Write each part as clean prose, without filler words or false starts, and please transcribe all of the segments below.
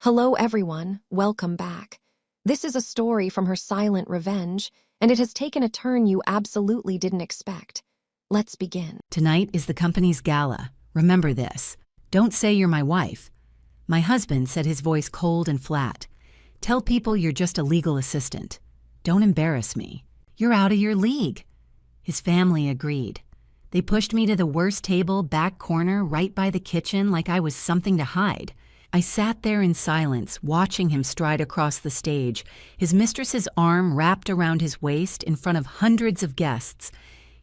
Hello, everyone. Welcome back. This is a story from Her Silent Revenge, and it has taken a turn you absolutely didn't expect. Let's begin. Tonight is the company's gala. Remember this. Don't say you're my wife. My husband said, his voice cold and flat. Tell people you're just a legal assistant. Don't embarrass me. You're out of your league. His family agreed. They pushed me to the worst table, back corner, right by the kitchen, like I was something to hide. I sat there in silence, watching him stride across the stage, his mistress's arm wrapped around his waist in front of hundreds of guests.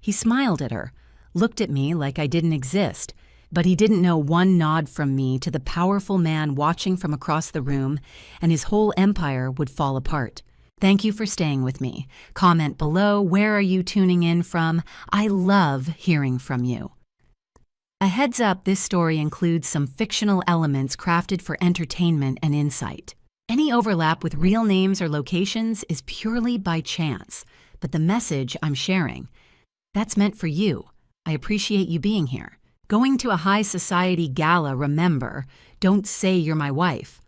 He smiled at her, looked at me like I didn't exist, but he didn't know one nod from me to the powerful man watching from across the room, and his whole empire would fall apart. Thank you for staying with me. Comment below, where are you tuning in from? I love hearing from you. A heads up, this story includes some fictional elements crafted for entertainment and insight. Any overlap with real names or locations is purely by chance, but the message I'm sharing, that's meant for you. I appreciate you being here. Going to a high society gala, remember, don't say you're my wife.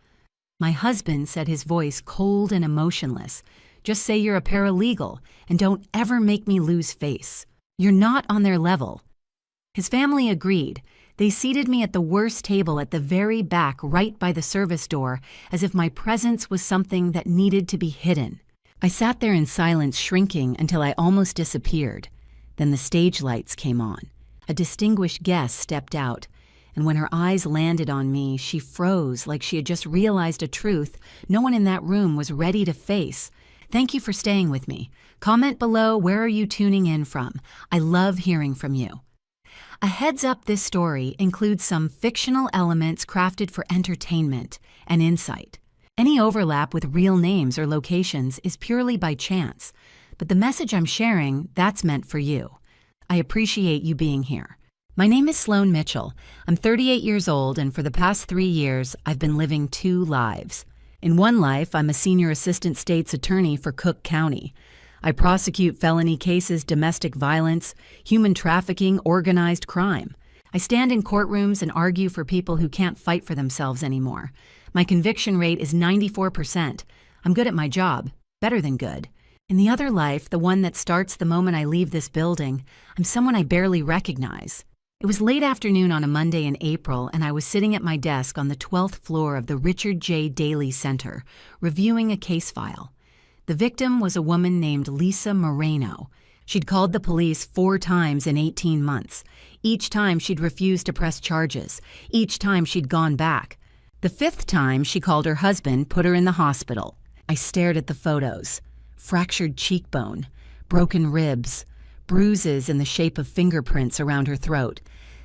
My husband said, his voice cold and emotionless, just say you're a paralegal and don't ever make me lose face. You're not on their level. His family agreed. They seated me at the worst table at the very back, right by the service door, as if my presence was something that needed to be hidden. I sat there in silence, shrinking until I almost disappeared. Then the stage lights came on. A distinguished guest stepped out, and when her eyes landed on me, she froze like she had just realized a truth no one in that room was ready to face. Thank you for staying with me. Comment below, where are you tuning in from? I love hearing from you. A heads up, this story includes some fictional elements crafted for entertainment and insight. Any overlap with real names or locations is purely by chance, but the message I'm sharing, that's meant for you. I appreciate you being here. My name is Sloan Mitchell. I'm 38 years old, and for the past 3 years, I've been living 2 lives. In one life, I'm a senior assistant state's attorney for Cook County. I prosecute felony cases, domestic violence, human trafficking, organized crime. I stand in courtrooms and argue for people who can't fight for themselves anymore. My conviction rate is 94%. I'm good at my job, better than good. In the other life, the one that starts the moment I leave this building, I'm someone I barely recognize. It was late afternoon on a Monday in April, and I was sitting at my desk on the 12th floor of the Richard J. Daley Center, reviewing a case file. The victim was a woman named Lisa Moreno. She'd called the police 4 times in 18 months. Each time she'd refused to press charges. Each time she'd gone back. The 5th time she called her husband, put her in the hospital. I stared at the photos. Fractured cheekbone, broken ribs, bruises in the shape of fingerprints around her throat.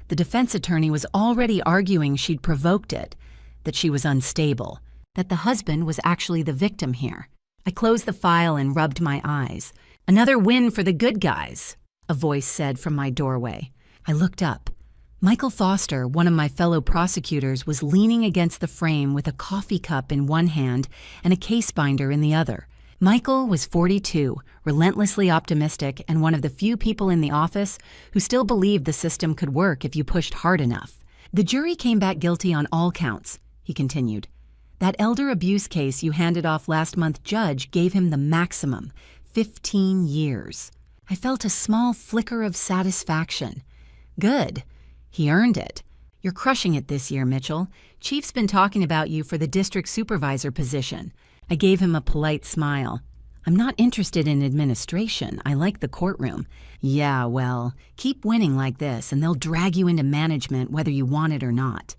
The defense attorney was already arguing she'd provoked it, that she was unstable, that the husband was actually the victim here. I closed the file and rubbed my eyes. Another win for the good guys, a voice said from my doorway. I looked up. Michael Foster, one of my fellow prosecutors, was leaning against the frame with a coffee cup in one hand and a case binder in the other. Michael was 42, relentlessly optimistic, and one of the few people in the office who still believed the system could work if you pushed hard enough. The jury came back guilty on all counts, he continued. That elder abuse case you handed off last month, judge gave him the maximum, 15 years. I felt a small flicker of satisfaction. Good. He earned it. You're crushing it this year, Mitchell. Chief's been talking about you for the district supervisor position. I gave him a polite smile. I'm not interested in administration. I like the courtroom. Yeah, well, keep winning like this and they'll drag you into management whether you want it or not.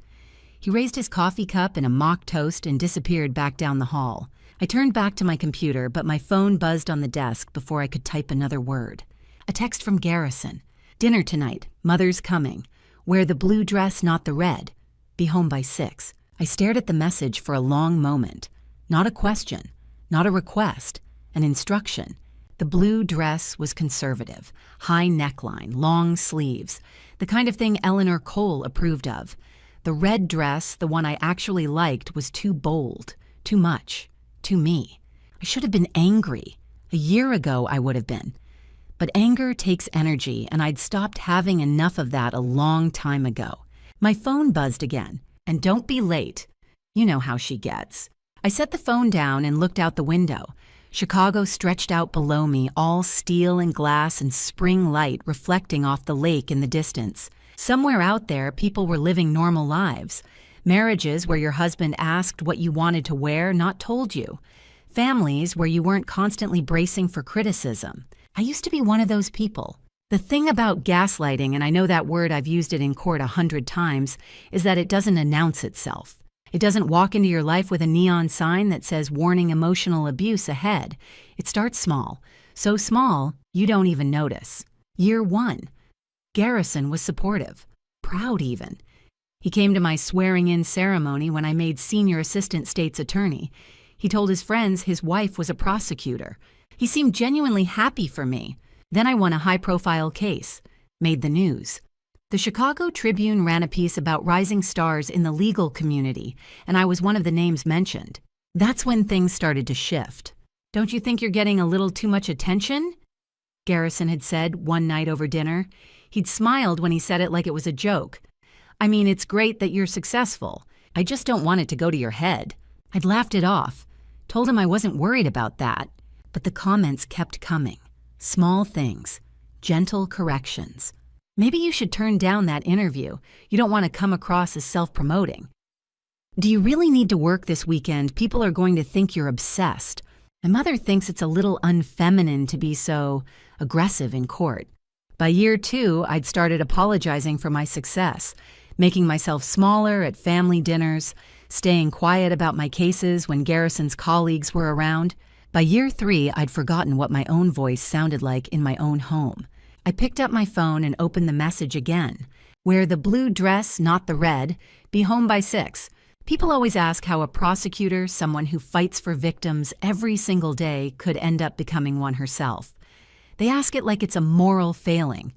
He raised his coffee cup in a mock toast and disappeared back down the hall. I turned back to my computer, but my phone buzzed on the desk before I could type another word. A text from Garrison. Dinner tonight. Mother's coming. Wear the blue dress, not the red. Be home by 6. I stared at the message for a long moment. Not a question, not a request, an instruction. The blue dress was conservative, high neckline, long sleeves, the kind of thing Eleanor Cole approved of. The red dress, the one I actually liked, was too bold, too much, too me. I should have been angry. A year ago I would have been. But anger takes energy, and I'd stopped having enough of that a long time ago. My phone buzzed again, and don't be late. You know how she gets. I set the phone down and looked out the window. Chicago stretched out below me, all steel and glass and spring light reflecting off the lake in the distance. Somewhere out there, people were living normal lives. Marriages where your husband asked what you wanted to wear, not told you. Families where you weren't constantly bracing for criticism. I used to be one of those people. The thing about gaslighting, and I know that word, I've used it in court 100 times, is that it doesn't announce itself. It doesn't walk into your life with a neon sign that says warning emotional abuse ahead. It starts small. So small, you don't even notice. Year 1. Garrison was supportive. Proud even. He came to my swearing-in ceremony when I made senior assistant state's attorney. He told his friends his wife was a prosecutor. He seemed genuinely happy for me. Then I won a high-profile case. Made the news. The Chicago Tribune ran a piece about rising stars in the legal community, and I was one of the names mentioned. That's when things started to shift. "Don't you think you're getting a little too much attention?" Garrison had said one night over dinner. He'd smiled when he said it like it was a joke. "I mean, it's great that you're successful. I just don't want it to go to your head." I'd laughed it off, told him I wasn't worried about that. But the comments kept coming. Small things, gentle corrections. "Maybe you should turn down that interview. You don't want to come across as self-promoting." "Do you really need to work this weekend? People are going to think you're obsessed." My mother thinks it's a little unfeminine to be so aggressive in court. By year 2, I'd started apologizing for my success, making myself smaller at family dinners, staying quiet about my cases when Garrison's colleagues were around. By year 3, I'd forgotten what my own voice sounded like in my own home. I picked up my phone and opened the message again. "Wear the blue dress, not the red. Be home by 6. People always ask how a prosecutor, someone who fights for victims every single day, could end up becoming one herself. They ask it like it's a moral failing,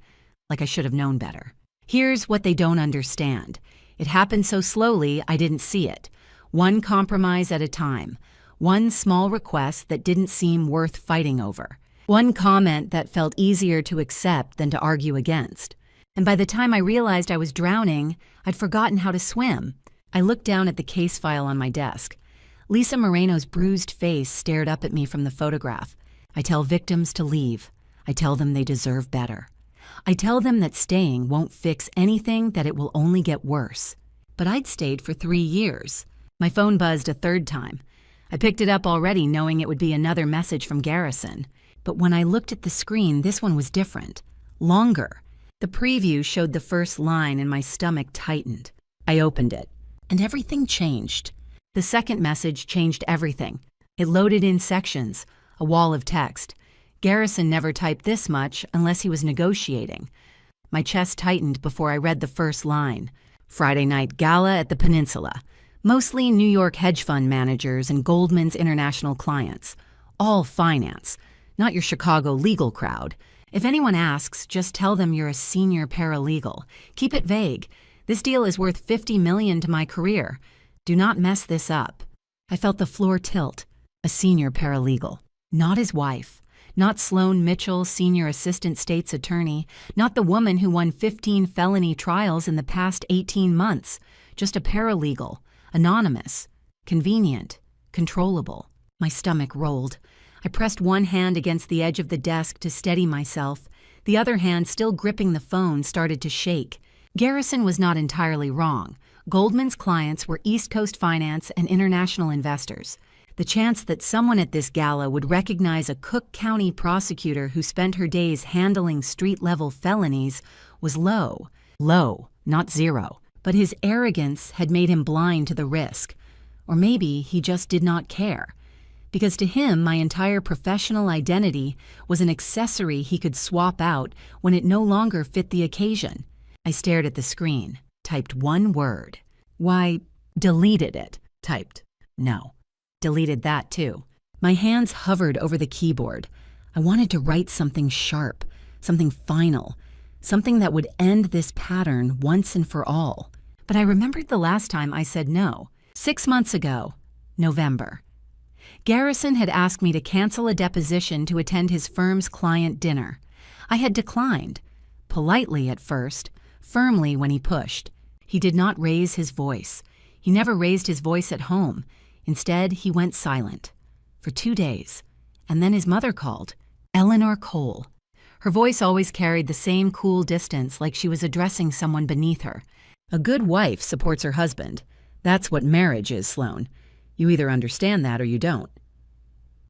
like I should have known better. Here's what they don't understand. It happened so slowly, I didn't see it. One compromise at a time. One small request that didn't seem worth fighting over. One comment that felt easier to accept than to argue against. And by the time I realized I was drowning, I'd forgotten how to swim. I looked down at the case file on my desk. Lisa Moreno's bruised face stared up at me from the photograph. I tell victims to leave. I tell them they deserve better. I tell them that staying won't fix anything, that it will only get worse. But I'd stayed for 3 years. My phone buzzed a 3rd time. I picked it up already knowing it would be another message from Garrison. But when I looked at the screen, this one was different. Longer. The preview showed the first line and my stomach tightened. I opened it, and everything changed. The second message changed everything. It loaded in sections, a wall of text. Garrison never typed this much unless he was negotiating. My chest tightened before I read the first line. Friday night gala at the Peninsula. Mostly New York hedge fund managers and Goldman's international clients. All finance. Not your Chicago legal crowd. If anyone asks, just tell them you're a senior paralegal. Keep it vague. This deal is worth $50 million to my career. Do not mess this up. I felt the floor tilt. A senior paralegal. Not his wife. Not Sloan Mitchell, senior assistant state's attorney. Not the woman who won 15 felony trials in the past 18 months. Just a paralegal. Anonymous. Convenient. Controllable. My stomach rolled. I pressed one hand against the edge of the desk to steady myself. The other hand, still gripping the phone, started to shake. Garrison was not entirely wrong. Goldman's clients were East Coast finance and international investors. The chance that someone at this gala would recognize a Cook County prosecutor who spent her days handling street-level felonies was low. Low, not zero. But his arrogance had made him blind to the risk. Or maybe he just did not care. Because to him, my entire professional identity was an accessory he could swap out when it no longer fit the occasion. I stared at the screen, typed one word. Why, deleted it. Typed, no. Deleted that too. My hands hovered over the keyboard. I wanted to write something sharp, something final, something that would end this pattern once and for all. But I remembered the last time I said no. 6 months ago, November. Garrison had asked me to cancel a deposition to attend his firm's client dinner. I had declined. Politely at first, firmly when he pushed. He did not raise his voice. He never raised his voice at home. Instead, he went silent. For 2 days. And then his mother called. Eleanor Cole. Her voice always carried the same cool distance, like she was addressing someone beneath her. A good wife supports her husband. That's what marriage is, Sloane. You either understand that or you don't.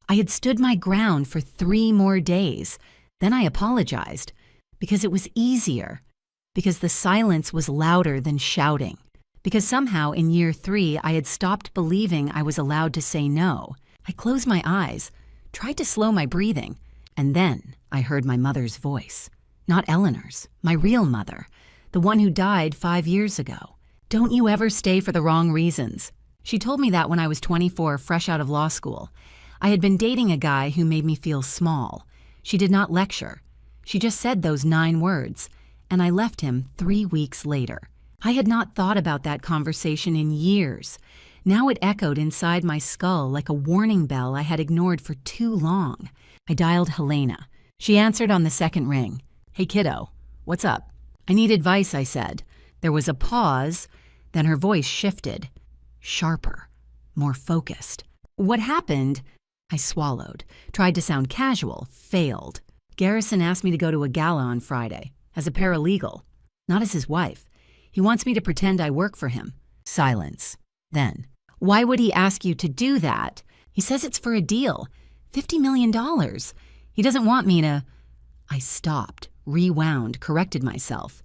I had stood my ground for 3 more days. Then I apologized. Because it was easier. Because the silence was louder than shouting. Because somehow in year 3 I had stopped believing I was allowed to say no. I closed my eyes, tried to slow my breathing, and then I heard my mother's voice. Not Eleanor's, my real mother, the one who died 5 years ago. Don't you ever stay for the wrong reasons. She told me that when I was 24, fresh out of law school. I had been dating a guy who made me feel small. She did not lecture. She just said those 9 words, and I left him 3 weeks later. I had not thought about that conversation in years. Now it echoed inside my skull like a warning bell I had ignored for too long. I dialed Helena. She answered on the second ring. "Hey kiddo, what's up?" "I need advice," I said. There was a pause, then her voice shifted. Sharper, more focused. "What happened?" I swallowed, tried to sound casual, failed. "Garrison asked me to go to a gala on Friday, as a paralegal, not as his wife. He wants me to pretend I work for him." Silence. Then, "Why would he ask you to do that?" "He says it's for a deal. $50 million. He doesn't want me to—" I stopped, rewound, corrected myself.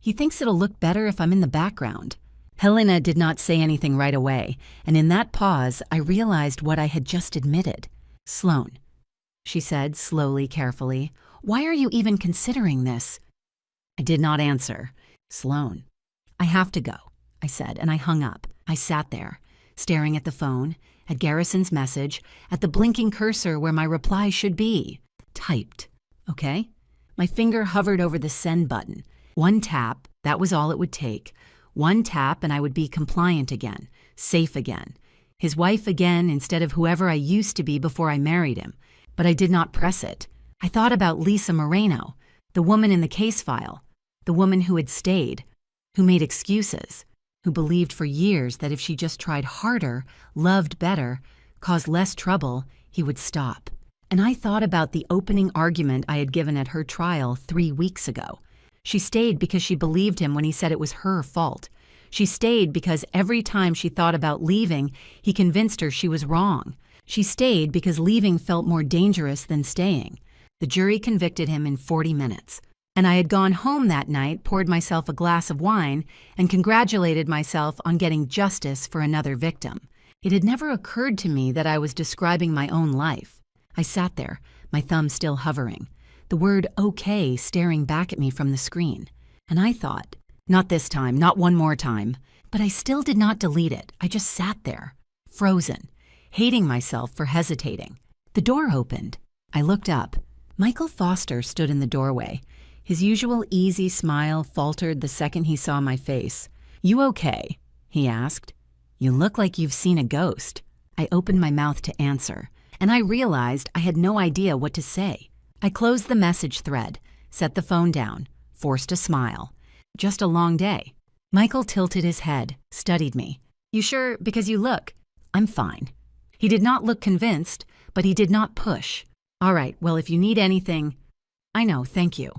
"He thinks it'll look better if I'm in the background." Helena did not say anything right away, and in that pause, I realized what I had just admitted. "Sloane," she said slowly, carefully, "why are you even considering this?" I did not answer. "Sloane." "I have to go," I said, and I hung up. I sat there, staring at the phone, at Garrison's message, at the blinking cursor where my reply should be. Typed. Okay? My finger hovered over the send button. 1 tap, that was all it would take. 1 tap and I would be compliant again, safe again. His wife again instead of whoever I used to be before I married him. But I did not press it. I thought about Lisa Moreno, the woman in the case file, the woman who had stayed, who made excuses, who believed for years that if she just tried harder, loved better, caused less trouble, he would stop. And I thought about the opening argument I had given at her trial 3 weeks ago. She stayed because she believed him when he said it was her fault. She stayed because every time she thought about leaving, he convinced her she was wrong. She stayed because leaving felt more dangerous than staying. The jury convicted him in 40 minutes. And I had gone home that night, poured myself a glass of wine, and congratulated myself on getting justice for another victim. It had never occurred to me that I was describing my own life. I sat there, my thumb still hovering, the word okay staring back at me from the screen. And I thought, not this time, not one more time. But I still did not delete it. I just sat there, frozen, hating myself for hesitating. The door opened. I looked up. Michael Foster stood in the doorway. His usual easy smile faltered the second he saw my face. "You okay?" he asked. "You look like you've seen a ghost." I opened my mouth to answer, and I realized I had no idea what to say. I closed the message thread, set the phone down, forced a smile. "Just a long day." Michael tilted his head, studied me. "You sure? Because you look—" "I'm fine." He did not look convinced, but he did not push. "All right, well, if you need anything—" "I know, thank you."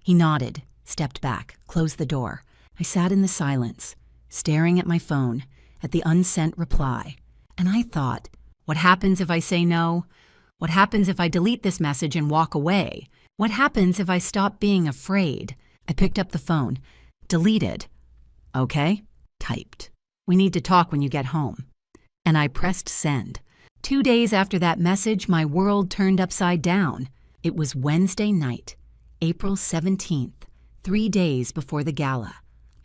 He nodded, stepped back, closed the door. I sat in the silence, staring at my phone, at the unsent reply. And I thought, what happens if I say no? What happens if I delete this message and walk away? What happens if I stop being afraid? I picked up the phone, deleted. "Okay," typed. "We need to talk when you get home." And I pressed send. 2 days after that message, my world turned upside down. It was Wednesday night. April 17th, 3 days before the gala.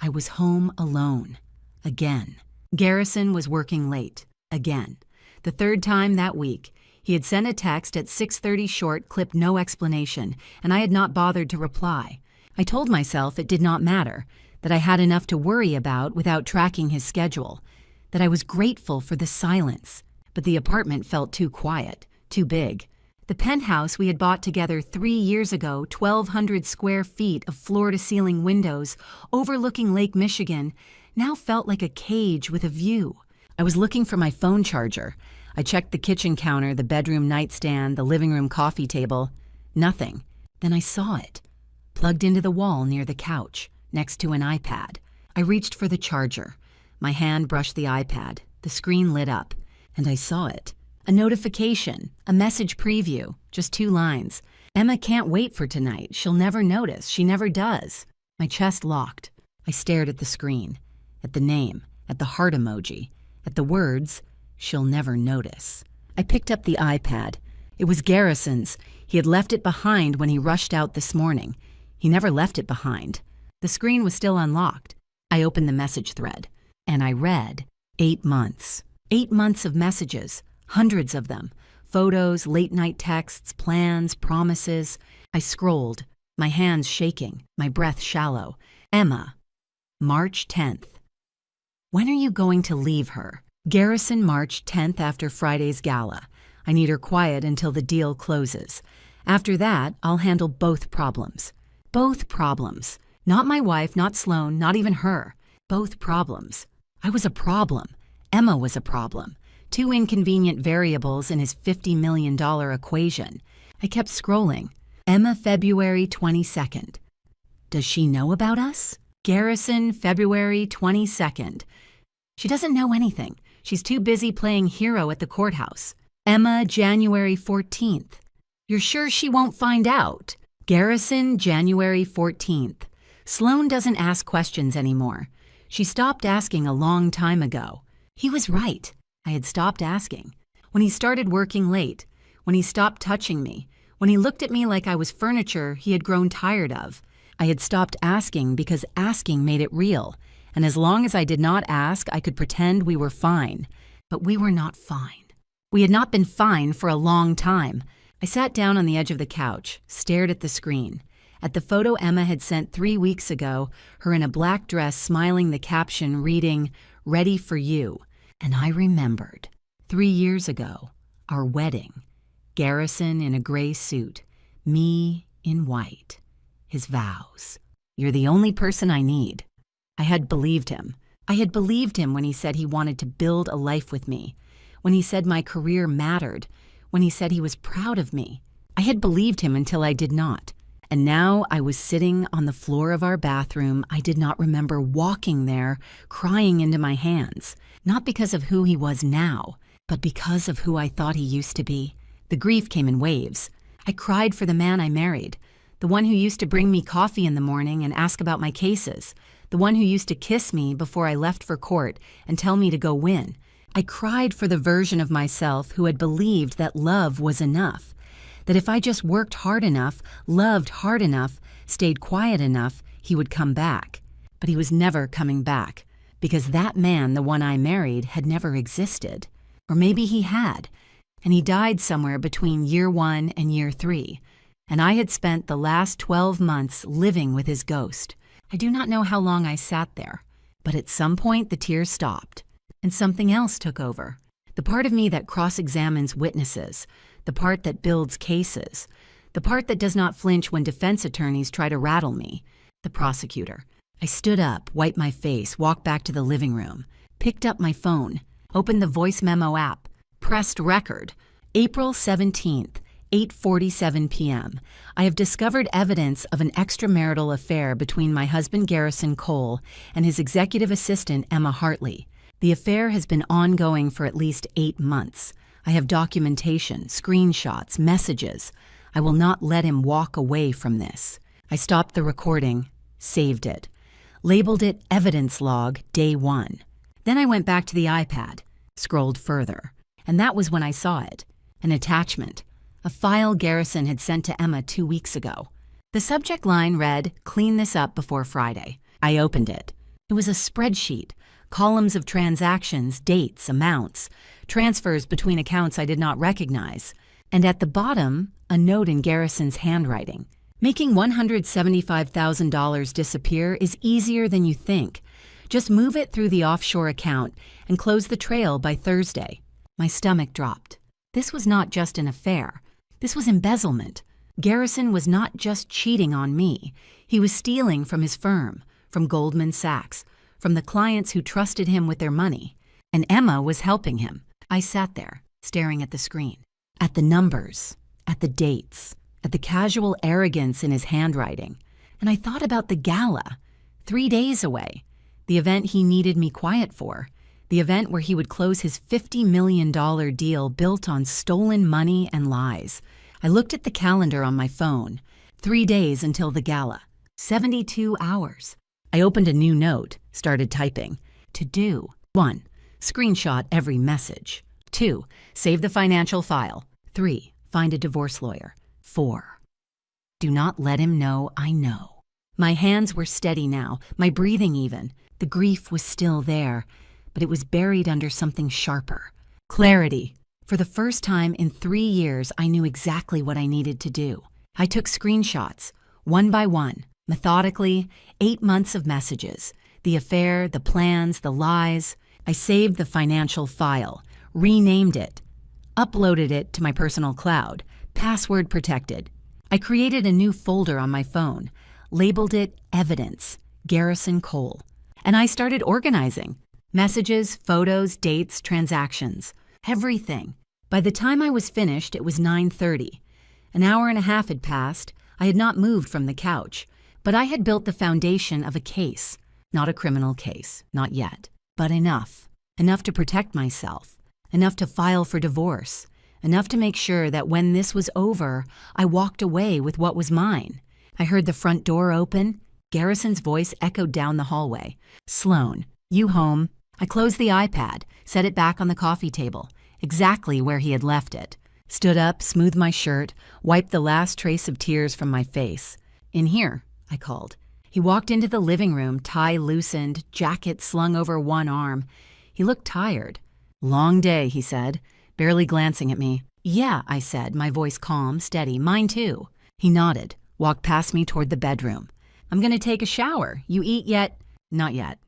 I was home alone. Again. Garrison was working late. Again. The 3rd time that week. He had sent a text at 6:30 short, clipped no explanation, and I had not bothered to reply. I told myself it did not matter, that I had enough to worry about without tracking his schedule, that I was grateful for the silence. But the apartment felt too quiet, too big. The penthouse we had bought together 3 years ago, 1,200 square feet of floor-to-ceiling windows overlooking Lake Michigan, now felt like a cage with a view. I was looking for my phone charger. I checked the kitchen counter, the bedroom nightstand, the living room coffee table. Nothing. Then I saw it, plugged into the wall near the couch, next to an iPad. I reached for the charger. My hand brushed the iPad. The screen lit up, and I saw it. A notification, a message preview, just 2 lines. Emma can't wait for tonight. She'll never notice. She never does. My chest locked. I stared at the screen, at the name, at the heart emoji, at the words, she'll never notice. I picked up the iPad. It was Garrison's. He had left it behind when he rushed out this morning. He never left it behind. The screen was still unlocked. I opened the message thread, and I read 8 months. 8 months of messages, hundreds of them. Photos, late-night texts, plans, promises. I scrolled, my hands shaking, my breath shallow. Emma, March 10th. When are you going to leave her? Garrison, March 10th after Friday's gala. I need her quiet until the deal closes. After that, I'll handle both problems. Both problems. Not my wife, not Sloane, not even her. Both problems. I was a problem. Emma was a problem. 2 inconvenient variables in his $50 million equation. I kept scrolling. Emma, February 22nd. Does she know about us? Garrison, February 22nd. She doesn't know anything. She's too busy playing hero at the courthouse. Emma, January 14th. You're sure she won't find out? Garrison, January 14th. Sloane doesn't ask questions anymore. She stopped asking a long time ago. He was right. I had stopped asking. When he started working late, when he stopped touching me, when he looked at me like I was furniture he had grown tired of, I had stopped asking because asking made it real. And as long as I did not ask, I could pretend we were fine. But we were not fine. We had not been fine for a long time. I sat down on the edge of the couch, stared at the screen. At the photo Emma had sent 3 weeks ago, her in a black dress smiling, the caption reading, "Ready for you." And I remembered. 3 years ago, our wedding. Garrison in a gray suit, me in white. His vows. You're the only person I need. I had believed him. I had believed him when he said he wanted to build a life with me, when he said my career mattered, when he said he was proud of me. I had believed him until I did not. And now I was sitting on the floor of our bathroom. I did not remember walking there, crying into my hands, not because of who he was now, but because of who I thought he used to be. The grief came in waves. I cried for the man I married, the one who used to bring me coffee in the morning and ask about my cases, the one who used to kiss me before I left for court and tell me to go win. I cried for the version of myself who had believed that love was enough, that if I just worked hard enough, loved hard enough, stayed quiet enough, he would come back. But he was never coming back, because that man, the one I married, had never existed. Or maybe he had, and he died somewhere between year 1 and year 3, and I had spent the last 12 months living with his ghost. I do not know how long I sat there, but at some point the tears stopped, and something else took over. The part of me that cross-examines witnesses, the part that builds cases, the part that does not flinch when defense attorneys try to rattle me, the prosecutor. I stood up, wiped my face, walked back to the living room, picked up my phone, opened the voice memo app, pressed record. April 17th, 8:47 p.m. I have discovered evidence of an extramarital affair between my husband Garrison Cole and his executive assistant Emma Hartley. The affair has been ongoing for at least 8 months. I have documentation, screenshots, messages. I will not let him walk away from this. I stopped the recording, saved it, labeled it Evidence Log Day 1. Then I went back to the iPad, scrolled further, and that was when I saw it. An attachment, a file Garrison had sent to Emma 2 weeks ago. The subject line read, "Clean this up before Friday." I opened it. It was a spreadsheet, columns of transactions, dates, amounts, transfers between accounts I did not recognize, and at the bottom, a note in Garrison's handwriting. Making $175,000 disappear is easier than you think. Just move it through the offshore account and close the trail by Thursday. My stomach dropped. This was not just an affair. This was embezzlement. Garrison was not just cheating on me. He was stealing from his firm, from Goldman Sachs, from the clients who trusted him with their money, and Emma was helping him. I sat there, staring at the screen, at the numbers, at the dates, at the casual arrogance in his handwriting, and I thought about the gala, 3 days away, the event he needed me quiet for, the event where he would close his $50 million deal built on stolen money and lies. I looked at the calendar on my phone. 3 days until the gala. 72 hours. I opened a new note, started typing. To do. 1. Screenshot every message. 2. Save the financial file. 3. Find a divorce lawyer. 4. Do not let him know I know. My hands were steady now, my breathing even. The grief was still there, but it was buried under something sharper. Clarity. For the first time in 3 years, I knew exactly what I needed to do. I took screenshots, one by one, methodically, 8 months of messages. The affair, the plans, the lies. I saved the financial file, renamed it, uploaded it to my personal cloud, password protected. I created a new folder on my phone, labeled it Evidence, Garrison Cole. And I started organizing. Messages, photos, dates, transactions, everything. By the time I was finished, it was 9:30. An hour and a half had passed. I had not moved from the couch, but I had built the foundation of a case. Not a criminal case, not yet, but enough. Enough to protect myself, enough to file for divorce, enough to make sure that when this was over, I walked away with what was mine. I heard the front door open. Garrison's voice echoed down the hallway. Sloan, you home? I closed the iPad, set it back on the coffee table, exactly where he had left it. Stood up, smoothed my shirt, wiped the last trace of tears from my face. In here, I called. He walked into the living room, tie loosened, jacket slung over one arm. He looked tired. Long day, he said, barely glancing at me. Yeah, I said, my voice calm, steady. Mine too. He nodded, walked past me toward the bedroom. I'm going to take a shower. You eat yet? Not yet.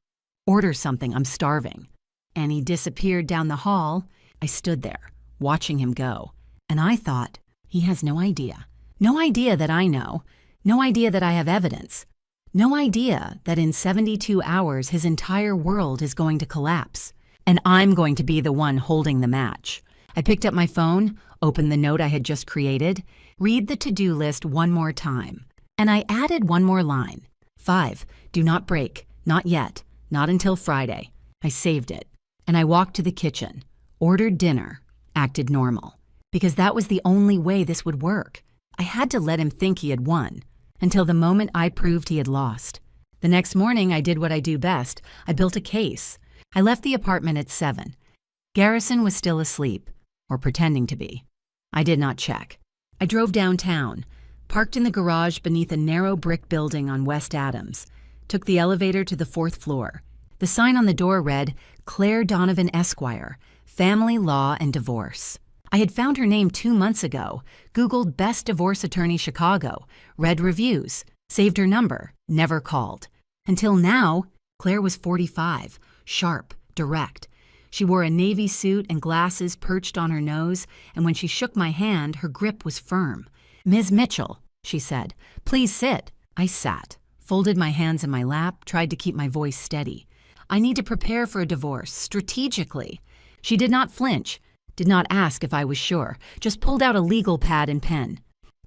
Order something, I'm starving. And he disappeared down the hall. I stood there, watching him go. And I thought, he has no idea. No idea that I know. No idea that I have evidence. No idea that in 72 hours his entire world is going to collapse. And I'm going to be the one holding the match. I picked up my phone, opened the note I had just created, read the to-do list one more time. And I added one more line. 5. Do not break. Not yet. Not until Friday. I saved it. And I walked to the kitchen, ordered dinner, acted normal. Because that was the only way this would work. I had to let him think he had won, until the moment I proved he had lost. The next morning, I did what I do best. I built a case. I left the apartment at 7. Garrison was still asleep, or pretending to be. I did not check. I drove downtown, parked in the garage beneath a narrow brick building on West Adams, took the elevator to the 4th floor. The sign on the door read, Claire Donovan Esquire, Family Law and Divorce. I had found her name 2 months ago, Googled Best Divorce Attorney Chicago, read reviews, saved her number, never called. Until now, Claire was 45, sharp, direct. She wore a navy suit and glasses perched on her nose, and when she shook my hand, her grip was firm. Ms. Mitchell, she said, please sit. I sat, folded my hands in my lap, tried to keep my voice steady. I need to prepare for a divorce, strategically. She did not flinch, did not ask if I was sure, just pulled out a legal pad and pen.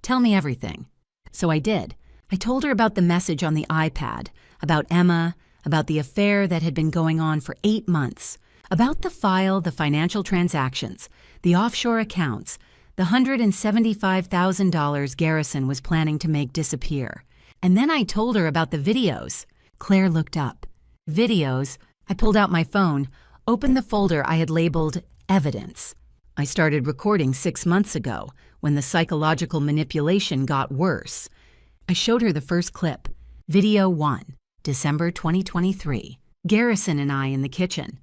Tell me everything. So I did. I told her about the message on the iPad, about Emma, about the affair that had been going on for 8 months, about the file, the financial transactions, the offshore accounts, the $175,000 Garrison was planning to make disappear. And then I told her about the videos. Claire looked up. Videos? I pulled out my phone, opened the folder I had labeled Evidence. I started recording 6 months ago, when the psychological manipulation got worse. I showed her the first clip. Video 1, December 2023. Garrison and I in the kitchen.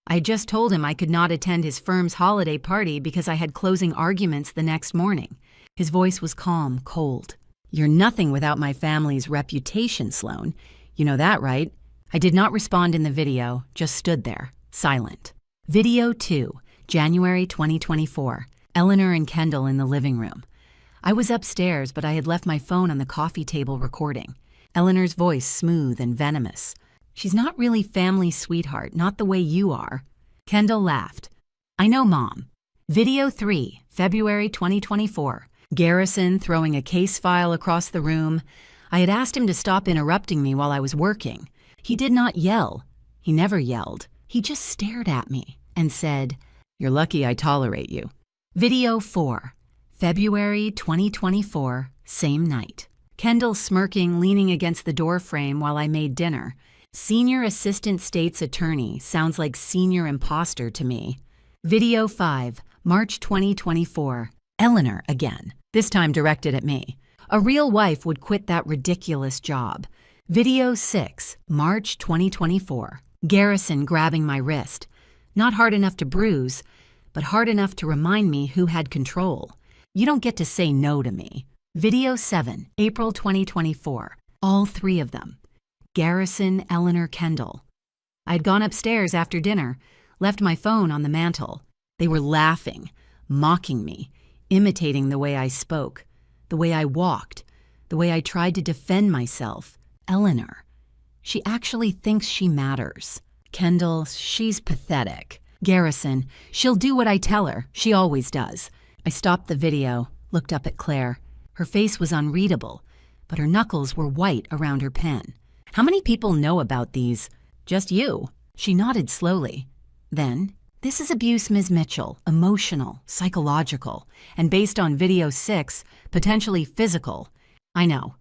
I had just told him I could not attend his firm's holiday party because I had closing arguments the next morning. His voice was calm, cold. You're nothing without my family's reputation, Sloan. You know that, right? I did not respond in the video, just stood there, silent. Video 2, January 2024. Eleanor and Kendall in the living room. I was upstairs, but I had left my phone on the coffee table recording. Eleanor's voice smooth and venomous. She's not really family sweetheart, not the way you are. Kendall laughed. I know, Mom. Video 3, February 2024. Garrison throwing a case file across the room. I had asked him to stop interrupting me while I was working. He did not yell. He never yelled. He just stared at me and said, "You're lucky I tolerate you." Video 4, February 2024, same night. Kendall smirking, leaning against the door frame while I made dinner. Senior Assistant State's Attorney sounds like senior imposter to me. Video 5, March 2024. Eleanor again, this time directed at me. A real wife would quit that ridiculous job. Video 6, March 2024. Garrison grabbing my wrist. Not hard enough to bruise, but hard enough to remind me who had control. You don't get to say no to me. Video 7, April 2024. All three of them. Garrison, Eleanor, Kendall. I'd gone upstairs after dinner, left my phone on the mantel. They were laughing, mocking me, imitating the way I spoke, the way I walked, the way I tried to defend myself. Eleanor. She actually thinks she matters. Kendall, she's pathetic. Garrison, she'll do what I tell her. She always does. I stopped the video, looked up at Claire. Her face was unreadable, but her knuckles were white around her pen. How many people know about these? Just you. She nodded slowly. Then, this is abuse, Ms. Mitchell, emotional, psychological, and based on video 6, potentially physical. I know.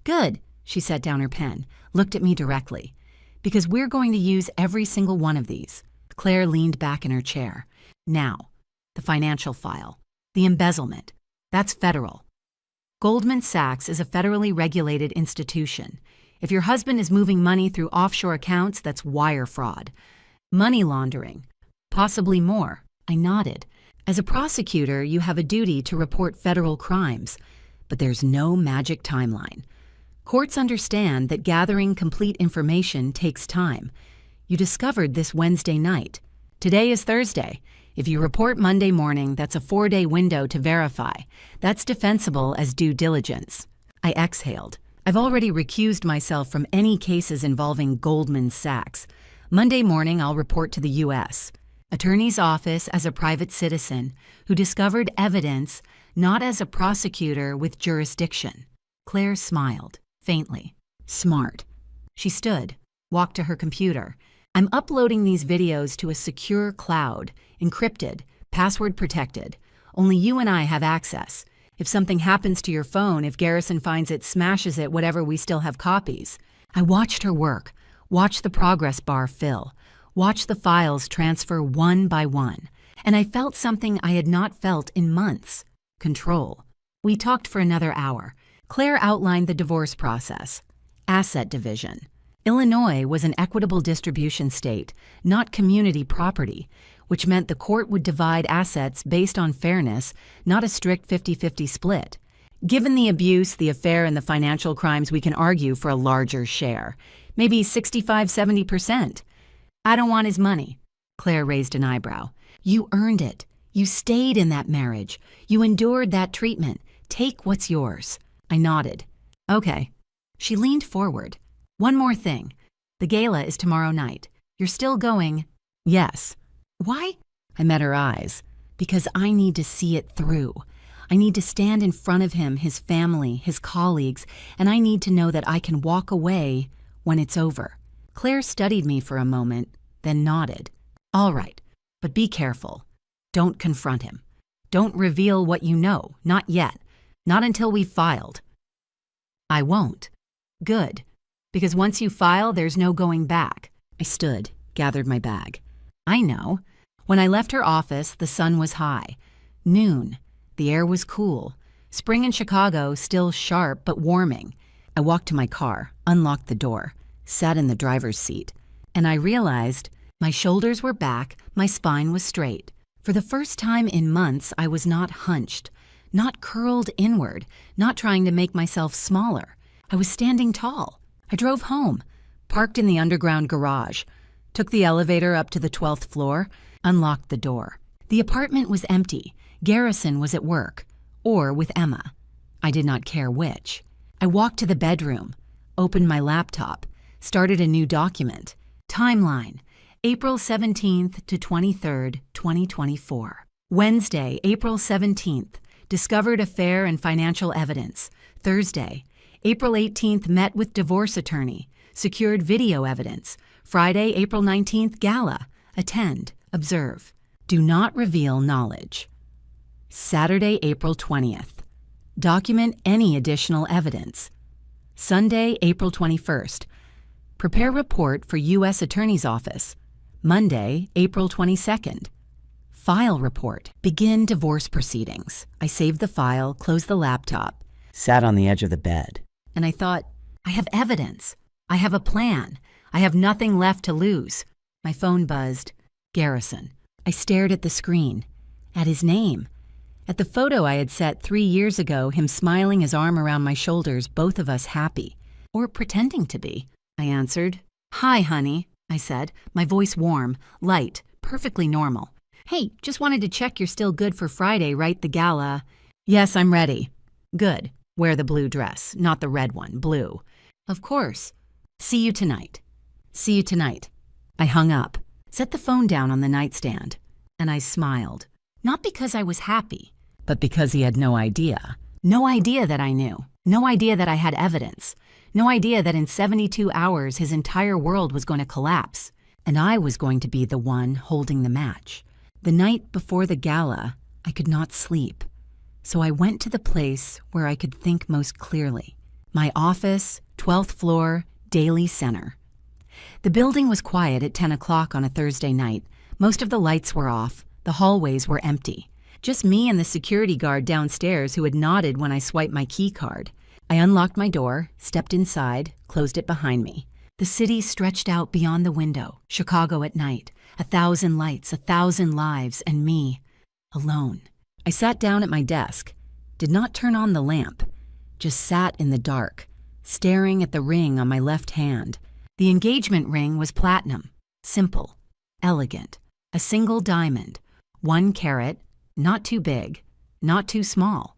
Good. She set down her pen, looked at me directly. Because we're going to use every single one of these. Claire leaned back in her chair. Now, the financial file, the embezzlement. That's federal. Goldman Sachs is a federally regulated institution. If your husband is moving money through offshore accounts, that's wire fraud. Money laundering. Possibly more. I nodded. As a prosecutor, you have a duty to report federal crimes, but there's no magic timeline. Courts understand that gathering complete information takes time. You discovered this Wednesday night. Today is Thursday. If you report Monday morning, that's a 4-day window to verify. That's defensible as due diligence. I exhaled. I've already recused myself from any cases involving Goldman Sachs. Monday morning, I'll report to the U.S. Attorney's Office as a private citizen who discovered evidence, not as a prosecutor with jurisdiction. Claire smiled, faintly. Smart. She stood, walked to her computer. I'm uploading these videos to a secure cloud, encrypted, password protected. Only you and I have access. If something happens to your phone, if Garrison finds it, smashes it, whatever, we still have copies. I watched her work, watched the progress bar fill, watched the files transfer one by one, and I felt something I had not felt in months. Control. We talked for another hour. Claire outlined the divorce process. Asset division. Illinois was an equitable distribution state, not community property, which meant the court would divide assets based on fairness, not a strict 50-50 split. Given the abuse, the affair, and the financial crimes, we can argue for a larger share. Maybe 65-70%. I don't want his money. Claire raised an eyebrow. You earned it. You stayed in that marriage. You endured that treatment. Take what's yours. I nodded. Okay. She leaned forward. One more thing. The gala is tomorrow night. You're still going? Yes. Why? I met her eyes. Because I need to see it through. I need to stand in front of him, his family, his colleagues, and I need to know that I can walk away when it's over. Claire studied me for a moment, then nodded. All right, but be careful. Don't confront him. Don't reveal what you know, not yet. Not until we've filed. I won't. Good. Because once you file, there's no going back. I stood, gathered my bag. I know. When I left her office, the sun was high. Noon. The air was cool. Spring in Chicago, still sharp but warming. I walked to my car, unlocked the door, sat in the driver's seat, and I realized my shoulders were back, my spine was straight. For the first time in months, I was not hunched, not curled inward, not trying to make myself smaller. I was standing tall. I drove home, parked in the underground garage, took the elevator up to the 12th floor, unlocked the door. The apartment was empty. Garrison was at work, or with Emma. I did not care which. I walked to the bedroom, opened my laptop, Started a new document. Timeline: April 17th to 23rd, 2024. Wednesday, April 17th. Discovered affair and financial evidence. Thursday, April 18th. Met with divorce attorney. Secured video evidence. Friday, April 19th. Gala. Attend. Observe. Do not reveal knowledge. Saturday, April 20th. Document any additional evidence. Sunday, April 21st. Prepare report for U.S. Attorney's Office. Monday, April 22nd. File report. Begin divorce proceedings. I saved the file, closed the laptop. Sat on the edge of the bed. And I thought, I have evidence. I have a plan. I have nothing left to lose. My phone buzzed. Garrison. I stared at the screen. At his name. At the photo I had set 3 years ago, him smiling his arm around my shoulders, both of us happy. Or pretending to be. I answered. Hi, honey, I said, my voice warm, light, perfectly normal. Hey, just wanted to check you're still good for Friday, right? The gala. Yes, I'm ready. Good. Wear the blue dress, not the red one, blue. Of course. See you tonight. See you tonight. I hung up, set the phone down on the nightstand, and I smiled. Not because I was happy, but because he had no idea. No idea that I knew. No idea that I had evidence. No idea that in 72 hours his entire world was going to collapse, and I was going to be the one holding the match. The night before the gala, I could not sleep, so I went to the place where I could think most clearly. My office, 12th floor, Daily Center. The building was quiet at 10 o'clock on a Thursday night. Most of the lights were off. The hallways were empty. Just me and the security guard downstairs who had nodded when I swiped my key card. I unlocked my door, stepped inside, closed it behind me. The city stretched out beyond the window, Chicago at night, 1,000 lights, 1,000 lives, and me, alone. I sat down at my desk, did not turn on the lamp, just sat in the dark, staring at the ring on my left hand. The engagement ring was platinum, simple, elegant, a single diamond, 1 carat, not too big, not too small.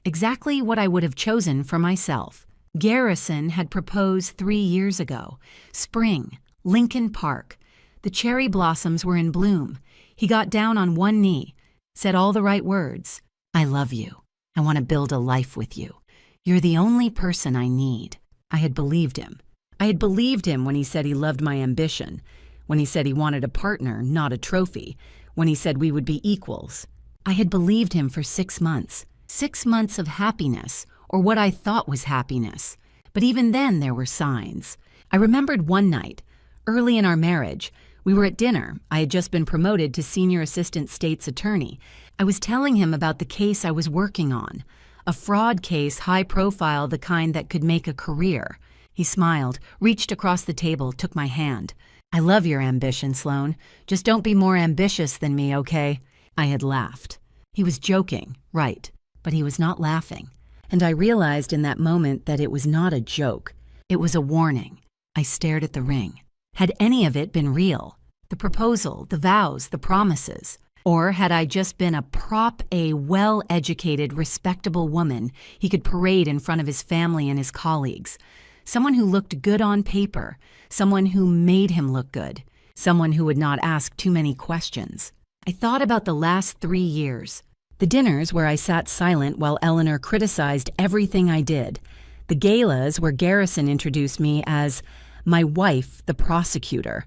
Exactly what I would have chosen for myself. Garrison had proposed 3 years ago. Spring, Lincoln Park. The cherry blossoms were in bloom. He got down on one knee, said all the right words. I love you. I want to build a life with you. You're the only person I need. I had believed him. I had believed him when he said he loved my ambition, when he said he wanted a partner, not a trophy, when he said we would be equals. I had believed him for 6 months. 6 months of happiness, or what I thought was happiness. But even then there were signs. I remembered one night, early in our marriage, we were at dinner. I had just been promoted to senior assistant state's attorney. I was telling him about the case I was working on, a fraud case, high profile, the kind that could make a career. He smiled, reached across the table, took my hand. I love your ambition, Sloan. Just don't be more ambitious than me, okay? I had laughed. He was joking, right. But he was not laughing, and I realized in that moment that it was not a joke. It was a warning. I stared at the ring. Had any of it been real? The proposal, the vows, the promises? Or had I just been a prop, a well-educated, respectable woman he could parade in front of his family and his colleagues? Someone who looked good on paper, someone who made him look good, someone who would not ask too many questions. I thought about the last 3 years. The dinners where I sat silent while Eleanor criticized everything I did. The galas where Garrison introduced me as my wife, the prosecutor,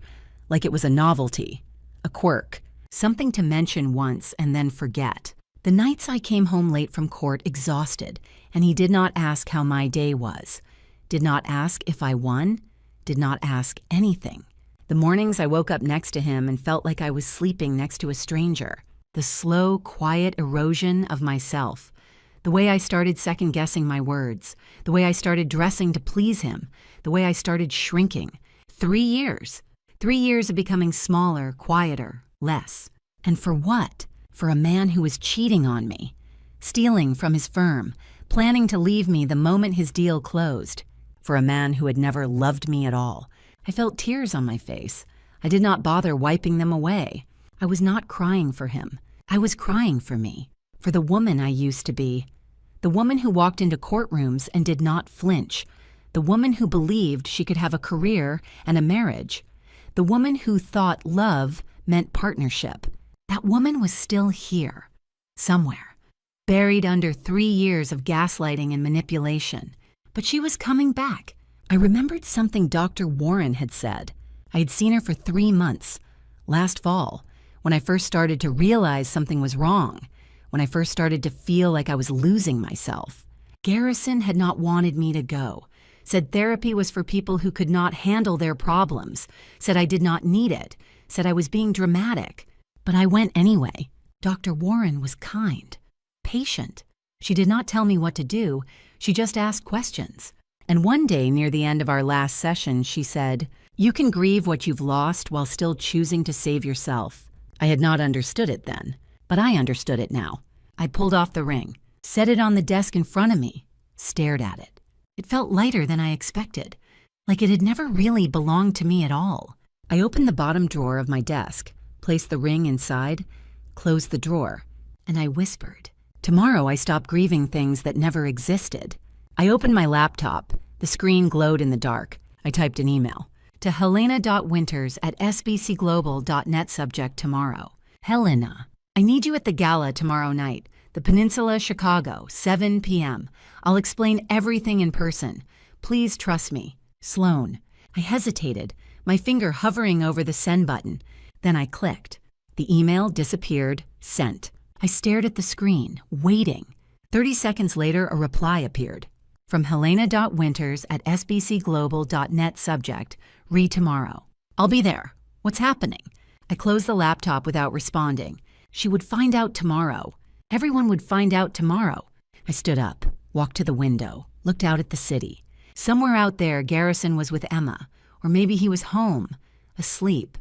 like it was a novelty, a quirk, something to mention once and then forget. The nights I came home late from court exhausted, and he did not ask how my day was, did not ask if I won, did not ask anything. The mornings I woke up next to him and felt like I was sleeping next to a stranger. The slow, quiet erosion of myself. The way I started second-guessing my words. The way I started dressing to please him. The way I started shrinking. 3 years. 3 years of becoming smaller, quieter, less. And for what? For a man who was cheating on me. Stealing from his firm. Planning to leave me the moment his deal closed. For a man who had never loved me at all. I felt tears on my face. I did not bother wiping them away. I was not crying for him. I was crying for me, for the woman I used to be. The woman who walked into courtrooms and did not flinch, The woman who believed she could have a career and a marriage. The woman who thought love meant partnership. That woman was still here, somewhere, buried under 3 years of gaslighting and manipulation. But she was coming back. I remembered something Dr. Warren had said. I had seen her for 3 months, last fall, when I first started to realize something was wrong, when I first started to feel like I was losing myself. Garrison had not wanted me to go, said therapy was for people who could not handle their problems, said I did not need it, said I was being dramatic. But I went anyway. Dr. Warren was kind, patient. She did not tell me what to do, she just asked questions. And one day near the end of our last session, she said, "You can grieve what you've lost while still choosing to save yourself." I had not understood it then, but I understood it now. I pulled off the ring, set it on the desk in front of me, stared at it. It felt lighter than I expected, like it had never really belonged to me at all. I opened the bottom drawer of my desk, placed the ring inside, closed the drawer, and I whispered, "Tomorrow I stop grieving things that never existed." I opened my laptop. The screen glowed in the dark. I typed an email to helena.winters@sbcglobal.net, subject tomorrow. Helena, I need you at the Gala tomorrow night, the Peninsula, Chicago, 7 p.m. I'll explain everything in person. Please trust me. Sloan. I hesitated, my finger hovering over the send button. Then I clicked. The email disappeared, sent. I stared at the screen, waiting. 30 seconds later, a reply appeared. From helena.winters@sbcglobal.net, subject, read tomorrow. I'll be there. What's happening? I closed the laptop without responding. She would find out tomorrow. Everyone would find out tomorrow. I stood up, walked to the window, looked out at the city. Somewhere out there, Garrison was with Emma, or maybe he was home, asleep,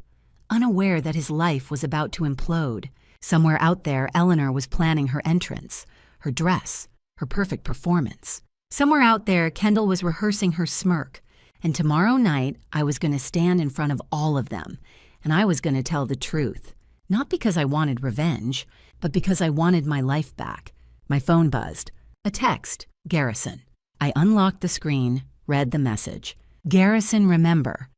unaware that his life was about to implode. Somewhere out there, Eleanor was planning her entrance, her dress, her perfect performance. Somewhere out there, Kendall was rehearsing her smirk. And tomorrow night, I was going to stand in front of all of them, and I was going to tell the truth. Not because I wanted revenge, but because I wanted my life back. My phone buzzed. A text. Garrison. I unlocked the screen, read the message. Garrison, remember.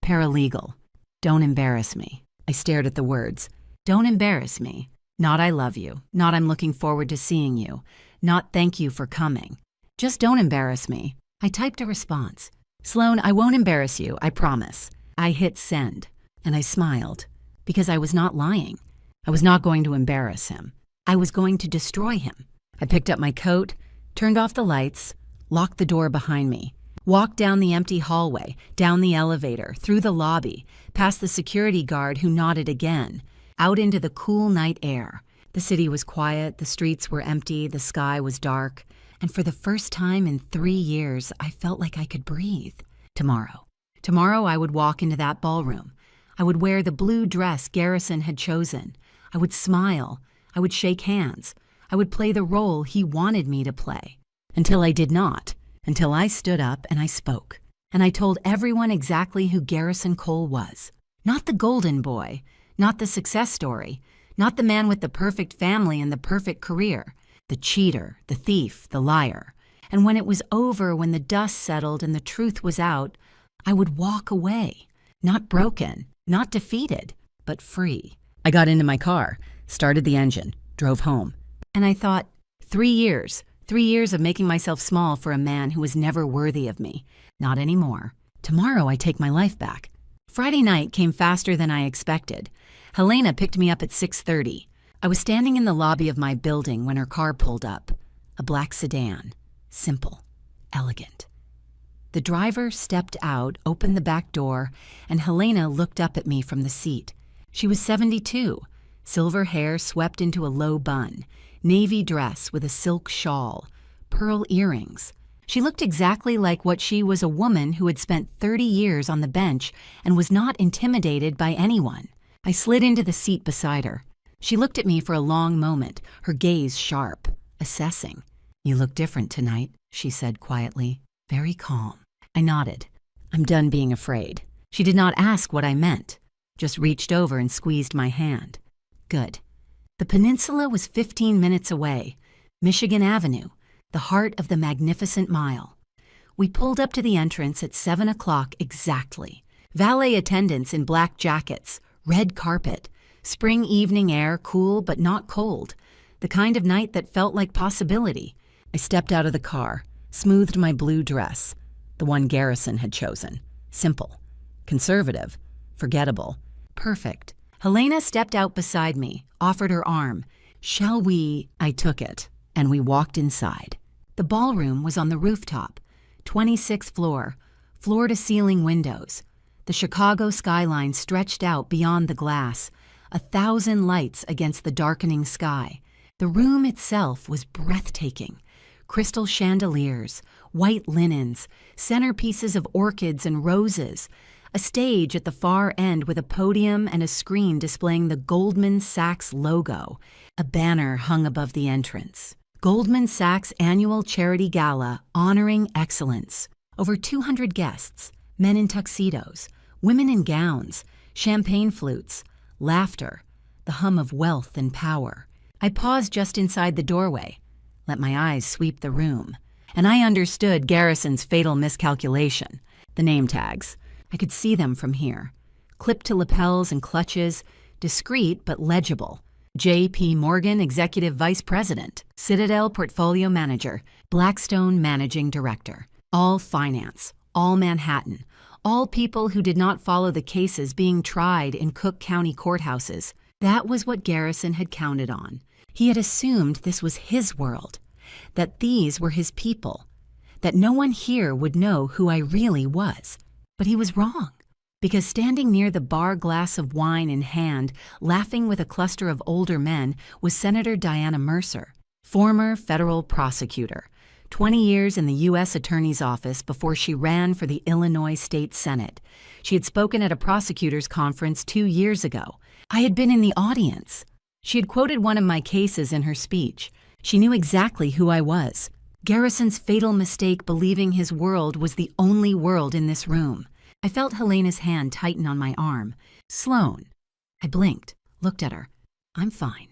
Paralegal. Don't embarrass me. I stared at the words. Don't embarrass me. Not I love you. Not I'm looking forward to seeing you. Not thank you for coming. Just don't embarrass me. I typed a response. Sloan, I won't embarrass you, I promise. I hit send, and I smiled, because I was not lying. I was not going to embarrass him. I was going to destroy him. I picked up my coat, turned off the lights, locked the door behind me, walked down the empty hallway, down the elevator, through the lobby, past the security guard who nodded again, out into the cool night air. The city was quiet, the streets were empty, the sky was dark. And for the first time in 3 years, I felt like I could breathe. Tomorrow I would walk into that ballroom. I would wear the blue dress Garrison had chosen. I would smile. I would shake hands. I would play the role he wanted me to play. Until I did not. Until I stood up and I spoke. And I told everyone exactly who Garrison Cole was. Not the golden boy. Not the success story. Not the man with the perfect family and the perfect career. The cheater, the thief, the liar. And when it was over, when the dust settled and the truth was out, I would walk away. Not broken, not defeated, but free. I got into my car, started the engine, drove home. And I thought, 3 years. 3 years of making myself small for a man who was never worthy of me. Not anymore. Tomorrow I take my life back. Friday night came faster than I expected. Helena picked me up at 6:30. I was standing in the lobby of my building when her car pulled up. A black sedan. Simple. Elegant. The driver stepped out, opened the back door, and Helena looked up at me from the seat. She was 72. Silver hair swept into a low bun. Navy dress with a silk shawl. Pearl earrings. She looked exactly like what she was, a woman who had spent 30 years on the bench and was not intimidated by anyone. I slid into the seat beside her. She looked at me for a long moment, her gaze sharp, assessing. "You look different tonight," she said quietly, very calm. I nodded. I'm done being afraid. She did not ask what I meant, just reached over and squeezed my hand. Good. The peninsula was 15 minutes away, Michigan Avenue, the heart of the Magnificent Mile. We pulled up to the entrance at 7 o'clock exactly. Valet attendants in black jackets, red carpet, spring evening air, cool but not cold, the kind of night that felt like possibility. I stepped out of the car, smoothed my blue dress, the one Garrison had chosen. Simple, conservative, forgettable, perfect. Helena stepped out beside me, offered her arm. "Shall we?" I took it, and we walked inside. The ballroom was on the rooftop, 26th floor, floor-to-ceiling windows. The Chicago skyline stretched out beyond the glass, 1,000 lights against the darkening sky. The room itself was breathtaking. Crystal chandeliers, white linens, centerpieces of orchids and roses, a stage at the far end with a podium and a screen displaying the Goldman Sachs logo. A banner hung above the entrance. Goldman Sachs Annual Charity Gala honoring excellence. Over 200 guests, men in tuxedos, women in gowns, champagne flutes, laughter, the hum of wealth and power. I paused just inside the doorway, let my eyes sweep the room, and I understood Garrison's fatal miscalculation. The name tags. I could see them from here. Clipped to lapels and clutches, discreet but legible. J.P. Morgan Executive Vice President, Citadel Portfolio Manager, Blackstone Managing Director. All finance, all Manhattan, all people who did not follow the cases being tried in Cook County courthouses. That was what Garrison had counted on. He had assumed this was his world, that these were his people, that no one here would know who I really was. But he was wrong, because standing near the bar, glass of wine in hand, laughing with a cluster of older men, was Senator Diana Mercer, former federal prosecutor, 20 years in the U.S. Attorney's Office before she ran for the Illinois State Senate. She had spoken at a prosecutor's conference 2 years ago. I had been in the audience. She had quoted one of my cases in her speech. She knew exactly who I was. Garrison's fatal mistake believing his world was the only world in this room. I felt Helena's hand tighten on my arm. "Sloan." I blinked, looked at her. "I'm fine."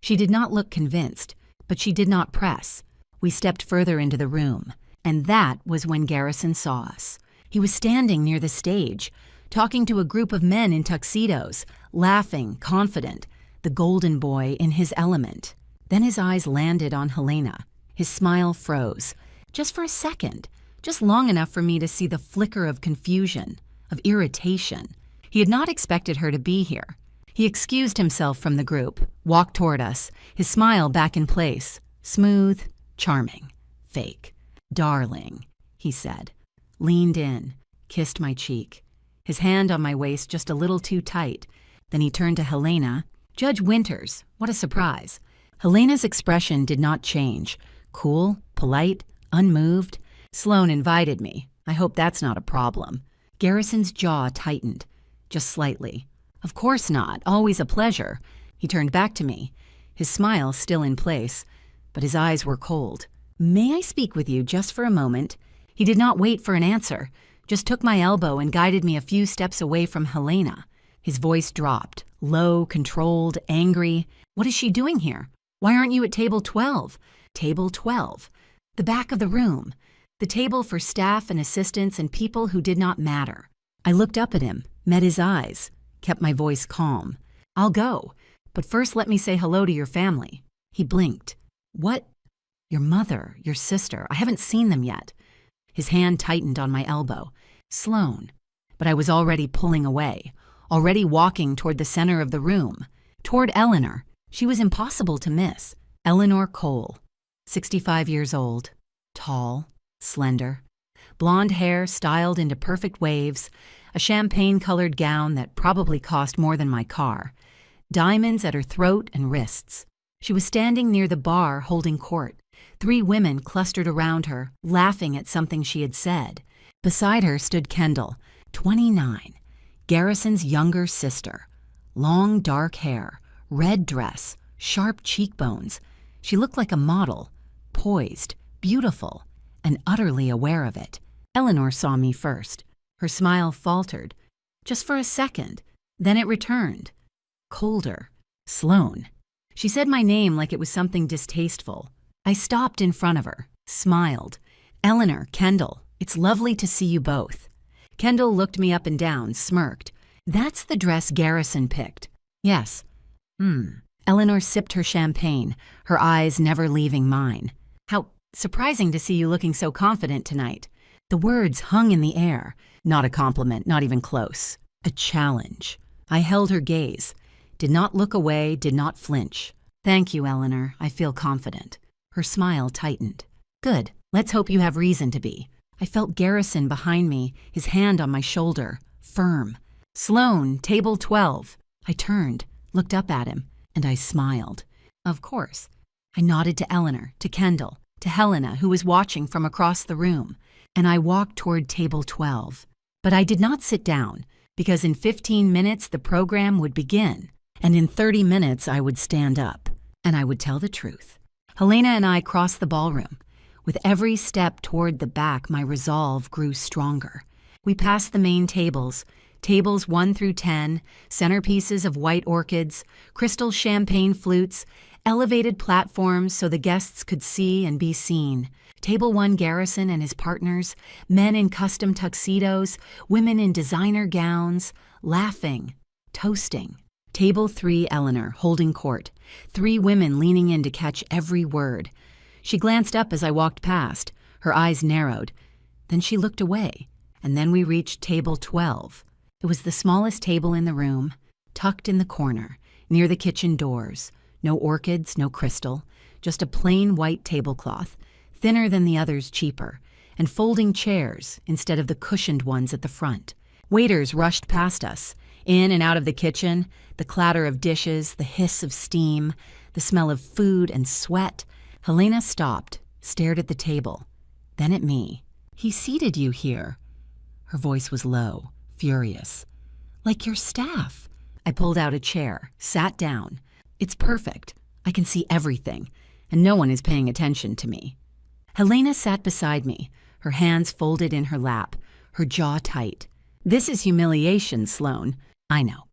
She did not look convinced, but she did not press. We stepped further into the room, and that was when Garrison saw us. He was standing near the stage, talking to a group of men in tuxedos, laughing, confident, the golden boy in his element. Then his eyes landed on Helena. His smile froze, just for a second, just long enough for me to see the flicker of confusion, of irritation. He had not expected her to be here. He excused himself from the group, walked toward us, his smile back in place, smooth, charming, fake. "Darling," he said, leaned in, kissed my cheek, his hand on my waist just a little too tight. Then he turned to Helena. "Judge Winters, what a surprise." Helena's expression did not change. Cool, polite, unmoved. "Sloan invited me. I hope that's not a problem." Garrison's jaw tightened, just slightly. "Of course not. Always a pleasure." He turned back to me, his smile still in place, but his eyes were cold. "May I speak with you just for a moment?" He did not wait for an answer, just took my elbow and guided me a few steps away from Helena. His voice dropped, low, controlled, angry. "What is she doing here? Why aren't you at table 12? Table 12. The back of the room. The table for staff and assistants and people who did not matter." I looked up at him, met his eyes, kept my voice calm. "I'll go, but first let me say hello to your family." He blinked. "What? Your mother, your sister. I haven't seen them yet." His hand tightened on my elbow. "Sloan." But I was already pulling away, already walking toward the center of the room, toward Eleanor. She was impossible to miss. Eleanor Cole, 65 years old, tall, slender, blonde hair styled into perfect waves, a champagne-colored gown that probably cost more than my car, diamonds at her throat and wrists. She was standing near the bar holding court. 3 women clustered around her, laughing at something she had said. Beside her stood Kendall, 29, Garrison's younger sister. Long dark hair, red dress, sharp cheekbones. She looked like a model, poised, beautiful, and utterly aware of it. Eleanor saw me first. Her smile faltered, just for a second. Then it returned, colder. "Sloan." She said my name like it was something distasteful. I stopped in front of her, smiled. "Eleanor, Kendall, It's lovely to see you both. Kendall looked me up and down, smirked. That's the dress Garrison picked. Yes. Eleanor sipped her champagne, her eyes never leaving mine. How surprising to see you looking so confident tonight. The words hung in the air. Not a compliment, not even close. A challenge. I held her gaze. Did not look away, did not flinch. Thank you, Eleanor. I feel confident. Her smile tightened. Good. Let's hope you have reason to be. I felt Garrison behind me, his hand on my shoulder, firm. Sloane, table 12. I turned, looked up at him, and I smiled. Of course. I nodded to Eleanor, to Kendall, to Helena, who was watching from across the room, and I walked toward table 12. But I did not sit down, because in 15 minutes the program would begin, and in 30 minutes I would stand up, and I would tell the truth. Helena and I crossed the ballroom. With every step toward the back, my resolve grew stronger. We passed the main tables, tables 1 through 10, centerpieces of white orchids, crystal champagne flutes, elevated platforms so the guests could see and be seen. Table 1 Garrison and his partners, men in custom tuxedos, women in designer gowns, laughing, toasting. Table 3 Eleanor, holding court, 3 women leaning in to catch every word. She glanced up as I walked past, her eyes narrowed. Then she looked away, and then we reached table 12. It was the smallest table in the room, tucked in the corner, near the kitchen doors. No orchids, no crystal, just a plain white tablecloth, thinner than the others, cheaper, and folding chairs instead of the cushioned ones at the front. Waiters rushed past us, in and out of the kitchen, the clatter of dishes, the hiss of steam, the smell of food and sweat. Helena stopped, stared at the table, then at me. He seated you here. Her voice was low, furious. Like your staff. I pulled out a chair, sat down. It's perfect. I can see everything, and no one is paying attention to me. Helena sat beside me, her hands folded in her lap, her jaw tight. This is humiliation, Sloane. I know.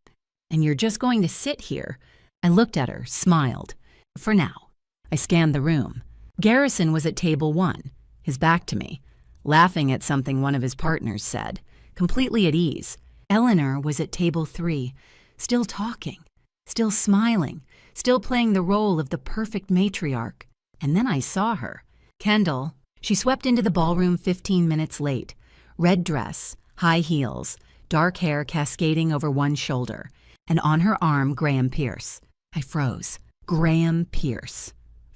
And you're just going to sit here. I looked at her, smiled. For now. I scanned the room. Garrison was at table 1, his back to me, laughing at something one of his partners said, completely at ease. Eleanor was at table 3, still talking, still smiling, still playing the role of the perfect matriarch. And then I saw her. Kendall. She swept into the ballroom 15 minutes late. Red dress, high heels, dark hair cascading over one shoulder, and on her arm Graham Pierce. I froze. Graham Pierce.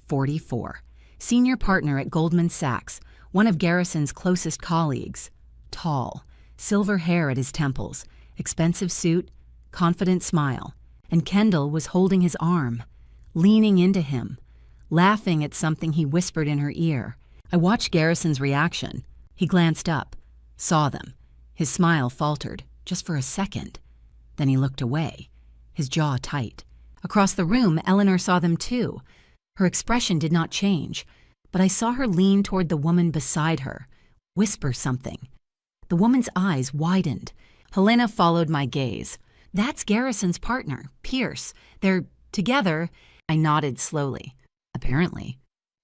44. Senior partner at Goldman Sachs, one of Garrison's closest colleagues. Tall, silver hair at his temples, expensive suit, confident smile. And Kendall was holding his arm, leaning into him, laughing at something he whispered in her ear. I watched Garrison's reaction. He glanced up, saw them. His smile faltered, just for a second. Then he looked away, his jaw tight. Across the room, Eleanor saw them too. Her expression did not change, but I saw her lean toward the woman beside her, whisper something. The woman's eyes widened. Helena followed my gaze. That's Garrison's partner, Pierce. They're together. I nodded slowly. Apparently.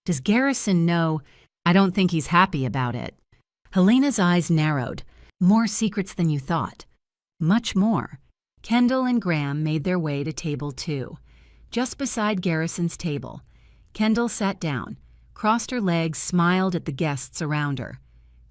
Does Garrison know? I don't think he's happy about it. Helena's eyes narrowed. More secrets than you thought. Much more. Kendall and Graham made their way to table 2, just beside Garrison's table. Kendall sat down, crossed her legs, smiled at the guests around her.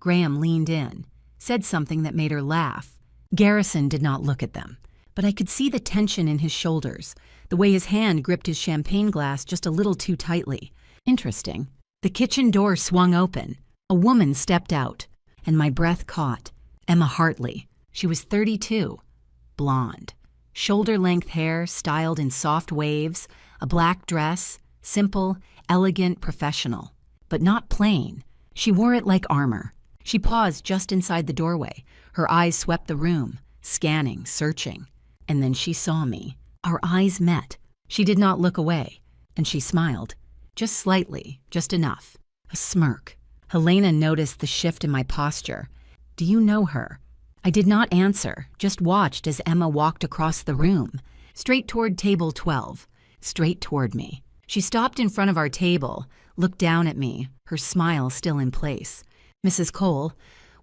Graham leaned in, said something that made her laugh. Garrison did not look at them, but I could see the tension in his shoulders, the way his hand gripped his champagne glass just a little too tightly. Interesting. The kitchen door swung open. A woman stepped out, and my breath caught. Emma Hartley. She was 32. Blonde. Shoulder-length hair styled in soft waves, a black dress, simple, elegant, professional. But not plain. She wore it like armor. She paused just inside the doorway. Her eyes swept the room, scanning, searching. And then she saw me. Our eyes met. She did not look away, and she smiled. Just slightly, just enough. A smirk. Helena noticed the shift in my posture. Do you know her? I did not answer, just watched as Emma walked across the room, straight toward table 12, straight toward me. She stopped in front of our table, looked down at me, her smile still in place. Mrs. Cole,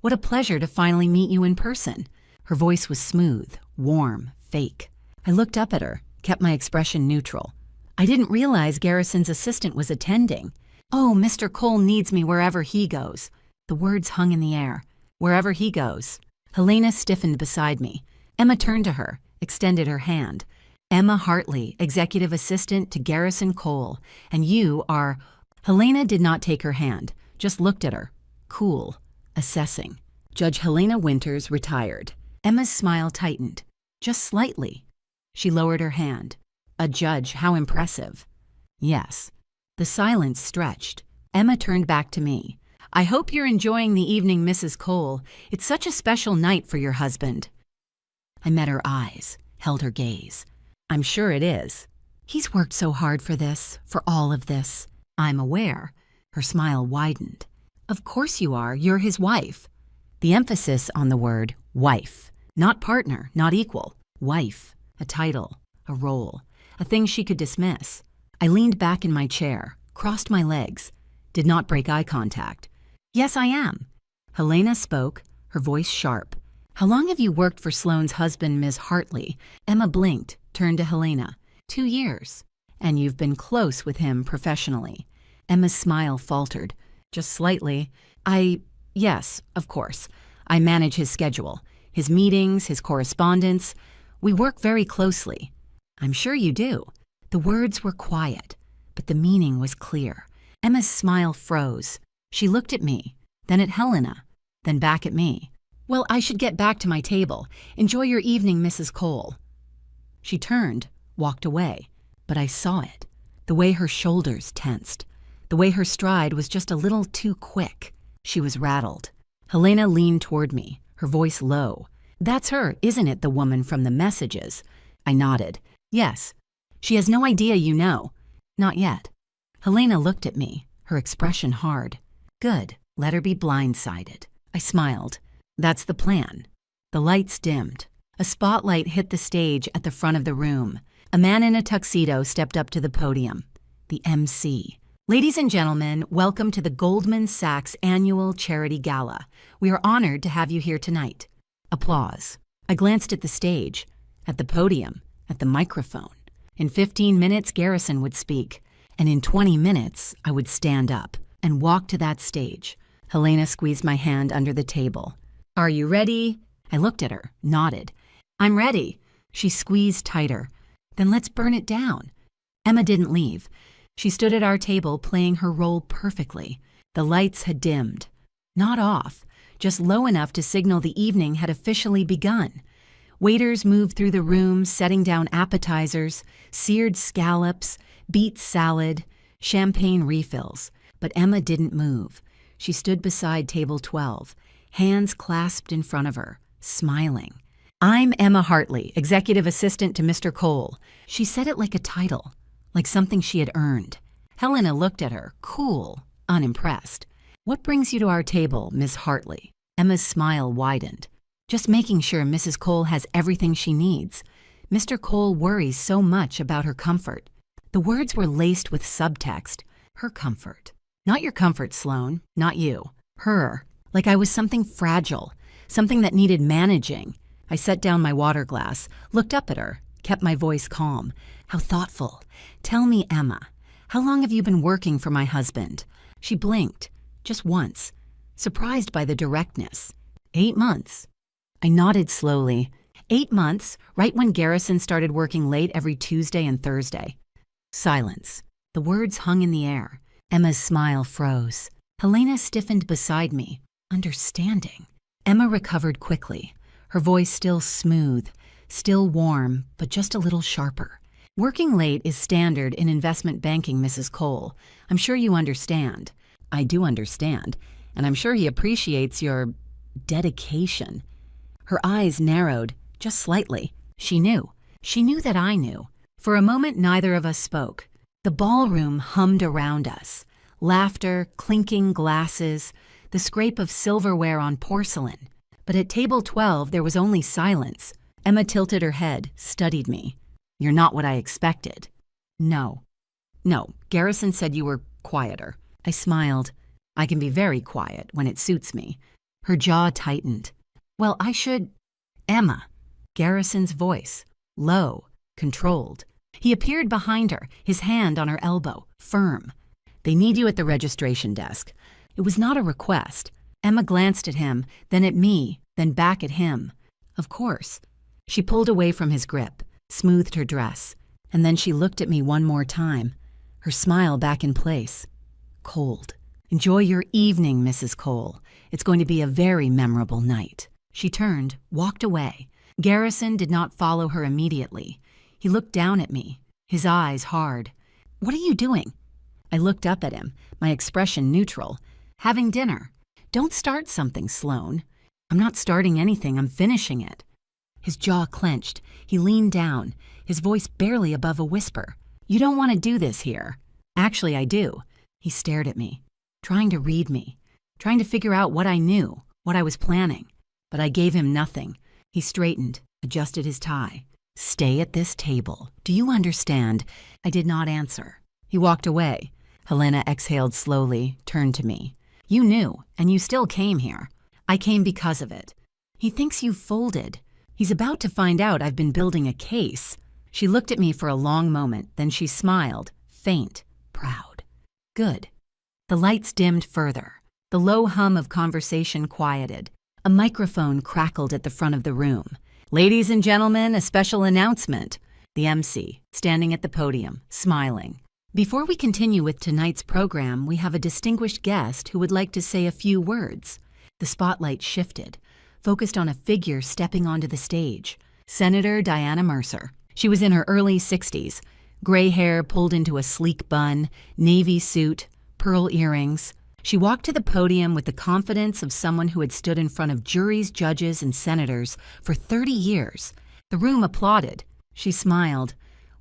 What a pleasure to finally meet you in person. Her voice was smooth, warm, fake. I looked up at her, kept my expression neutral. I didn't realize Garrison's assistant was attending. Oh, Mr. Cole needs me wherever he goes. The words hung in the air. Wherever he goes. Helena stiffened beside me. Emma turned to her, extended her hand. Emma Hartley, executive assistant to Garrison Cole, and you are... Helena did not take her hand, just looked at her. Cool. Assessing. Judge Helena Winters retired. Emma's smile tightened, just slightly. She lowered her hand. A judge, how impressive. Yes. The silence stretched. Emma turned back to me. I hope you're enjoying the evening, Mrs. Cole. It's such a special night for your husband. I met her eyes, held her gaze. I'm sure it is. He's worked so hard for this, for all of this. I'm aware. Her smile widened. Of course you are. You're his wife. The emphasis on the word wife. Not partner, not equal. Wife. A title. A role. A thing she could dismiss. I leaned back in my chair, crossed my legs, did not break eye contact. Yes, I am. Helena spoke, her voice sharp. How long have you worked for Sloane's husband, Ms. Hartley? Emma blinked, turned to Helena. 2 years. And you've been close with him professionally. Emma's smile faltered, just slightly. Yes, of course. I manage his schedule, his meetings, his correspondence. We work very closely. I'm sure you do. The words were quiet, but the meaning was clear. Emma's smile froze. She looked at me, then at Helena, then back at me. Well, I should get back to my table. Enjoy your evening, Mrs. Cole. She turned, walked away, but I saw it. The way her shoulders tensed. The way her stride was just a little too quick. She was rattled. Helena leaned toward me, her voice low. That's her, isn't it, the woman from the messages? I nodded. Yes. She has no idea you know. Not yet. Helena looked at me, her expression hard. Good. Let her be blindsided. I smiled. That's the plan. The lights dimmed. A spotlight hit the stage at the front of the room. A man in a tuxedo stepped up to the podium. The MC. Ladies and gentlemen, welcome to the Goldman Sachs Annual Charity Gala. We are honored to have you here tonight. Applause. I glanced at the stage, at the podium, at the microphone. In 15 minutes, Garrison would speak, and in 20 minutes, I would stand up and walk to that stage. Helena squeezed my hand under the table. Are you ready? I looked at her, nodded. I'm ready. She squeezed tighter. Then let's burn it down. Emma didn't leave. She stood at our table playing her role perfectly. The lights had dimmed. Not off, just low enough to signal the evening had officially begun. Waiters moved through the room, setting down appetizers, seared scallops, beet salad, champagne refills. But Emma didn't move. She stood beside table 12, hands clasped in front of her, smiling. I'm Emma Hartley, executive assistant to Mr. Cole. She said it like a title, like something she had earned. Helena looked at her, cool, unimpressed. What brings you to our table, Miss Hartley? Emma's smile widened. Just making sure Mrs. Cole has everything she needs. Mr. Cole worries so much about her comfort. The words were laced with subtext. Her comfort. Not your comfort, Sloane. Not you. Her. Like I was something fragile. Something that needed managing. I set down my water glass, looked up at her, kept my voice calm. How thoughtful. Tell me, Emma, how long have you been working for my husband? She blinked. Just once. Surprised by the directness. 8 months. I nodded slowly. 8 months, right when Garrison started working late every Tuesday and Thursday. Silence. The words hung in the air. Emma's smile froze. Helena stiffened beside me, understanding. Emma recovered quickly, her voice still smooth, still warm, but just a little sharper. Working late is standard in investment banking, Mrs. Cole. I'm sure you understand. I do understand, and I'm sure he appreciates your dedication. Her eyes narrowed, just slightly. She knew. She knew that I knew. For a moment, neither of us spoke. The ballroom hummed around us. Laughter, clinking glasses, the scrape of silverware on porcelain. But at table 12, there was only silence. Emma tilted her head, studied me. You're not what I expected. No. No, Garrison said you were quieter. I smiled. I can be very quiet when it suits me. Her jaw tightened. Well, I should... Emma. Garrison's voice. Low, controlled. He appeared behind her, his hand on her elbow, firm. They need you at the registration desk. It was not a request. Emma glanced at him, then at me, then back at him. Of course. She pulled away from his grip, smoothed her dress, and then she looked at me one more time, her smile back in place. Cold. Enjoy your evening, Mrs. Cole. It's going to be a very memorable night. She turned, walked away. Garrison did not follow her immediately. He looked down at me, his eyes hard. What are you doing? I looked up at him, my expression neutral. Having dinner. Don't start something, Sloane. I'm not starting anything, I'm finishing it. His jaw clenched. He leaned down, his voice barely above a whisper. You don't want to do this here. Actually, I do. He stared at me, trying to read me, trying to figure out what I knew, what I was planning. But I gave him nothing. He straightened, adjusted his tie. Stay at this table. Do you understand? I did not answer. He walked away. Helena exhaled slowly, turned to me. You knew, and you still came here. I came because of it. He thinks you've folded. He's about to find out I've been building a case. She looked at me for a long moment, then she smiled, faint, proud. Good. The lights dimmed further. The low hum of conversation quieted. A microphone crackled at the front of the room. Ladies and gentlemen, a special announcement. The MC, standing at the podium, smiling. Before we continue with tonight's program, we have a distinguished guest who would like to say a few words. The spotlight shifted, focused on a figure stepping onto the stage. Senator Diana Mercer. She was in her early 60s, gray hair pulled into a sleek bun, navy suit, pearl earrings. She walked to the podium with the confidence of someone who had stood in front of juries, judges, and senators for 30 years. The room applauded. She smiled,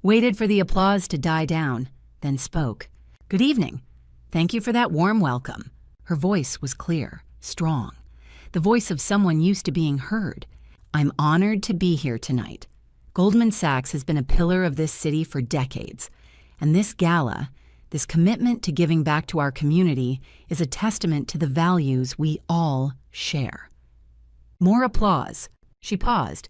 waited for the applause to die down, then spoke. Good evening. Thank you for that warm welcome. Her voice was clear, strong, the voice of someone used to being heard. I'm honored to be here tonight. Goldman Sachs has been a pillar of this city for decades, and this gala, this commitment to giving back to our community, is a testament to the values we all share. More applause. She paused.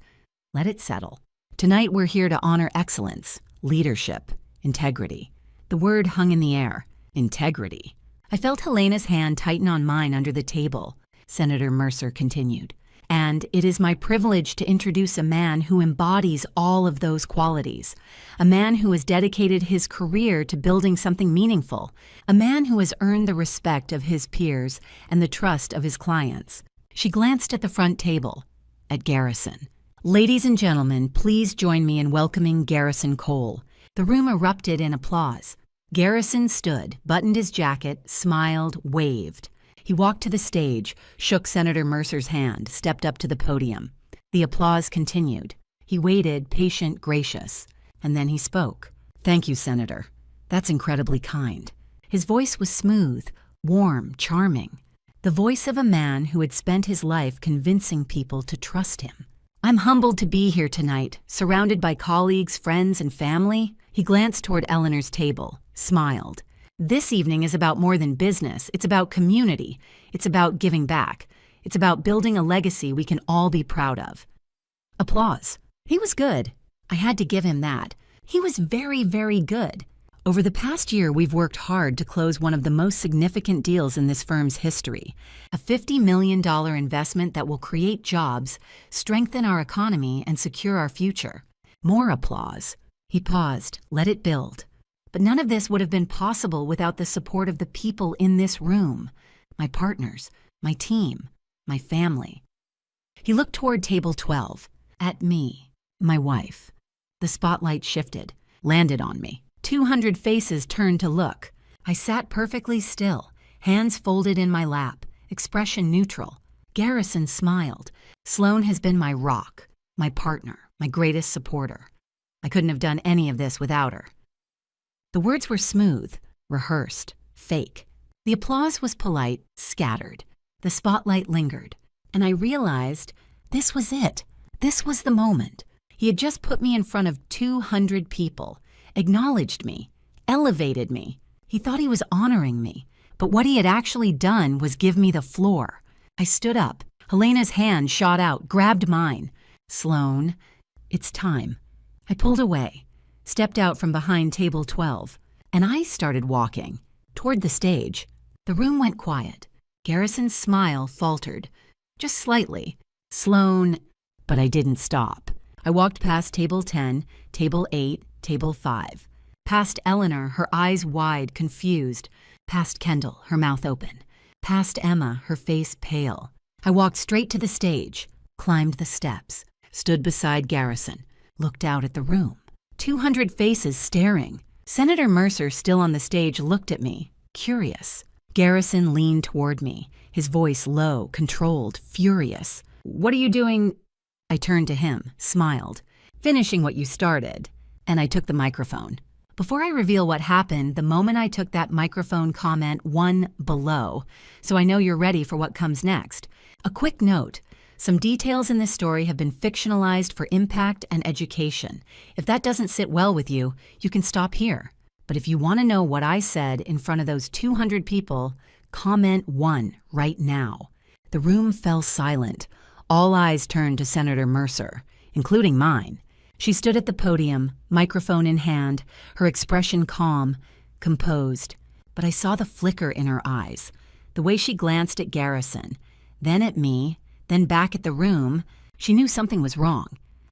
Let it settle. Tonight we're here to honor excellence, leadership, integrity. The word hung in the air. Integrity. I felt Helena's hand tighten on mine under the table. Senator Mercer continued. And it is my privilege to introduce a man who embodies all of those qualities. A man who has dedicated his career to building something meaningful. A man who has earned the respect of his peers and the trust of his clients. She glanced at the front table, at Garrison. Ladies and gentlemen, please join me in welcoming Garrison Cole. The room erupted in applause. Garrison stood, buttoned his jacket, smiled, waved. He walked to the stage, shook Senator Mercer's hand, stepped up to the podium. The applause continued. He waited, patient, gracious. And then he spoke. Thank you, Senator. That's incredibly kind. His voice was smooth, warm, charming. The voice of a man who had spent his life convincing people to trust him. I'm humbled to be here tonight, surrounded by colleagues, friends, and family. He glanced toward Eleanor's table, smiled. This evening is about more than business. It's about community. It's about giving back. It's about building a legacy we can all be proud of. Applause. He was good. I had to give him that. He was very, very good. Over the past year, we've worked hard to close one of the most significant deals in this firm's history. A $50 million investment that will create jobs, strengthen our economy, and secure our future. More applause. He paused, let it build. But none of this would have been possible without the support of the people in this room. My partners, my team, my family. He looked toward table 12, at me, my wife. The spotlight shifted, landed on me. 200 faces turned to look. I sat perfectly still, hands folded in my lap, expression neutral. Garrison smiled. Sloane has been my rock, my partner, my greatest supporter. I couldn't have done any of this without her. The words were smooth, rehearsed, fake. The applause was polite, scattered. The spotlight lingered. And I realized this was it. This was the moment. He had just put me in front of 200 people, acknowledged me, elevated me. He thought he was honoring me. But what he had actually done was give me the floor. I stood up. Helena's hand shot out, grabbed mine. "Sloan, it's time." I pulled away, stepped out from behind table 12, and I started walking toward the stage. The room went quiet. Garrison's smile faltered, just slightly. "Sloan," but I didn't stop. I walked past table 10, table 8, table 5. Past Eleanor, her eyes wide, confused. Past Kendall, her mouth open. Past Emma, her face pale. I walked straight to the stage, climbed the steps, stood beside Garrison, looked out at the room. 200 faces staring. Senator Mercer, still on the stage, looked at me, curious. Garrison leaned toward me, his voice low, controlled, furious. "What are you doing?" I turned to him, smiled. "Finishing what you started." And I took the microphone. Before I reveal what happened, the moment I took that microphone, comment one below, so I know you're ready for what comes next. A quick note. Some details in this story have been fictionalized for impact and education. If that doesn't sit well with you, you can stop here. But if you want to know what I said in front of those 200 people, comment 1 right now. The room fell silent. All eyes turned to Senator Mercer, including mine. She stood at the podium, microphone in hand, her expression calm, composed. But I saw the flicker in her eyes, the way she glanced at Garrison, then at me, then back at the room. She knew something was wrong.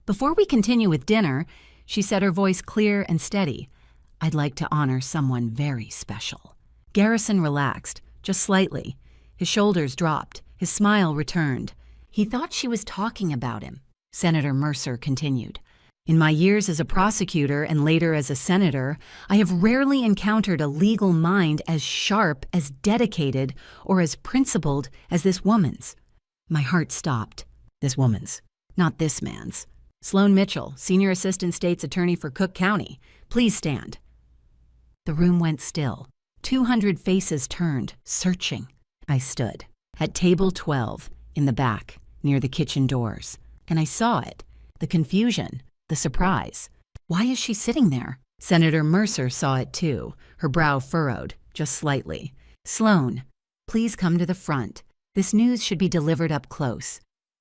"Before we continue with dinner," she said, her voice clear and steady, "I'd like to honor someone very special." Garrison relaxed, just slightly. His shoulders dropped, his smile returned. He thought she was talking about him. Senator Mercer continued. "In my years as a prosecutor and later as a senator, I have rarely encountered a legal mind as sharp, as dedicated, or as principled as this woman's." My heart stopped. This woman's, not this man's. "Sloan Mitchell, Senior Assistant State's Attorney for Cook County. Please stand." The room went still. 200 faces turned, searching. I stood at table 12, in the back, near the kitchen doors, and I saw it. The confusion, the surprise. Why is she sitting there? Senator Mercer saw it too, her brow furrowed, just slightly. "Sloan, please come to the front. This news should be delivered up close."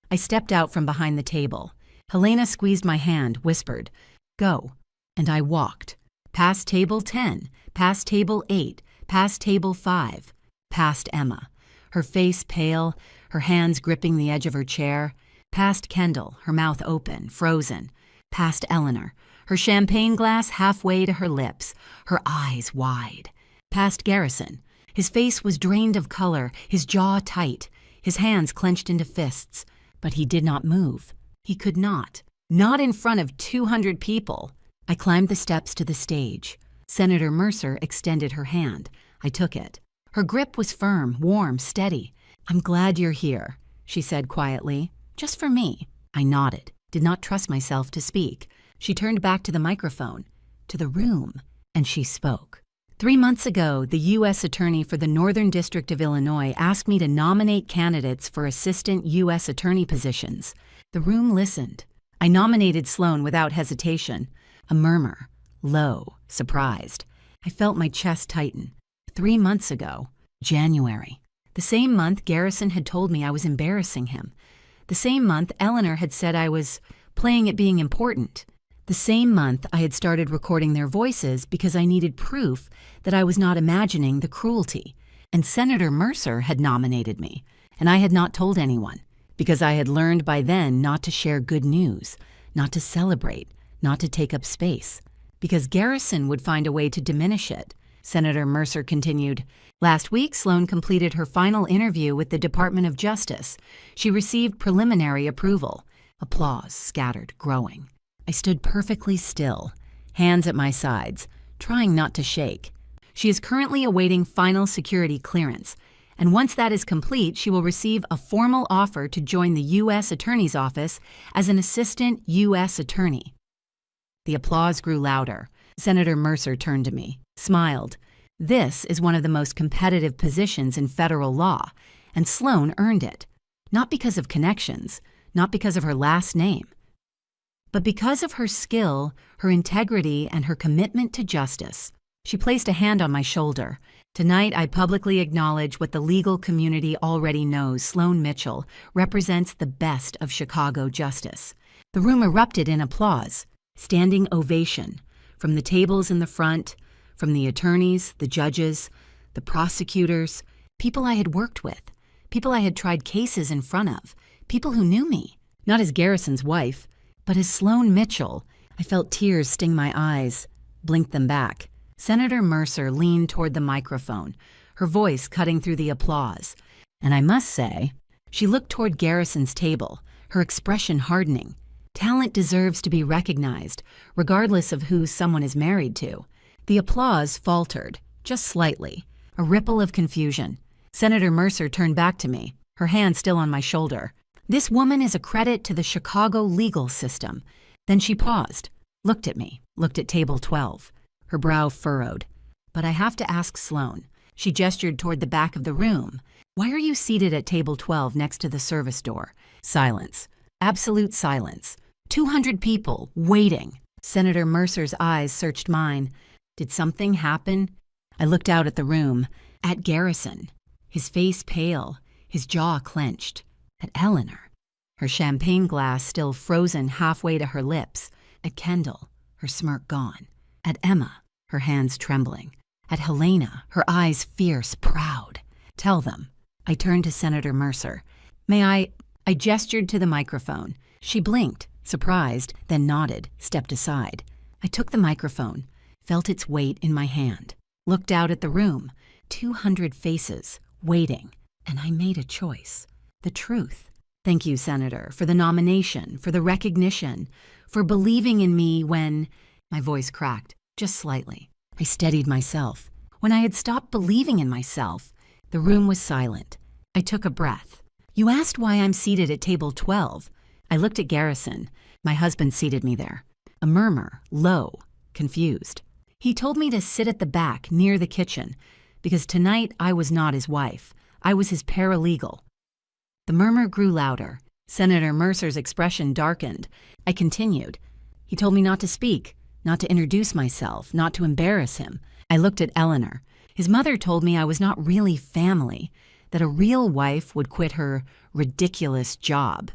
I stepped out from behind the table. Helena squeezed my hand, whispered, "Go." And I walked. Past table 10, past table 8, past table 5, past Emma, her face pale, her hands gripping the edge of her chair, past Kendall, her mouth open, frozen, past Eleanor, her champagne glass halfway to her lips, her eyes wide, past Garrison. His face was drained of color, his jaw tight, his hands clenched into fists, but he did not move. He could not in front of 200 people. I climbed the steps to the stage. Senator Mercer extended her hand. I took it. Her grip was firm, warm, steady. "I'm glad you're here," she said quietly. "Just for me." I nodded, did not trust myself to speak. She turned back to the microphone, to the room, and she spoke. 3 months ago, the U.S. Attorney for the Northern District of Illinois asked me to nominate candidates for assistant U.S. Attorney positions. The room listened. I nominated Sloan without hesitation. A murmur, low, surprised. I felt my chest tighten. 3 months ago, January. The same month Garrison had told me I was embarrassing him. The same month Eleanor had said I was playing at being important. The same month I had started recording their voices because I needed proof that I was not imagining the cruelty. And Senator Mercer had nominated me, and I had not told anyone, because I had learned by then not to share good news, not to celebrate, not to take up space, because Garrison would find a way to diminish it. Senator Mercer continued, "Last week, Sloan completed her final interview with the Department of Justice. She received preliminary approval." Applause scattered, growing. I stood perfectly still, hands at my sides, trying not to shake. "She is currently awaiting final security clearance, and once that is complete, she will receive a formal offer to join the U.S. Attorney's Office as an assistant U.S. Attorney." The applause grew louder. Senator Mercer turned to me, smiled. "This is one of the most competitive positions in federal law, and Sloan earned it. Not because of connections, not because of her last name, but because of her skill, her integrity, and her commitment to justice." She placed a hand on my shoulder. Tonight, I publicly acknowledge what the legal community already knows. Sloan Mitchell represents the best of Chicago justice. The room erupted in applause, standing ovation, from the tables in the front, from the attorneys, the judges, the prosecutors, people I had worked with, people I had tried cases in front of, people who knew me, not as Garrison's wife, but as Sloan Mitchell. I felt tears sting my eyes, blinked them back. Senator Mercer leaned toward the microphone, her voice cutting through the applause. And I must say, she looked toward Garrison's table, her expression hardening. Talent deserves to be recognized, regardless of who someone is married to. The applause faltered, just slightly, a ripple of confusion. Senator Mercer turned back to me, her hand still on my shoulder. This woman is a credit to the Chicago legal system. Then she paused, looked at me, looked at table 12. Her brow furrowed. But I have to ask Sloan. She gestured toward the back of the room. Why are you seated at table 12 next to the service door? Silence. Absolute silence. 200 people, waiting. Senator Mercer's eyes searched mine. Did something happen? I looked out at the room. At Garrison. His face pale, his jaw clenched. At Eleanor. Her champagne glass still frozen halfway to her lips. At Kendall, her smirk gone. At Emma, her hands trembling. At Helena, her eyes fierce, proud. Tell them. I turned to Senator Mercer. May I gestured to the microphone. She blinked, surprised, then nodded, stepped aside. I took the microphone, felt its weight in my hand, looked out at the room. 200 faces, waiting. And I made a choice. The truth. Thank you, Senator, for the nomination, for the recognition, for believing in me when... My voice cracked, just slightly. I steadied myself. When I had stopped believing in myself, the room was silent. I took a breath. You asked why I'm seated at table 12. I looked at Garrison. My husband seated me there. A murmur, low, confused. He told me to sit at the back, near the kitchen, because tonight I was not his wife. I was his paralegal. The murmur grew louder. Senator Mercer's expression darkened. I continued. He told me not to speak. Not to introduce myself, not to embarrass him. I looked at Eleanor. His mother told me I was not really family, that a real wife would quit her ridiculous job.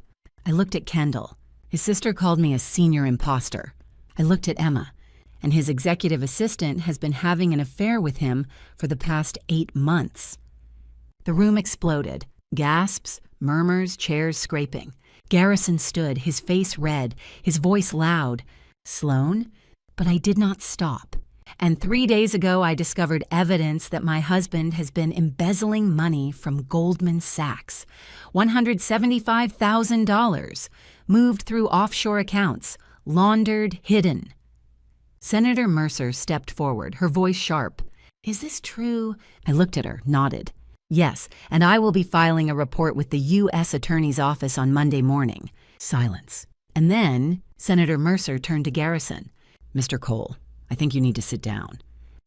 I looked at Kendall. His sister called me a senior imposter. I looked at Emma, and his executive assistant has been having an affair with him for the past 8 months. The room exploded. Gasps, murmurs, chairs scraping. Garrison stood, his face red, his voice loud. Sloan? But I did not stop. And 3 days ago, I discovered evidence that my husband has been embezzling money from Goldman Sachs. $175,000, moved through offshore accounts, laundered, hidden. Senator Mercer stepped forward, her voice sharp. Is this true? I looked at her, nodded. Yes, and I will be filing a report with the U.S. Attorney's Office on Monday morning. Silence. And then Senator Mercer turned to Garrison. Mr. Cole, I think you need to sit down.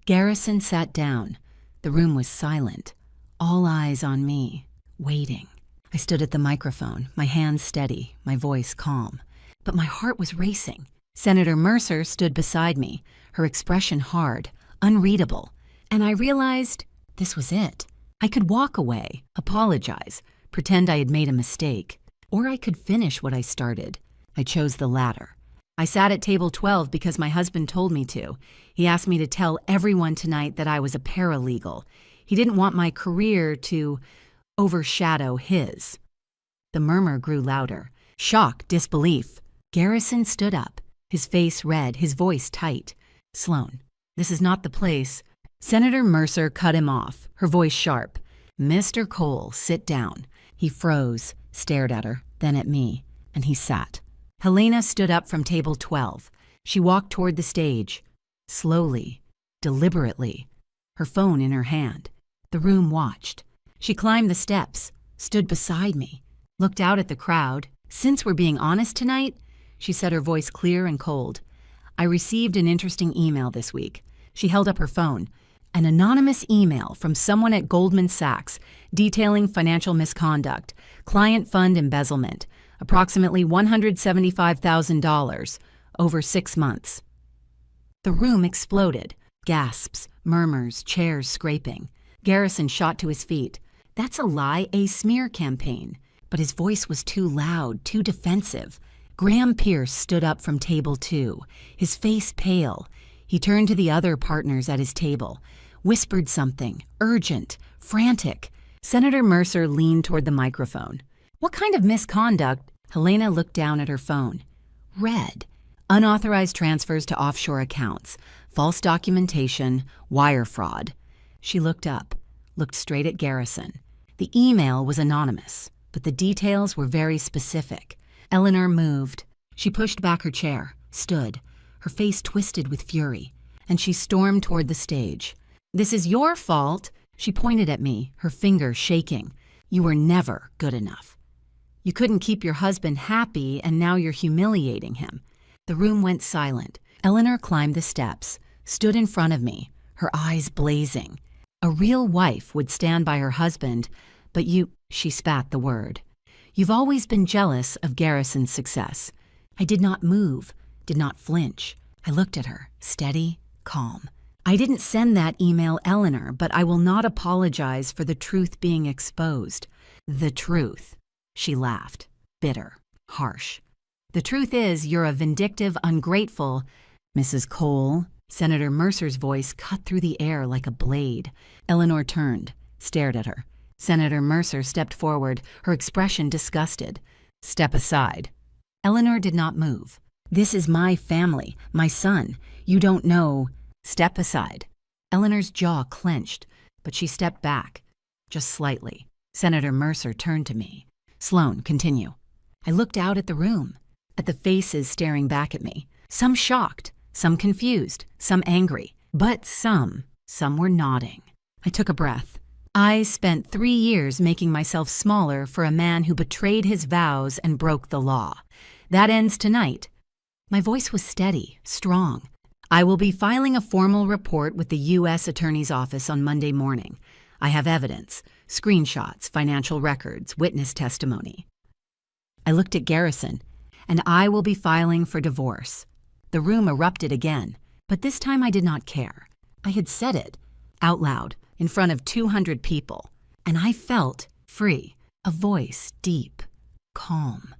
Garrison sat down. The room was silent. All eyes on me, waiting. I stood at the microphone, my hands steady, my voice calm. But my heart was racing. Senator Mercer stood beside me, her expression hard, unreadable. And I realized this was it. I could walk away, apologize, pretend I had made a mistake. Or I could finish what I started. I chose the latter. I sat at table 12 because my husband told me to. He asked me to tell everyone tonight that I was a paralegal. He didn't want my career to overshadow his. The murmur grew louder. Shock, disbelief. Garrison stood up, his face red, his voice tight. Sloan, this is not the place. Senator Mercer cut him off, her voice sharp. Mr. Cole, sit down. He froze, stared at her, then at me, and he sat. Helena stood up from table 12. She walked toward the stage, slowly, deliberately, her phone in her hand. The room watched. She climbed the steps, stood beside me, looked out at the crowd. Since we're being honest tonight, she said, her voice clear and cold, I received an interesting email this week. She held up her phone. An anonymous email from someone at Goldman Sachs detailing financial misconduct, client fund embezzlement, approximately $175,000 over 6 months. The room exploded. Gasps, murmurs, chairs scraping. Garrison shot to his feet. That's a lie, a smear campaign. But his voice was too loud, too defensive. Graham Pierce stood up from table 2, his face pale. He turned to the other partners at his table, whispered something, urgent, frantic. Senator Mercer leaned toward the microphone. What kind of misconduct? Helena looked down at her phone. Red. Unauthorized transfers to offshore accounts, false documentation, wire fraud. She looked up, looked straight at Garrison. The email was anonymous, but the details were very specific. Eleanor moved. She pushed back her chair, stood, her face twisted with fury, and she stormed toward the stage. This is your fault. She pointed at me, her finger shaking. You were never good enough. You couldn't keep your husband happy, and now you're humiliating him. The room went silent. Eleanor climbed the steps, stood in front of me, her eyes blazing. A real wife would stand by her husband, but she spat the word. You've always been jealous of Garrison's success. I did not move, did not flinch. I looked at her, steady, calm. I didn't send that email, Eleanor, but I will not apologize for the truth being exposed. The truth. She laughed, bitter, harsh. The truth is, you're a vindictive, ungrateful... Mrs. Cole, Senator Mercer's voice cut through the air like a blade. Eleanor turned, stared at her. Senator Mercer stepped forward, her expression disgusted. Step aside. Eleanor did not move. This is my family, my son. You don't know... Step aside. Eleanor's jaw clenched, but she stepped back, just slightly. Senator Mercer turned to me. Sloan, continue. I looked out at the room, at the faces staring back at me. Some shocked, some confused, some angry, but some were nodding. I took a breath. I spent 3 years making myself smaller for a man who betrayed his vows and broke the law. That ends tonight. My voice was steady, strong. I will be filing a formal report with the U.S. Attorney's Office on Monday morning. I have evidence, screenshots, financial records, witness testimony. I looked at Garrison, and I will be filing for divorce. The room erupted again, but this time I did not care. I had said it, out loud, in front of 200 people, and I felt free, a voice deep, calm,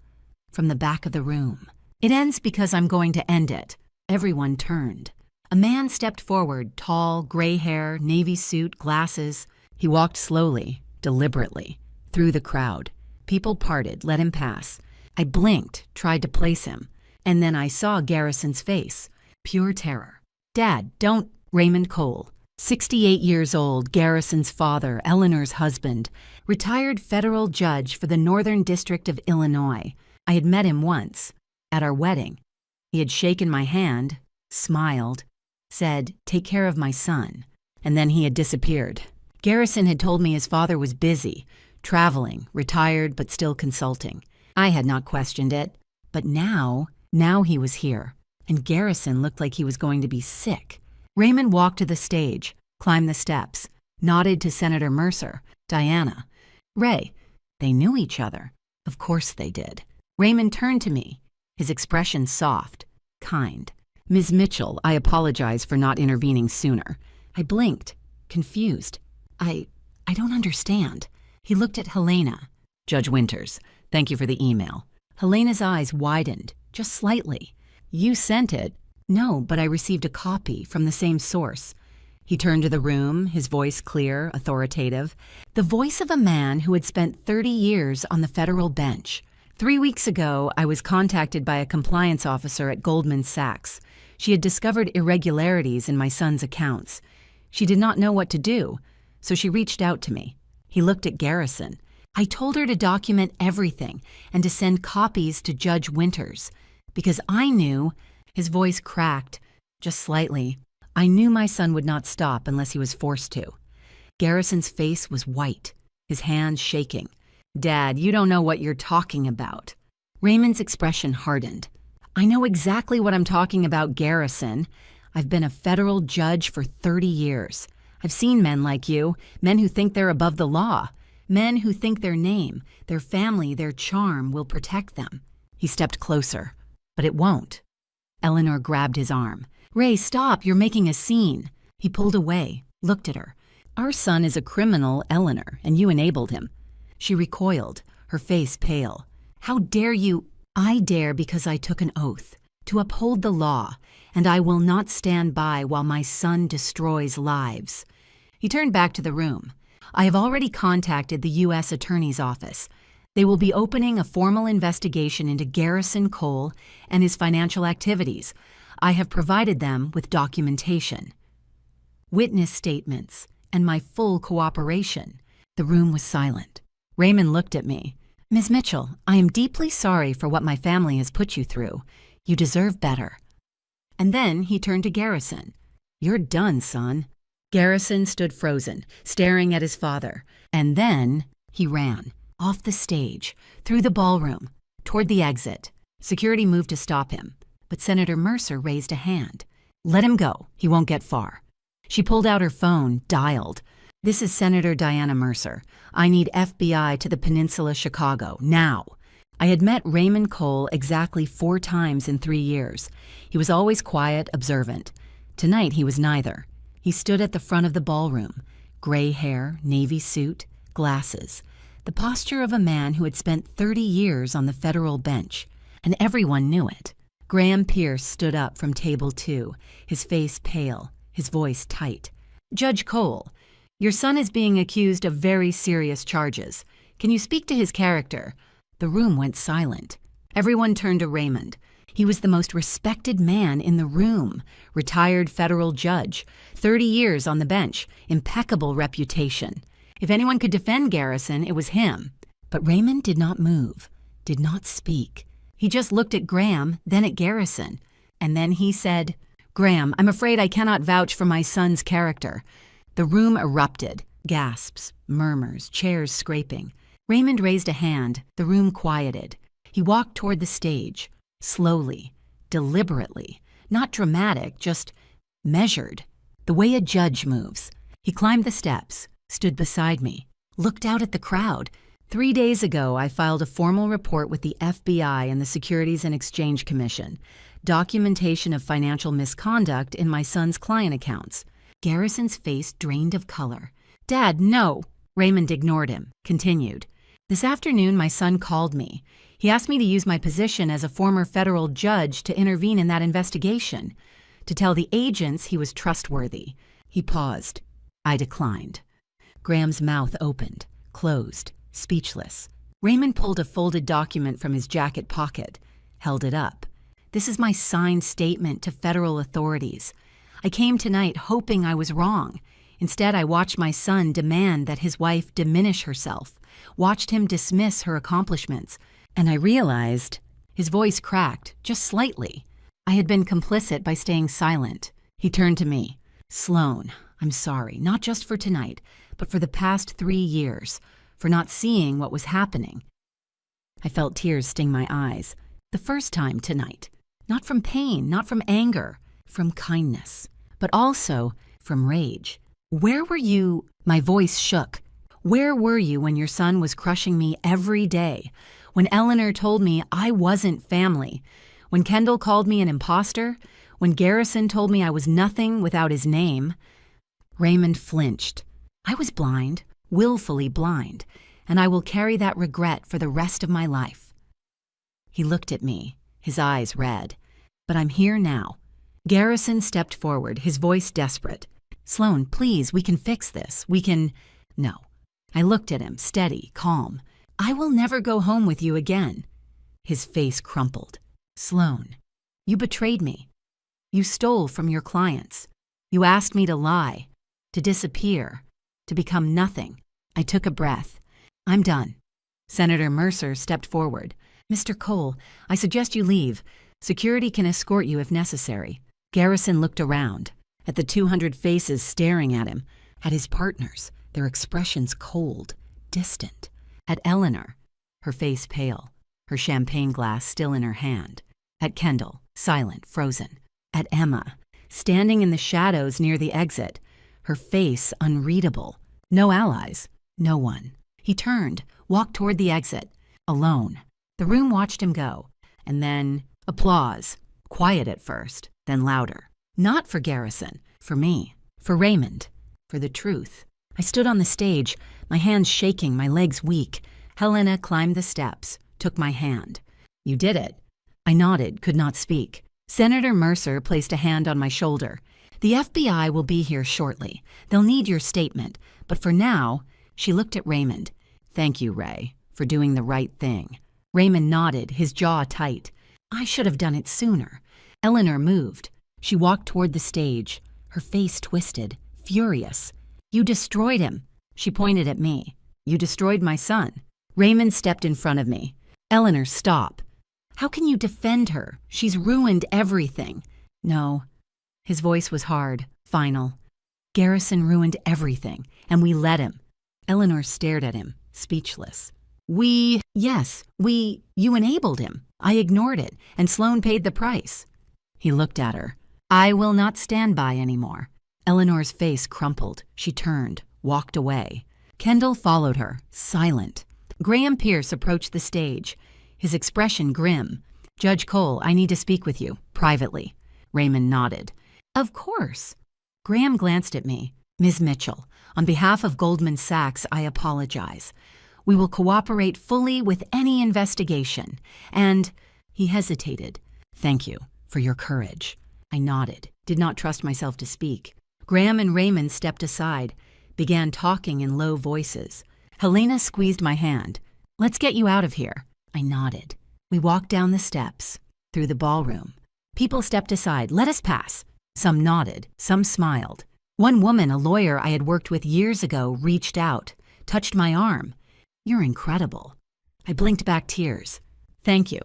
from the back of the room. It ends because I'm going to end it. Everyone turned. A man stepped forward, tall, gray hair, navy suit, glasses. He walked slowly, deliberately, through the crowd. People parted, let him pass. I blinked, tried to place him, and then I saw Garrison's face. Pure terror. Dad, don't... Raymond Cole, 68 years old, Garrison's father, Eleanor's husband, retired federal judge for the Northern District of Illinois. I had met him once, at our wedding. He had shaken my hand, smiled, said, "Take care of my son," and then he had disappeared. Garrison had told me his father was busy, traveling, retired but still consulting. I had not questioned it, but now he was here, and Garrison looked like he was going to be sick. Raymond walked to the stage, climbed the steps, nodded to Senator Mercer, Diana, Ray. They knew each other. Of course they did. Raymond turned to me, his expression soft, kind. Ms. Mitchell, I apologize for not intervening sooner. I blinked, confused. I don't understand. He looked at Helena. Judge Winters, thank you for the email. Helena's eyes widened, just slightly. You sent it. No, but I received a copy from the same source. He turned to the room, his voice clear, authoritative. The voice of a man who had spent 30 years on the federal bench. 3 weeks ago, I was contacted by a compliance officer at Goldman Sachs. She had discovered irregularities in my son's accounts. She did not know what to do, so she reached out to me. He looked at Garrison. I told her to document everything and to send copies to Judge Winters, because I knew, his voice cracked, just slightly, I knew my son would not stop unless he was forced to. Garrison's face was white, his hands shaking. Dad, you don't know what you're talking about. Raymond's expression hardened. I know exactly what I'm talking about, Garrison. I've been a federal judge for 30 years. I've seen men like you, men who think they're above the law, men who think their name, their family, their charm will protect them. He stepped closer, but it won't. Eleanor grabbed his arm. Ray, stop, you're making a scene. He pulled away, looked at her. Our son is a criminal, Eleanor, and you enabled him. She recoiled, her face pale. How dare you? I dare because I took an oath to uphold the law, and I will not stand by while my son destroys lives. He turned back to the room. I have already contacted the U.S. Attorney's Office. They will be opening a formal investigation into Garrison Cole and his financial activities. I have provided them with documentation, witness statements, and my full cooperation. The room was silent. Raymond looked at me. Ms. Mitchell, I am deeply sorry for what my family has put you through. You deserve better. And then he turned to Garrison. You're done, son. Garrison stood frozen, staring at his father. And then he ran, off the stage, through the ballroom, toward the exit. Security moved to stop him, but Senator Mercer raised a hand. Let him go. He won't get far. She pulled out her phone, dialed. This is Senator Diana Mercer. I need FBI to the Peninsula, Chicago, now. I had met Raymond Cole exactly 4 times in 3 years. He was always quiet, observant. Tonight he was neither. He stood at the front of the ballroom, gray hair, navy suit, glasses, the posture of a man who had spent 30 years on the federal bench, and everyone knew it. Graham Pierce stood up from table 2, his face pale, his voice tight. Judge Cole, your son is being accused of very serious charges. Can you speak to his character? The room went silent. Everyone turned to Raymond. He was the most respected man in the room, retired federal judge, 30 years on the bench, impeccable reputation. If anyone could defend Garrison, it was him. But Raymond did not move, did not speak. He just looked at Graham, then at Garrison. And then he said, Graham, I'm afraid I cannot vouch for my son's character. The room erupted, gasps, murmurs, chairs scraping. Raymond raised a hand. The room quieted. He walked toward the stage, slowly, deliberately, not dramatic, just measured, the way a judge moves. He climbed the steps, stood beside me, looked out at the crowd. 3 days ago, I filed a formal report with the FBI and the Securities and Exchange Commission, documentation of financial misconduct in my son's client accounts. Garrison's face drained of color. Dad, no. Raymond ignored him, continued. This afternoon, my son called me. He asked me to use my position as a former federal judge to intervene in that investigation, to tell the agents he was trustworthy. He paused. I declined. Graham's mouth opened, closed, speechless. Raymond pulled a folded document from his jacket pocket, held it up. This is my signed statement to federal authorities. I came tonight hoping I was wrong. Instead, I watched my son demand that his wife diminish herself, watched him dismiss her accomplishments, and I realized, his voice cracked, just slightly. I had been complicit by staying silent. He turned to me. Sloan, I'm sorry, not just for tonight, but for the past 3 years, for not seeing what was happening. I felt tears sting my eyes. The first time tonight. Not from pain, not from anger, from kindness, but also from rage. Where were you? My voice shook. Where were you when your son was crushing me every day? When Eleanor told me I wasn't family? When Kendall called me an imposter? When Garrison told me I was nothing without his name? Raymond flinched. I was blind, willfully blind, and I will carry that regret for the rest of my life. He looked at me, his eyes red. But I'm here now. Garrison stepped forward, his voice desperate. Sloan, please, we can fix this. We can... No. I looked at him, steady, calm. I will never go home with you again. His face crumpled. Sloan, you betrayed me. You stole from your clients. You asked me to lie, to disappear, to become nothing. I took a breath. I'm done. Senator Mercer stepped forward. Mr. Cole, I suggest you leave. Security can escort you if necessary. Garrison looked around, at the 200 faces staring at him, at his partners, their expressions cold, distant, at Eleanor, her face pale, her champagne glass still in her hand, at Kendall, silent, frozen, at Emma, standing in the shadows near the exit, her face unreadable. No allies, no one. He turned, walked toward the exit, alone. The room watched him go, and then applause, quiet at first, then louder. Not for Garrison, for me, for Raymond, for the truth. I stood on the stage, my hands shaking, my legs weak. Helena climbed the steps, took my hand. "You did it." I nodded, could not speak. Senator Mercer placed a hand on my shoulder. "The FBI will be here shortly. They'll need your statement. But for now," she looked at Raymond. "Thank you, Ray, for doing the right thing." Raymond nodded, his jaw tight. "I should have done it sooner." Eleanor moved. She walked toward the stage, her face twisted, furious. "You destroyed him." She pointed at me. "You destroyed my son." Raymond stepped in front of me. "Eleanor, stop. How can you defend her? She's ruined everything." "No." His voice was hard, final. "Garrison ruined everything, and we let him." Eleanor stared at him, speechless. You enabled him. I ignored it, and Sloan paid the price." He looked at her. "I will not stand by anymore." Eleanor's face crumpled. She turned, walked away. Kendall followed her, silent. Graham Pierce approached the stage, his expression grim. "Judge Cole, I need to speak with you, privately." Raymond nodded. "Of course." Graham glanced at me. "Ms. Mitchell, on behalf of Goldman Sachs, I apologize. We will cooperate fully with any investigation, and—" He hesitated. "Thank you for your courage." I nodded, did not trust myself to speak. Graham and Raymond stepped aside, began talking in low voices. Helena squeezed my hand. "Let's get you out of here." I nodded. We walked down the steps, through the ballroom. People stepped aside. "Let us pass." Some nodded, some smiled. One woman, a lawyer I had worked with years ago, reached out, touched my arm. "You're incredible." I blinked back tears. "Thank you."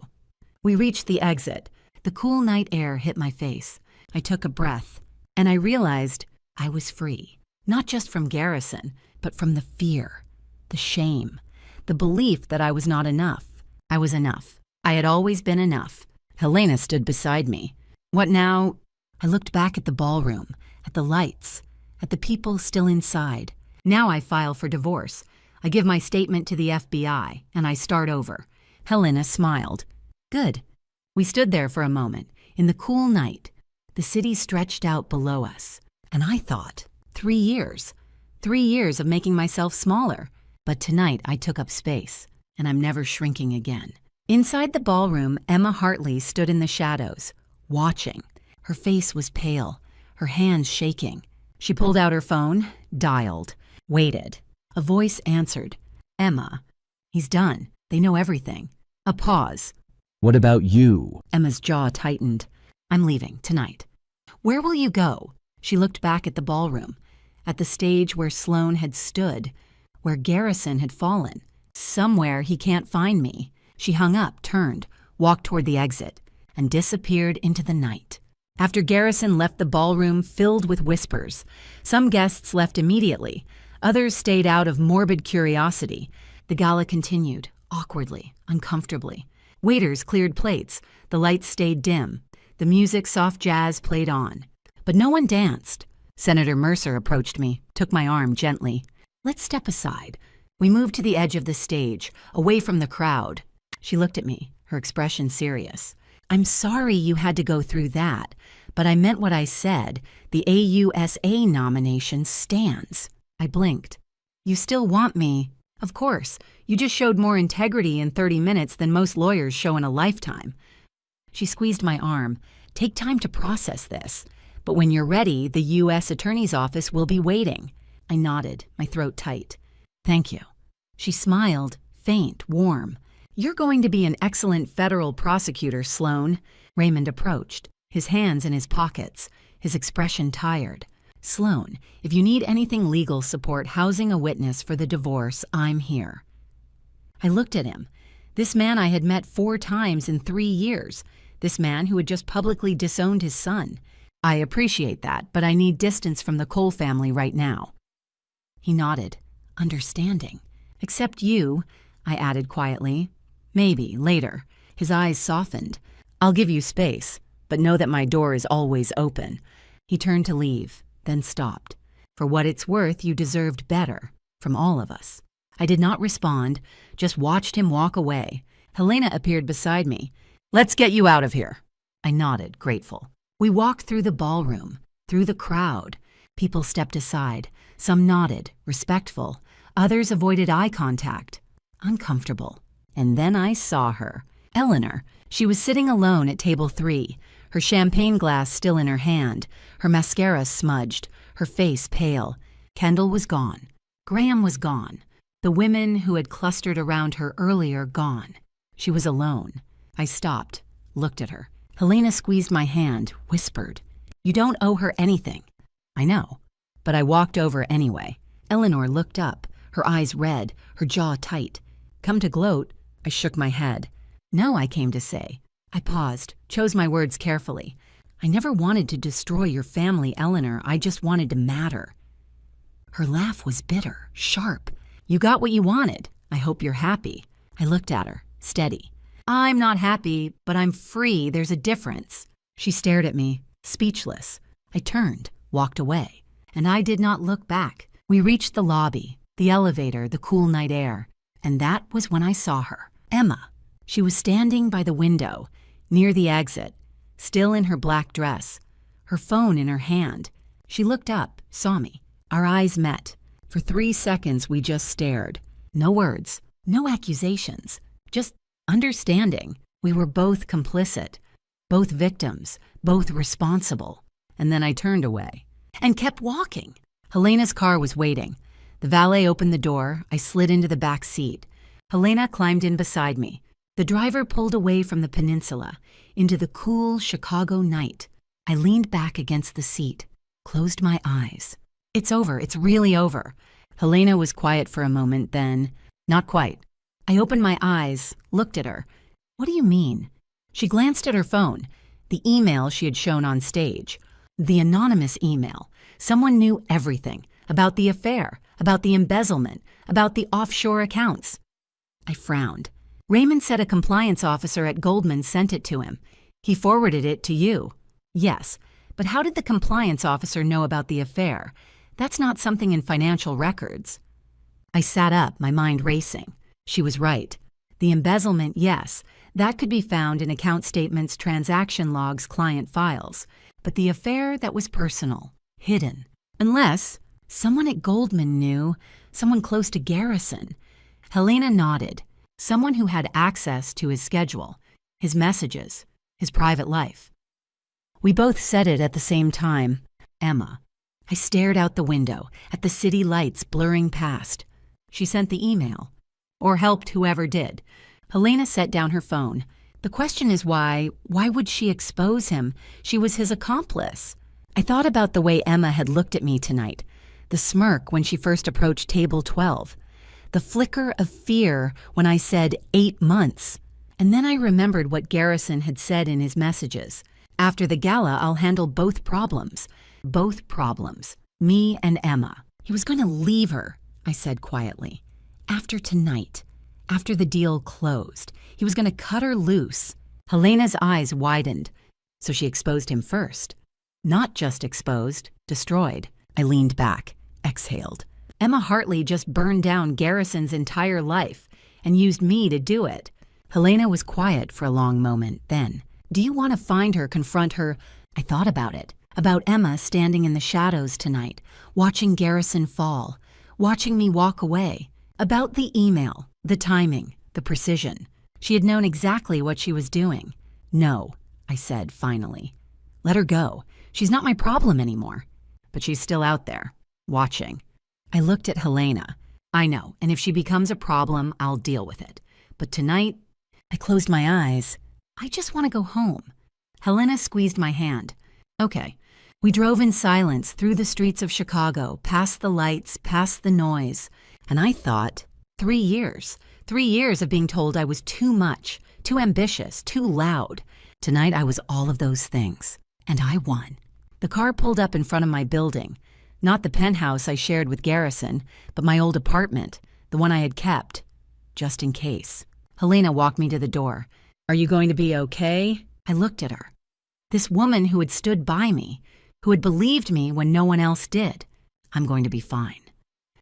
We reached the exit. The cool night air hit my face. I took a breath, and I realized I was free. Not just from Garrison, but from the fear, the shame, the belief that I was not enough. I was enough. I had always been enough. Helena stood beside me. "What now?" I looked back at the ballroom, at the lights, at the people still inside. "Now I file for divorce. I give my statement to the FBI, and I start over." Helena smiled. "Good." We stood there for a moment, in the cool night. The city stretched out below us, and I thought, 3 years. 3 years of making myself smaller. But tonight I took up space, and I'm never shrinking again. Inside the ballroom, Emma Hartley stood in the shadows, watching. Her face was pale, her hands shaking. She pulled out her phone, dialed, waited. A voice answered. "Emma." "He's done. They know everything." A pause. What about you? Emma's jaw tightened. "I'm leaving tonight." "Where will you go?" She looked back at the ballroom, at the stage where Sloan had stood, where Garrison had fallen. "Somewhere he can't find me." She hung up, turned, walked toward the exit, and disappeared into the night. After Garrison left the ballroom filled with whispers, some guests left immediately, others stayed out of morbid curiosity. The gala continued, awkwardly, uncomfortably. Waiters cleared plates, the lights stayed dim, the music, soft jazz, played on. But no one danced. Senator Mercer approached me, took my arm gently. "Let's step aside." We moved to the edge of the stage, away from the crowd. She looked at me, her expression serious. "I'm sorry you had to go through that, but I meant what I said. The AUSA nomination stands." I blinked. "You still want me?" "Of course. You just showed more integrity in 30 minutes than most lawyers show in a lifetime." She squeezed my arm. "Take time to process this. But when you're ready, the U.S. Attorney's Office will be waiting." I nodded, my throat tight. "Thank you." She smiled, faint, warm. "You're going to be an excellent federal prosecutor, Sloan." Raymond approached, his hands in his pockets, his expression tired. "Sloan, if you need anything legal support housing a witness for the divorce, I'm here." I looked at him. This man I had met 4 times in 3 years. This man who had just publicly disowned his son. "I appreciate that, but I need distance from the Cole family right now." He nodded, understanding. "Except you," I added quietly. "Maybe, later." His eyes softened. "I'll give you space, but know that my door is always open." He turned to leave, then stopped. "For what it's worth, you deserved better, from all of us." I did not respond, just watched him walk away. Helena appeared beside me. "Let's get you out of here." I nodded, grateful. We walked through the ballroom, through the crowd. People stepped aside. Some nodded, respectful. Others avoided eye contact. Uncomfortable. And then I saw her. Eleanor. She was sitting alone at table 3, her champagne glass still in her hand, her mascara smudged, her face pale. Kendall was gone. Graham was gone. The women who had clustered around her earlier gone. She was alone. I stopped, looked at her. Helena squeezed my hand, whispered, "You don't owe her anything." I know, but I walked over anyway. Eleanor looked up, her eyes red, her jaw tight. Come to gloat, I shook my head. No, I came to say. I paused, chose my words carefully. I never wanted to destroy your family, Eleanor. I just wanted to matter. Her laugh was bitter, sharp. You got what you wanted. I hope you're happy. I looked at her, steady. I'm not happy, but I'm free. There's a difference. She stared at me, speechless. I turned, walked away, and I did not look back. We reached the lobby, the elevator, the cool night air, and that was when I saw her, Emma. She was standing by the window, near the exit, still in her black dress, her phone in her hand. She looked up, saw me. Our eyes met. For 3 seconds, we just stared. No words, no accusations, just understanding. We were both complicit, both victims, both responsible. And then I turned away and kept walking. Helena's car was waiting. The valet opened the door. I slid into the back seat. Helena climbed in beside me. The driver pulled away from the peninsula into the cool Chicago night. I leaned back against the seat, closed my eyes. It's over. It's really over. Helena was quiet for a moment, then, not quite. I opened my eyes, looked at her. What do you mean? She glanced at her phone, the email she had shown on stage. The anonymous email. Someone knew everything about the affair, about the embezzlement, about the offshore accounts. I frowned. Raymond said a compliance officer at Goldman sent it to him. He forwarded it to you. Yes, but how did the compliance officer know about the affair? That's not something in financial records. I sat up, my mind racing. She was right. The embezzlement, yes, that could be found in account statements, transaction logs, client files. But the affair, that was personal, hidden. Unless someone at Goldman knew, someone close to Garrison. Helena nodded. Someone who had access to his schedule, his messages, his private life. We both said it at the same time. Emma. I stared out the window at the city lights blurring past. She sent the email. Or helped whoever did. Helena set down her phone. The question is why would she expose him? She was his accomplice. I thought about the way Emma had looked at me tonight. The smirk when she first approached table 12. The flicker of fear when I said 8 months. And then I remembered what Garrison had said in his messages. After the gala, I'll handle both problems. Both problems. Me and Emma. He was going to leave her, I said quietly. After tonight. After the deal closed. He was going to cut her loose. Helena's eyes widened. So she exposed him first. Not just exposed, destroyed. I leaned back, exhaled. Emma Hartley just burned down Garrison's entire life and used me to do it. Helena was quiet for a long moment, then. Do you want to find her, confront her? I thought about it. About Emma standing in the shadows tonight, watching Garrison fall, watching me walk away. About the email, the timing, the precision. She had known exactly what she was doing. No, I said finally. Let her go. She's not my problem anymore. But she's still out there, watching. I looked at Helena. I know, and if she becomes a problem, I'll deal with it. But tonight, I closed my eyes. I just want to go home. Helena squeezed my hand. Okay. We drove in silence through the streets of Chicago, past the lights, past the noise. And I thought, 3 years. 3 years of being told I was too much, too ambitious, too loud. Tonight I was all of those things. And I won. The car pulled up in front of my building. Not the penthouse I shared with Garrison, but my old apartment, the one I had kept, just in case. Helena walked me to the door. Are you going to be okay? I looked at her. This woman who had stood by me, who had believed me when no one else did. I'm going to be fine.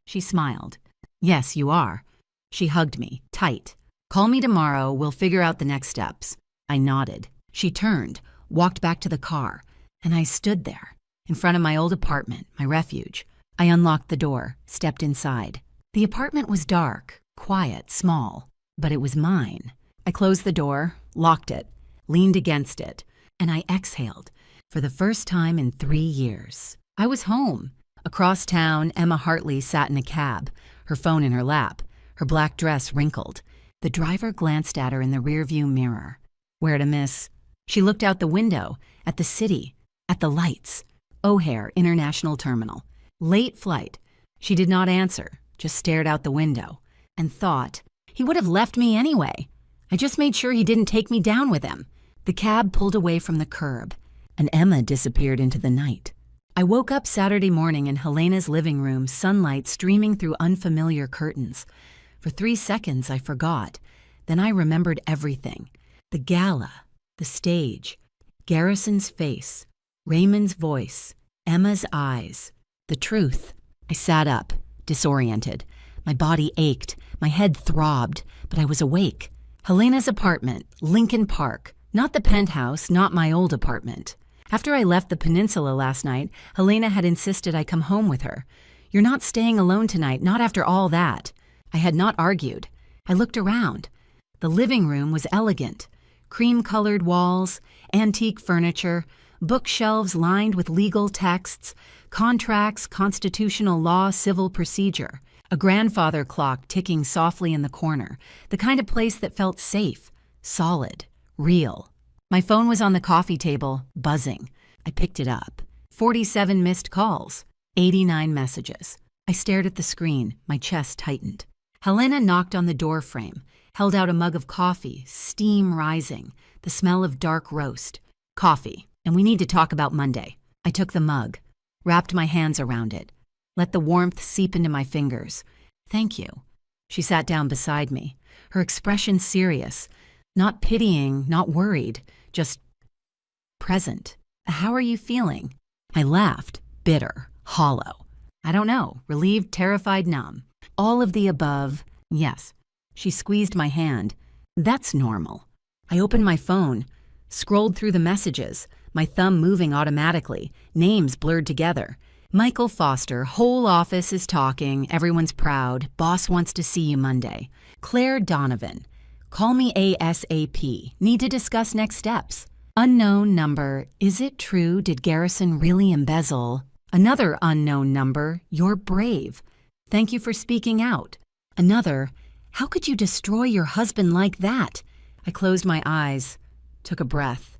She smiled. Yes, you are. She hugged me, tight. Call me tomorrow, we'll figure out the next steps. I nodded. She turned, walked back to the car, and I stood there, in front of my old apartment, my refuge. I unlocked the door, stepped inside. The apartment was dark, quiet, small, but it was mine. I closed the door, locked it, leaned against it, and I exhaled for the first time in 3 years. I was home. Across town, Emma Hartley sat in a cab, her phone in her lap, her black dress wrinkled. The driver glanced at her in the rearview mirror. Where to miss? She looked out the window, at the city, at the lights. O'Hare International Terminal. Late flight. She did not answer, just stared out the window, and thought, he would have left me anyway. I just made sure he didn't take me down with him. The cab pulled away from the curb, and Emma disappeared into the night. I woke up Saturday morning in Helena's living room, sunlight streaming through unfamiliar curtains. For 3 seconds, I forgot. Then I remembered everything. The gala, the stage, Garrison's face, Raymond's voice, Emma's eyes. The truth. I sat up, disoriented. My body ached, my head throbbed, but I was awake. Helena's apartment, Lincoln Park. Not the penthouse, not my old apartment. After I left the peninsula last night, Helena had insisted I come home with her. You're not staying alone tonight, not after all that. I had not argued. I looked around. The living room was elegant. Cream-colored walls, antique furniture, bookshelves lined with legal texts, contracts, constitutional law, civil procedure. A grandfather clock ticking softly in the corner, the kind of place that felt safe, solid, real. My phone was on the coffee table, buzzing. I picked it up. 47 missed calls, 89 messages. I stared at the screen, my chest tightened. Helena knocked on the door frame, held out a mug of coffee, steam rising, the smell of dark roast. Coffee, and we need to talk about Monday. I took the mug, wrapped my hands around it, let the warmth seep into my fingers. Thank you. She sat down beside me, her expression serious, not pitying, not worried, just present. How are you feeling? I laughed, bitter, hollow. I don't know, relieved, terrified, numb. All of the above, yes. She squeezed my hand. That's normal. I opened my phone, scrolled through the messages, my thumb moving automatically, names blurred together. Michael Foster, whole office is talking, everyone's proud, boss wants to see you Monday. Claire Donovan, call me ASAP, need to discuss next steps. Unknown number, is it true, did Garrison really embezzle? Another unknown number, you're brave. Thank you for speaking out. Another, how could you destroy your husband like that? I closed my eyes, took a breath,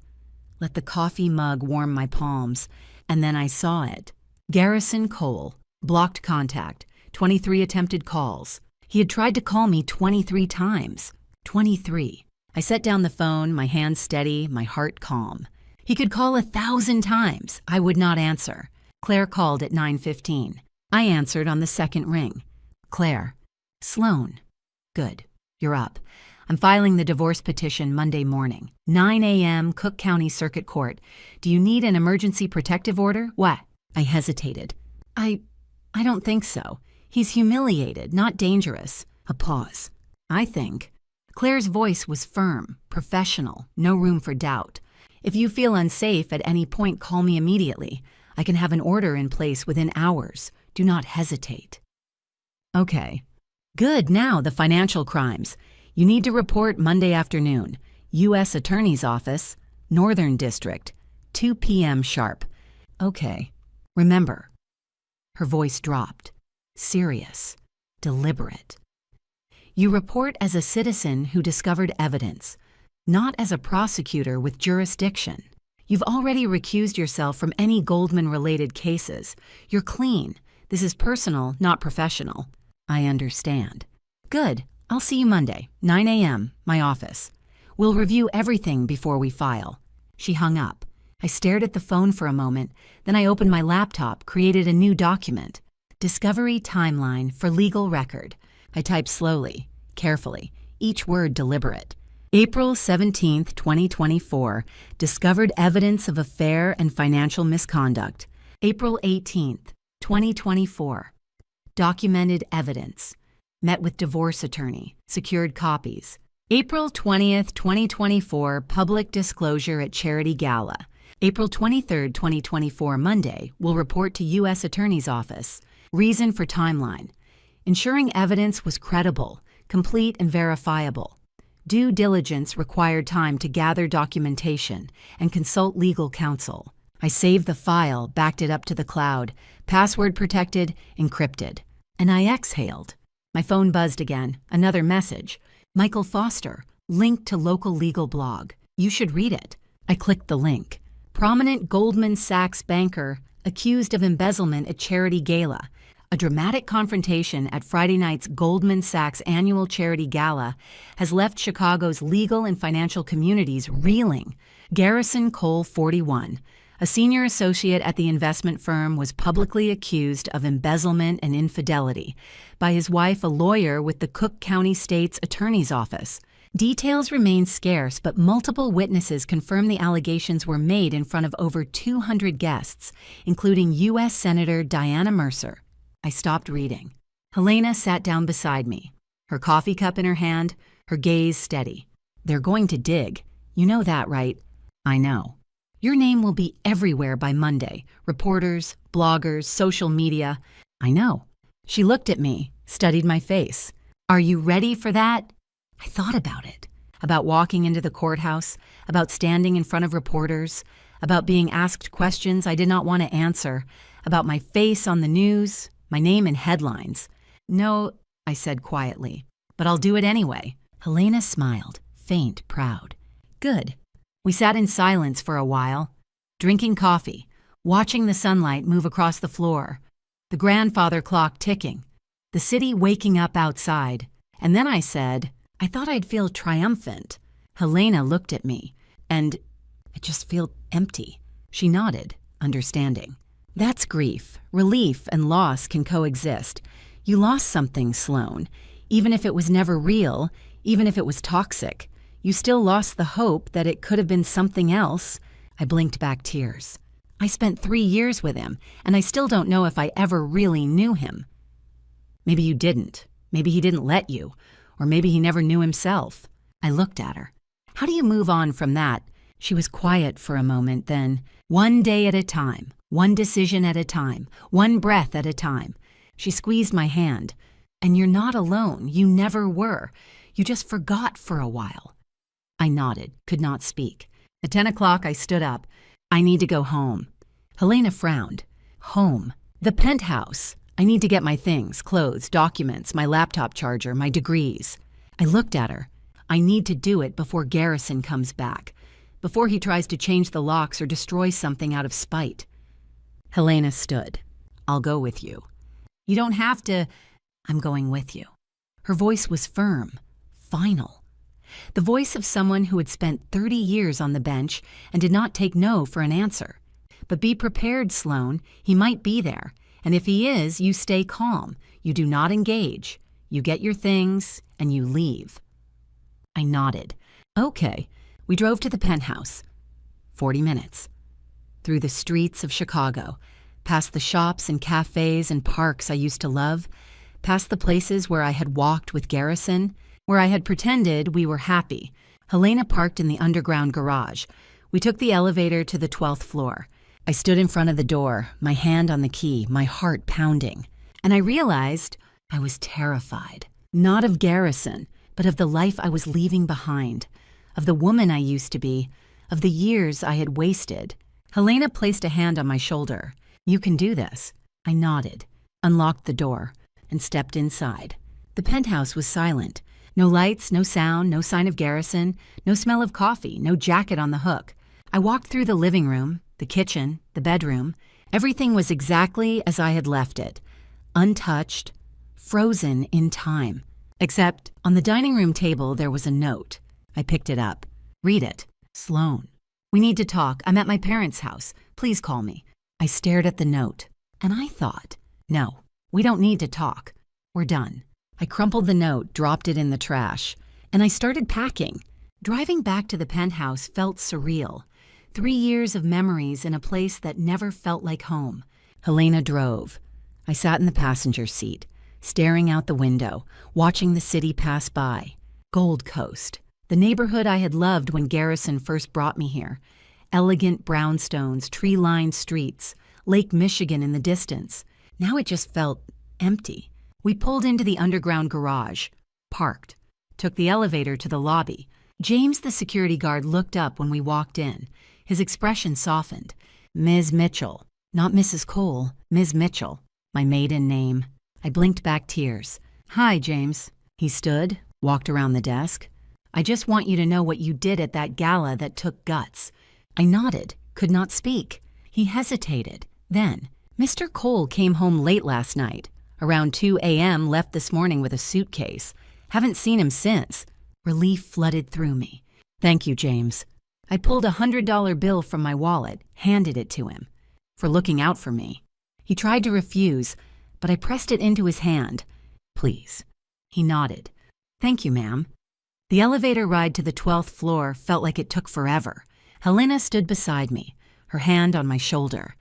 let the coffee mug warm my palms, and then I saw it. Garrison Cole, blocked contact, 23 attempted calls. He had tried to call me 23 times. 23. I set down the phone, my hands steady, my heart calm. He could call 1,000 times. I would not answer. Claire called at 9:15. I answered on the second ring. Claire. Sloan. Good. You're up. I'm filing the divorce petition Monday morning. 9 a.m., Cook County Circuit Court. Do you need an emergency protective order? What? I hesitated. I don't think so. He's humiliated, not dangerous. A pause. I think. Claire's voice was firm, professional, no room for doubt. If you feel unsafe at any point, call me immediately. I can have an order in place within hours. Do not hesitate. Okay. Good, now the financial crimes. You need to report Monday afternoon. U.S. Attorney's Office, Northern District, 2 p.m. sharp. Okay. Remember. Her voice dropped. Serious. Deliberate. You report as a citizen who discovered evidence, not as a prosecutor with jurisdiction. You've already recused yourself from any Goldman-related cases. You're clean. This is personal, not professional. I understand. Good. I'll see you Monday, 9 a.m., my office. We'll review everything before we file. She hung up. I stared at the phone for a moment, then I opened my laptop, created a new document. Discovery timeline for legal record. I typed slowly, carefully, each word deliberate. April 17, 2024, discovered evidence of affair and financial misconduct. April 18, 2024, documented evidence. Met with divorce attorney, secured copies. April 20th, 2024, public disclosure at Charity Gala. April 23, 2024, Monday, will report to U.S. Attorney's Office. Reason for timeline. Ensuring evidence was credible, complete, and verifiable. Due diligence required time to gather documentation and consult legal counsel. I saved the file, backed it up to the cloud, password protected, encrypted. And I exhaled. My phone buzzed again. Another message. Michael Foster, link to local legal blog. You should read it. I clicked the link. Prominent Goldman Sachs banker accused of embezzlement at charity gala. A dramatic confrontation at Friday night's Goldman Sachs annual charity gala has left Chicago's legal and financial communities reeling. Garrison Cole, 41, a senior associate at the investment firm, was publicly accused of embezzlement and infidelity by his wife, a lawyer with the Cook County State's Attorney's Office. Details remain scarce, but multiple witnesses confirm the allegations were made in front of over 200 guests, including U.S. Senator Diana Mercer. I stopped reading. Helena sat down beside me, her coffee cup in her hand, her gaze steady. They're going to dig. You know that, right? I know. Your name will be everywhere by Monday. Reporters, bloggers, social media. I know. She looked at me, studied my face. Are you ready for that? I thought about it. About walking into the courthouse, about standing in front of reporters, about being asked questions I did not want to answer, about my face on the news, my name in headlines. No, I said quietly, but I'll do it anyway. Helena smiled, faint, proud. Good. We sat in silence for a while, drinking coffee, watching the sunlight move across the floor, the grandfather clock ticking, the city waking up outside. And then I said, I thought I'd feel triumphant. Helena looked at me, and I just feel empty. She nodded, understanding. That's grief. Relief and loss can coexist. You lost something, Sloan. Even if it was never real, even if it was toxic, you still lost the hope that it could have been something else. I blinked back tears. I spent 3 years with him, and I still don't know if I ever really knew him. Maybe you didn't. Maybe he didn't let you. Or maybe he never knew himself. I looked at her. How do you move on from that? She was quiet for a moment, then, one day at a time, one decision at a time, one breath at a time. She squeezed my hand. And you're not alone. You never were. You just forgot for a while. I nodded, could not speak. At 10 o'clock, I stood up. I need to go home. Helena frowned. Home. The penthouse. I need to get my things, clothes, documents, my laptop charger, my degrees. I looked at her. I need to do it before Garrison comes back, before he tries to change the locks or destroy something out of spite. Helena stood. I'll go with you. You don't have to. I'm going with you. Her voice was firm, final. The voice of someone who had spent 30 years on the bench and did not take no for an answer. But be prepared, Sloan. He might be there. And if he is, you stay calm. You do not engage. You get your things, and you leave. I nodded. Okay. We drove to the penthouse. 40 minutes. Through the streets of Chicago, past the shops and cafes and parks I used to love, past the places where I had walked with Garrison, where I had pretended we were happy. Helena parked in the underground garage. We took the elevator to the 12th floor. I stood in front of the door, my hand on the key, my heart pounding. And I realized I was terrified. Not of Garrison, but of the life I was leaving behind, of the woman I used to be, of the years I had wasted. Helena placed a hand on my shoulder. You can do this. I nodded, unlocked the door, and stepped inside. The penthouse was silent. No lights, no sound, no sign of Garrison, no smell of coffee, no jacket on the hook. I walked through the living room, the kitchen, the bedroom. Everything was exactly as I had left it, untouched, frozen in time. Except on the dining room table there was a note. I picked it up. Read it. Sloan. We need to talk. I'm at my parents' house. Please call me. I stared at the note, and I thought, no, we don't need to talk. We're done. I crumpled the note, dropped it in the trash, and I started packing. Driving back to the penthouse felt surreal. 3 years of memories in a place that never felt like home. Helena drove. I sat in the passenger seat, staring out the window, watching the city pass by. Gold Coast, the neighborhood I had loved when Garrison first brought me here. Elegant brownstones, tree-lined streets, Lake Michigan in the distance. Now it just felt empty. We pulled into the underground garage, parked, took the elevator to the lobby. James, the security guard, looked up when we walked in. His expression softened. Ms. Mitchell. Not Mrs. Cole, Ms. Mitchell. My maiden name. I blinked back tears. Hi, James. He stood, walked around the desk. I just want you to know what you did at that gala that took guts. I nodded, could not speak. He hesitated. Then, Mr. Cole came home late last night. Around 2 a.m., left this morning with a suitcase. Haven't seen him since. Relief flooded through me. Thank you, James. I pulled a $100 bill from my wallet, handed it to him. For looking out for me. He tried to refuse, but I pressed it into his hand. Please. He nodded. Thank you, ma'am. The elevator ride to the 12th floor felt like it took forever. Helena stood beside me, her hand on my shoulder.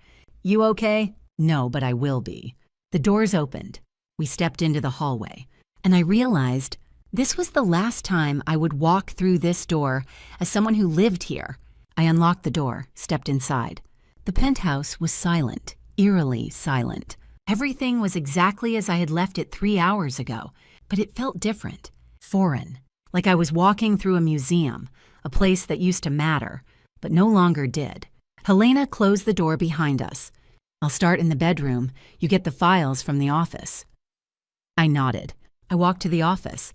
You okay? No, but I will be. The doors opened. We stepped into the hallway, and I realized this was the last time I would walk through this door as someone who lived here. I unlocked the door, stepped inside. The penthouse was silent, eerily silent. Everything was exactly as I had left it 3 hours ago, but it felt different, foreign, like I was walking through a museum, a place that used to matter, but no longer did. Helena closed the door behind us. I'll start in the bedroom. You get the files from the office. I nodded. I walked to the office,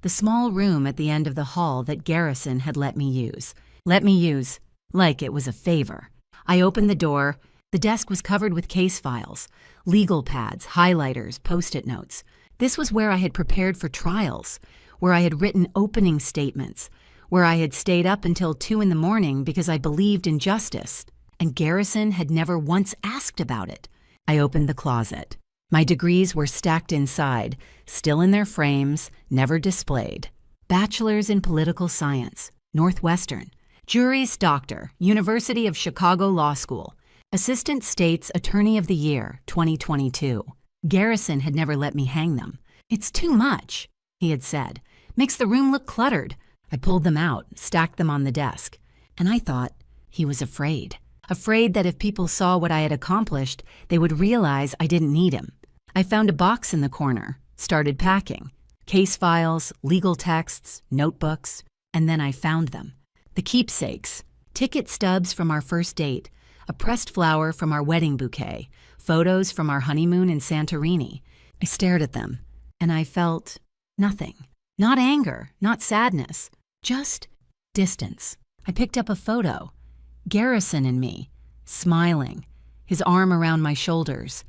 the small room at the end of the hall that Garrison had let me use. Let me use, like it was a favor. I opened the door. The desk was covered with case files, legal pads, highlighters, Post-it notes. This was where I had prepared for trials, where I had written opening statements, where I had stayed up until 2 in the morning because I believed in justice, and Garrison had never once asked about it. I opened the closet. My degrees were stacked inside, still in their frames, never displayed. Bachelor's in Political Science, Northwestern. Juris Doctor, University of Chicago Law School. Assistant State's Attorney of the Year, 2022. Garrison had never let me hang them. It's too much, he had said. Makes the room look cluttered. I pulled them out, stacked them on the desk. And I thought he was afraid. Afraid that if people saw what I had accomplished, they would realize I didn't need him. I found a box in the corner, started packing. Case files, legal texts, notebooks, and then I found them. The keepsakes, ticket stubs from our first date, a pressed flower from our wedding bouquet, photos from our honeymoon in Santorini. I stared at them, and I felt nothing. Not anger, not sadness, just distance. I picked up a photo. Garrison and me, smiling, his arm around my shoulders.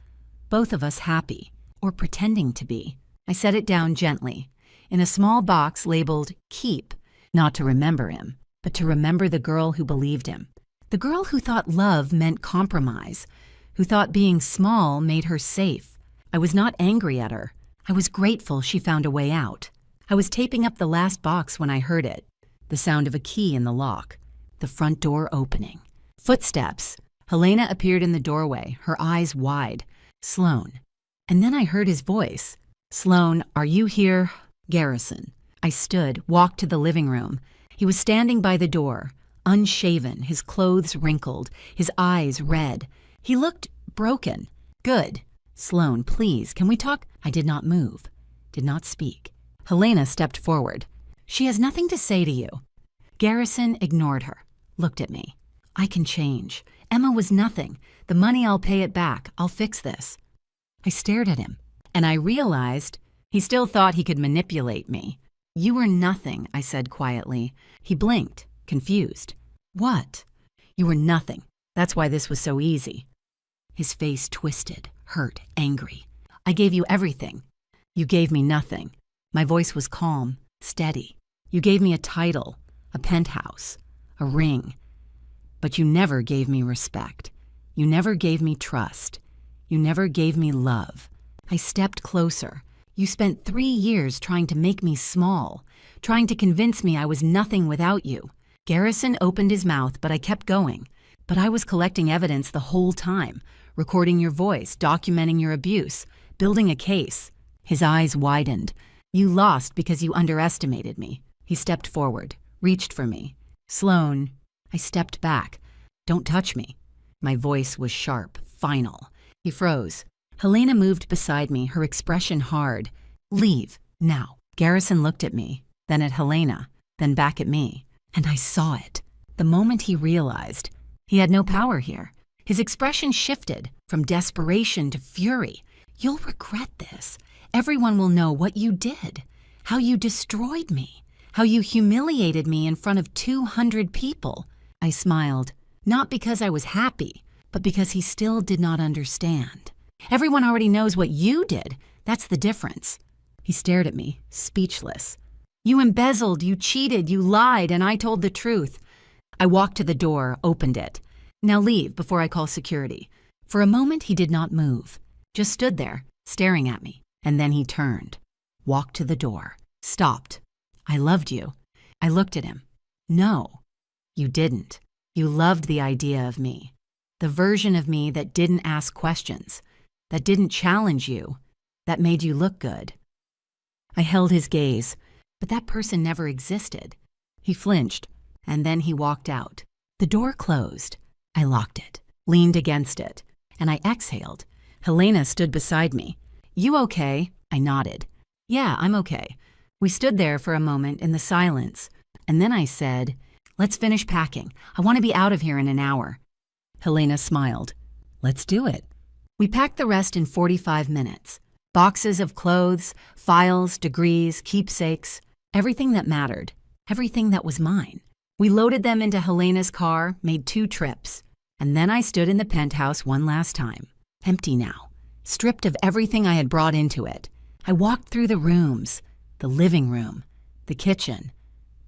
Both of us happy, or pretending to be. I set it down gently, in a small box labeled Keep, not to remember him, but to remember the girl who believed him. The girl who thought love meant compromise, who thought being small made her safe. I was not angry at her. I was grateful she found a way out. I was taping up the last box when I heard it, the sound of a key in the lock, the front door opening. Footsteps. Helena appeared in the doorway, her eyes wide. Sloan. And then I heard his voice. Sloan, are you here? Garrison. I stood, walked to the living room. He was standing by the door, unshaven, his clothes wrinkled, his eyes red. He looked broken. Good. Sloan, please, can we talk? I did not move, did not speak. Helena stepped forward. She has nothing to say to you. Garrison ignored her, looked at me. I can change. Emma was nothing. The money, I'll pay it back. I'll fix this. I stared at him, and I realized he still thought he could manipulate me. You were nothing, I said quietly. He blinked, confused. What? You were nothing. That's why this was so easy. His face twisted, hurt, angry. I gave you everything. You gave me nothing. My voice was calm, steady. You gave me a title, a penthouse, a ring. But you never gave me respect. You never gave me trust. You never gave me love. I stepped closer. You spent 3 years trying to make me small, trying to convince me I was nothing without you. Garrison opened his mouth, but I kept going. But I was collecting evidence the whole time, recording your voice, documenting your abuse, building a case. His eyes widened. You lost because you underestimated me. He stepped forward, reached for me. Sloan. I stepped back. Don't touch me. My voice was sharp, final. He froze. Helena moved beside me, her expression hard. Leave, now. Garrison looked at me, then at Helena, then back at me. And I saw it. The moment he realized he had no power here, his expression shifted from desperation to fury. You'll regret this. Everyone will know what you did, how you destroyed me, how you humiliated me in front of 200 people. I smiled, not because I was happy, but because he still did not understand. Everyone already knows what you did. That's the difference. He stared at me, speechless. You embezzled, you cheated, you lied, and I told the truth. I walked to the door, opened it. Now leave before I call security. For a moment, he did not move, just stood there, staring at me. And then he turned, walked to the door, stopped. I loved you. I looked at him. No, you didn't. You loved the idea of me, the version of me that didn't ask questions, that didn't challenge you, that made you look good. I held his gaze, but that person never existed. He flinched, and then he walked out. The door closed. I locked it, leaned against it, and I exhaled. Helena stood beside me. You okay? I nodded. Yeah, I'm okay. We stood there for a moment in the silence, and then I said, let's finish packing. I want to be out of here in an hour. Helena smiled. Let's do it. We packed the rest in 45 minutes. Boxes of clothes, files, degrees, keepsakes, everything that mattered, everything that was mine. We loaded them into Helena's car, made 2 trips, and then I stood in the penthouse one last time, empty now, stripped of everything I had brought into it. I walked through the rooms, the living room, the kitchen,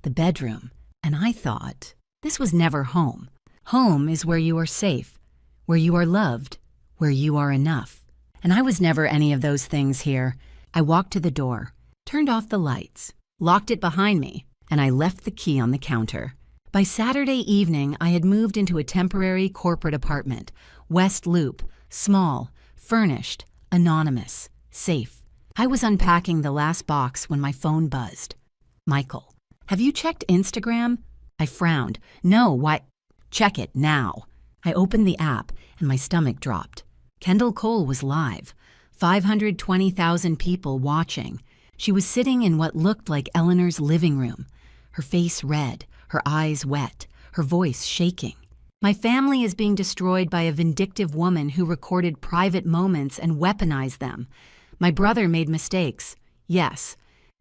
the bedroom, and I thought, this was never home. Home is where you are safe, where you are loved, where you are enough. And I was never any of those things here. I walked to the door, turned off the lights, locked it behind me, and I left the key on the counter. By Saturday evening, I had moved into a temporary corporate apartment, West Loop, small, furnished, anonymous, safe. I was unpacking the last box when my phone buzzed. Michael, have you checked Instagram? I frowned. No, why? Check it now. I opened the app and my stomach dropped. Kendall Cole was live. 520,000 people watching. She was sitting in what looked like Eleanor's living room, her face red, her eyes wet, her voice shaking. My family is being destroyed by a vindictive woman who recorded private moments and weaponized them. My brother made mistakes, yes,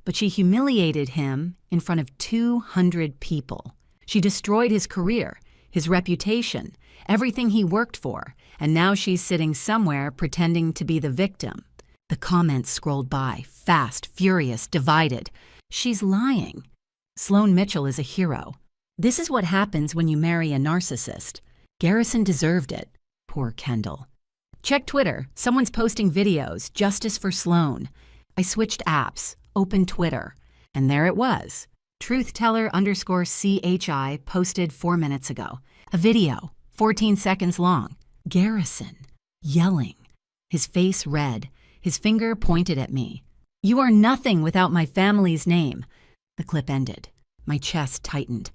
but she humiliated him in front of 200 people. She destroyed his career, his reputation, everything he worked for, and now she's sitting somewhere pretending to be the victim. The comments scrolled by, fast, furious, divided. She's lying. Sloane Mitchell is a hero. This is what happens when you marry a narcissist. Garrison deserved it. Poor Kendall. Check Twitter. Someone's posting videos. Justice for Sloane. I switched apps, opened Twitter, and there it was. Truthteller_CHI posted 4 minutes ago. A video, 14 seconds long. Garrison, yelling, his face red, his finger pointed at me. You are nothing without my family's name. The clip ended. My chest tightened.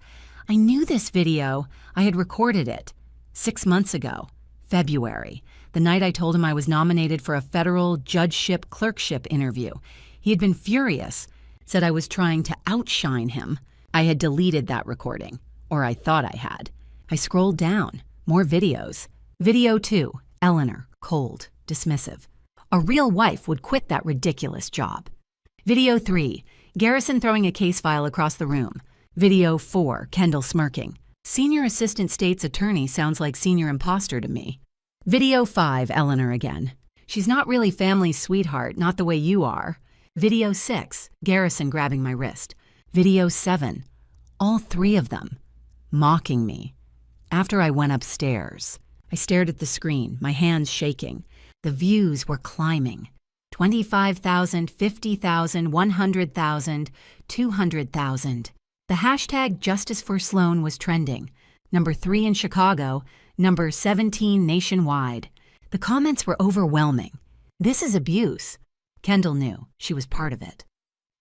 I knew this video. I had recorded it 6 months ago, February, the night I told him I was nominated for a federal judgeship clerkship interview. He had been furious, said I was trying to outshine him. I had deleted that recording, or I thought I had. I scrolled down. More videos. Video 2, Eleanor, cold, dismissive. A real wife would quit that ridiculous job. Video 3, Garrison throwing a case file across the room. Video 4, Kendall smirking. Senior assistant state's attorney sounds like senior imposter to me. Video 5, Eleanor again. She's not really family's sweetheart, not the way you are. Video 6, Garrison grabbing my wrist. Video 7, all 3 of them, mocking me. After I went upstairs, I stared at the screen, my hands shaking. The views were climbing. 25,000, 50,000, 100,000, 200,000. The hashtag Justice for Sloane was trending. Number 3 in Chicago, number 17 nationwide. The comments were overwhelming. This is abuse. Kendall knew. She was part of it.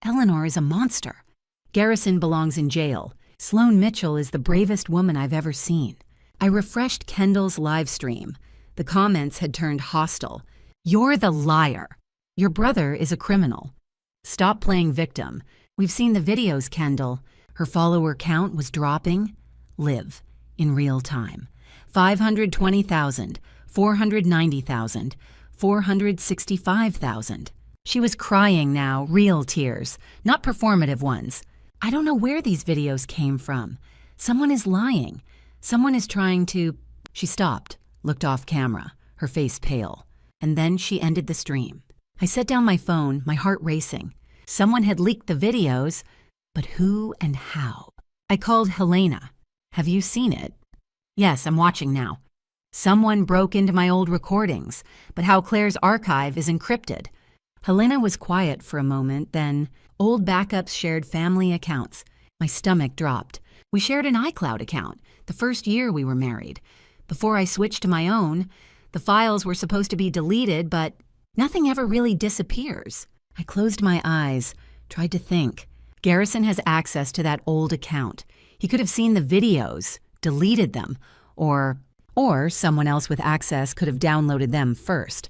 Eleanor is a monster. Garrison belongs in jail. Sloane Mitchell is the bravest woman I've ever seen. I refreshed Kendall's live stream. The comments had turned hostile. "You're the liar. Your brother is a criminal. Stop playing victim. We've seen the videos, Kendall." Her follower count was dropping. Live in real time. 520,000, 490,000, 465,000. She was crying now, real tears, not performative ones. I don't know where these videos came from. Someone is lying. Someone is trying to... She stopped, looked off camera, her face pale. And then she ended the stream. I set down my phone, my heart racing. Someone had leaked the videos, but who and how? I called Helena. "Have you seen it?" "Yes, I'm watching now." "Someone broke into my old recordings, but how Claire's archive is encrypted." Helena was quiet for a moment, then, "Old backups shared family accounts." My stomach dropped. "We shared an iCloud account, the first year we were married. Before I switched to my own, the files were supposed to be deleted, but nothing ever really disappears." I closed my eyes, tried to think. Garrison has access to that old account. He could have seen the videos, deleted them, or someone else with access could have downloaded them first.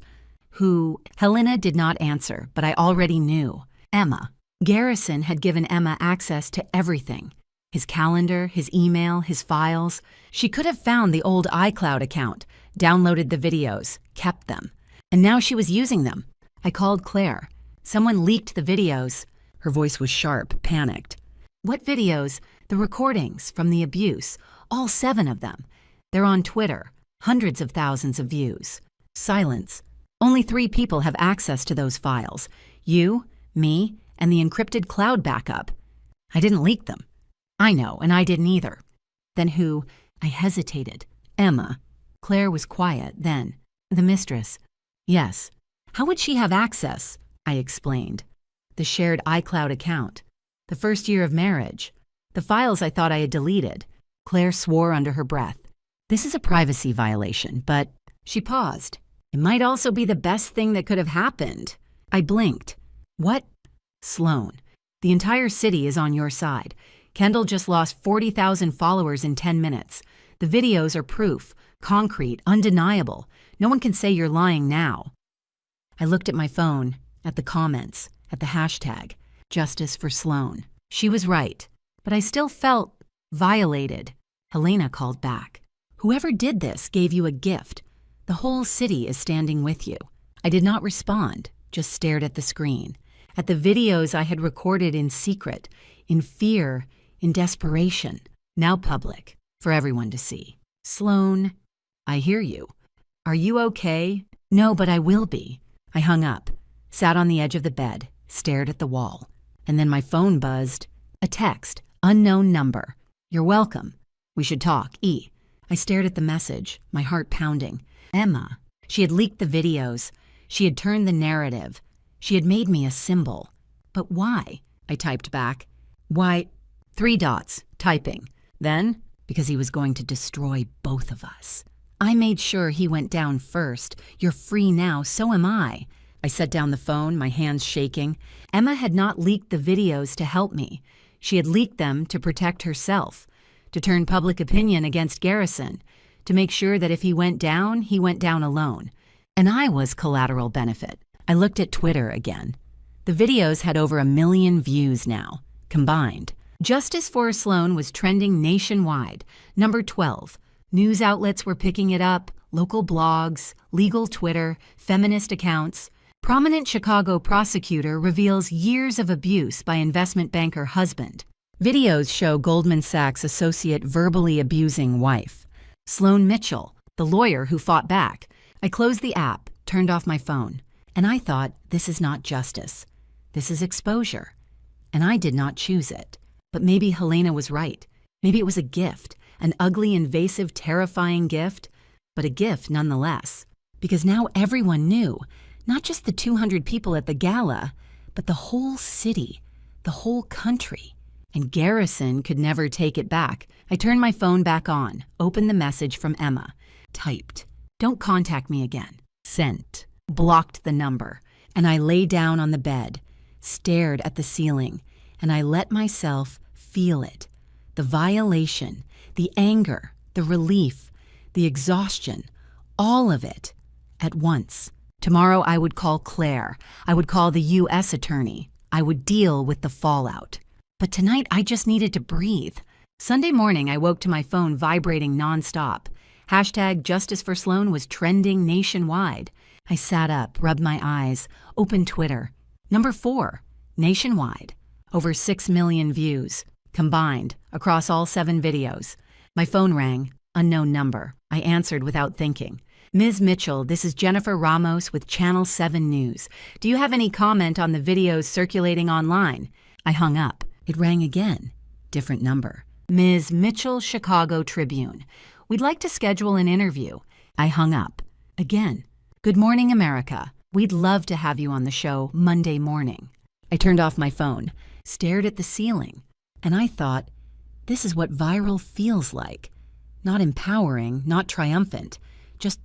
Who? Helena did not answer, but I already knew. Emma. Garrison had given Emma access to everything. His calendar, his email, his files. She could have found the old iCloud account, downloaded the videos, kept them. And now she was using them. I called Claire. "Someone leaked the videos." Her voice was sharp, panicked. "What videos?" "The recordings from the abuse, all 7 of them. They're on Twitter, hundreds of thousands of views." Silence. "Only 3 people have access to those files. You, me, and the encrypted cloud backup." "I didn't leak them." "I know, and I didn't either." "Then who?" I hesitated. "Emma." Claire was quiet, then. "The mistress." "Yes." "How would she have access?" I explained. "The shared iCloud account. The first year of marriage. The files I thought I had deleted." Claire swore under her breath. "This is a privacy violation, but..." She paused. "It might also be the best thing that could have happened." I blinked. "What?" "Sloan. The entire city is on your side. Kendall just lost 40,000 followers in 10 minutes. The videos are proof, concrete, undeniable. No one can say you're lying now." I looked at my phone, at the comments, at the hashtag, Justice for Sloan. She was right, but I still felt violated. Helena called back. "Whoever did this gave you a gift. The whole city is standing with you." I did not respond, just stared at the screen, at the videos I had recorded in secret, in fear, in desperation, now public, for everyone to see. "Sloan, I hear you. Are you okay?" "No, but I will be." I hung up, sat on the edge of the bed, stared at the wall. And then my phone buzzed. A text, unknown number. "You're welcome. We should talk, E." I stared at the message, my heart pounding. Emma. She had leaked the videos. She had turned the narrative. She had made me a symbol. "But why?" I typed back. "Why?" 3 dots, typing. Then, because he was going to destroy both of us. I made sure he went down first. "You're free now, so am I." I set down the phone, my hands shaking. Emma had not leaked the videos to help me. She had leaked them to protect herself, to turn public opinion against Garrison, to make sure that if he went down alone. And I was collateral benefit. I looked at Twitter again. The videos had over 1 million views now, combined. Justice for Sloan was trending nationwide, number 12. News outlets were picking it up, local blogs, legal Twitter, feminist accounts. Prominent Chicago prosecutor reveals years of abuse by investment banker husband. Videos show Goldman Sachs associate verbally abusing wife. Sloan Mitchell, the lawyer who fought back. I closed the app, turned off my phone, and I thought, this is not justice. This is exposure. And I did not choose it. But maybe Helena was right. Maybe it was a gift, an ugly, invasive, terrifying gift, but a gift nonetheless. Because now everyone knew, not just the 200 people at the gala, but the whole city, the whole country. And Garrison could never take it back. I turned my phone back on, opened the message from Emma, typed, "Don't contact me again." Sent, blocked the number, and I lay down on the bed, stared at the ceiling, and I let myself feel it. The violation, the anger, the relief, the exhaustion, all of it, at once. Tomorrow I would call Claire. I would call the U.S. attorney. I would deal with the fallout. But tonight I just needed to breathe. Sunday morning I woke to my phone vibrating nonstop. Hashtag Justice for Sloan was trending nationwide. I sat up, rubbed my eyes, opened Twitter. Number 4, nationwide. Over 6 million views, combined, across all 7 videos. My phone rang, unknown number. I answered without thinking. Ms. Mitchell, this is Jennifer Ramos with Channel 7 News. Do you have any comment on the videos circulating online? I hung up. It rang again. Different number. Ms. Mitchell, Chicago Tribune. We'd like to schedule an interview. I hung up. Again. Good morning, America. We'd love to have you on the show Monday morning. I turned off my phone, stared at the ceiling, and I thought, this is what viral feels like. Not empowering, not triumphant, just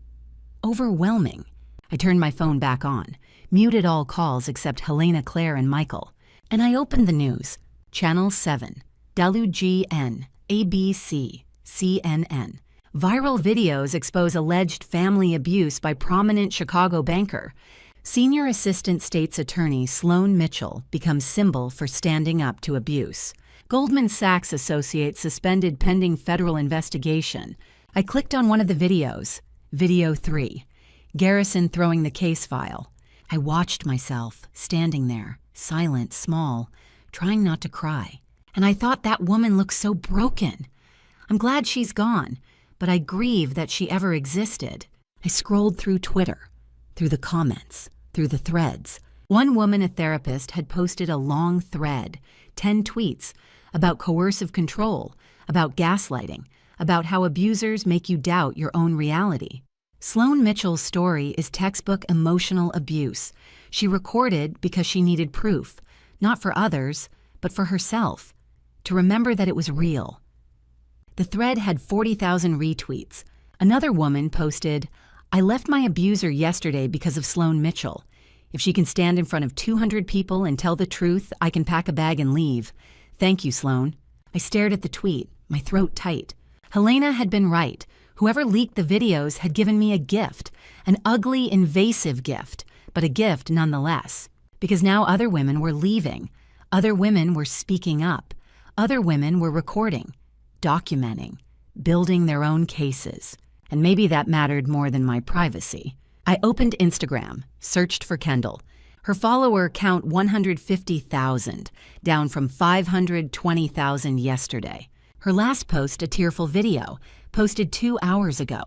overwhelming. I turned my phone back on, muted all calls except Helena, Claire, and Michael, and I opened the news. Channel 7, WGN, ABC, CNN. Viral videos expose alleged family abuse by prominent Chicago banker. Senior Assistant State's Attorney Sloan Mitchell becomes symbol for standing up to abuse. Goldman Sachs associate suspended pending federal investigation. I clicked on one of the videos. Video 3. Garrison throwing the case file. I watched myself, standing there, silent, small, trying not to cry. And I thought that woman looked so broken. I'm glad she's gone, but I grieve that she ever existed. I scrolled through Twitter, through the comments, through the threads. One woman, a therapist, had posted a long thread, 10 tweets, about coercive control, about gaslighting, about how abusers make you doubt your own reality. Sloan Mitchell's story is textbook emotional abuse. She recorded because she needed proof, not for others, but for herself, to remember that it was real. The thread had 40,000 retweets. Another woman posted, I left my abuser yesterday because of Sloan Mitchell. If she can stand in front of 200 people and tell the truth, I can pack a bag and leave. Thank you, Sloan. I stared at the tweet, my throat tight. Helena had been right. Whoever leaked the videos had given me a gift, an ugly, invasive gift, but a gift nonetheless. Because now other women were leaving. Other women were speaking up. Other women were recording, documenting, building their own cases. And maybe that mattered more than my privacy. I opened Instagram, searched for Kendall. Her follower count 150,000, down from 520,000 yesterday. Her last post, a tearful video, posted 2 hours ago.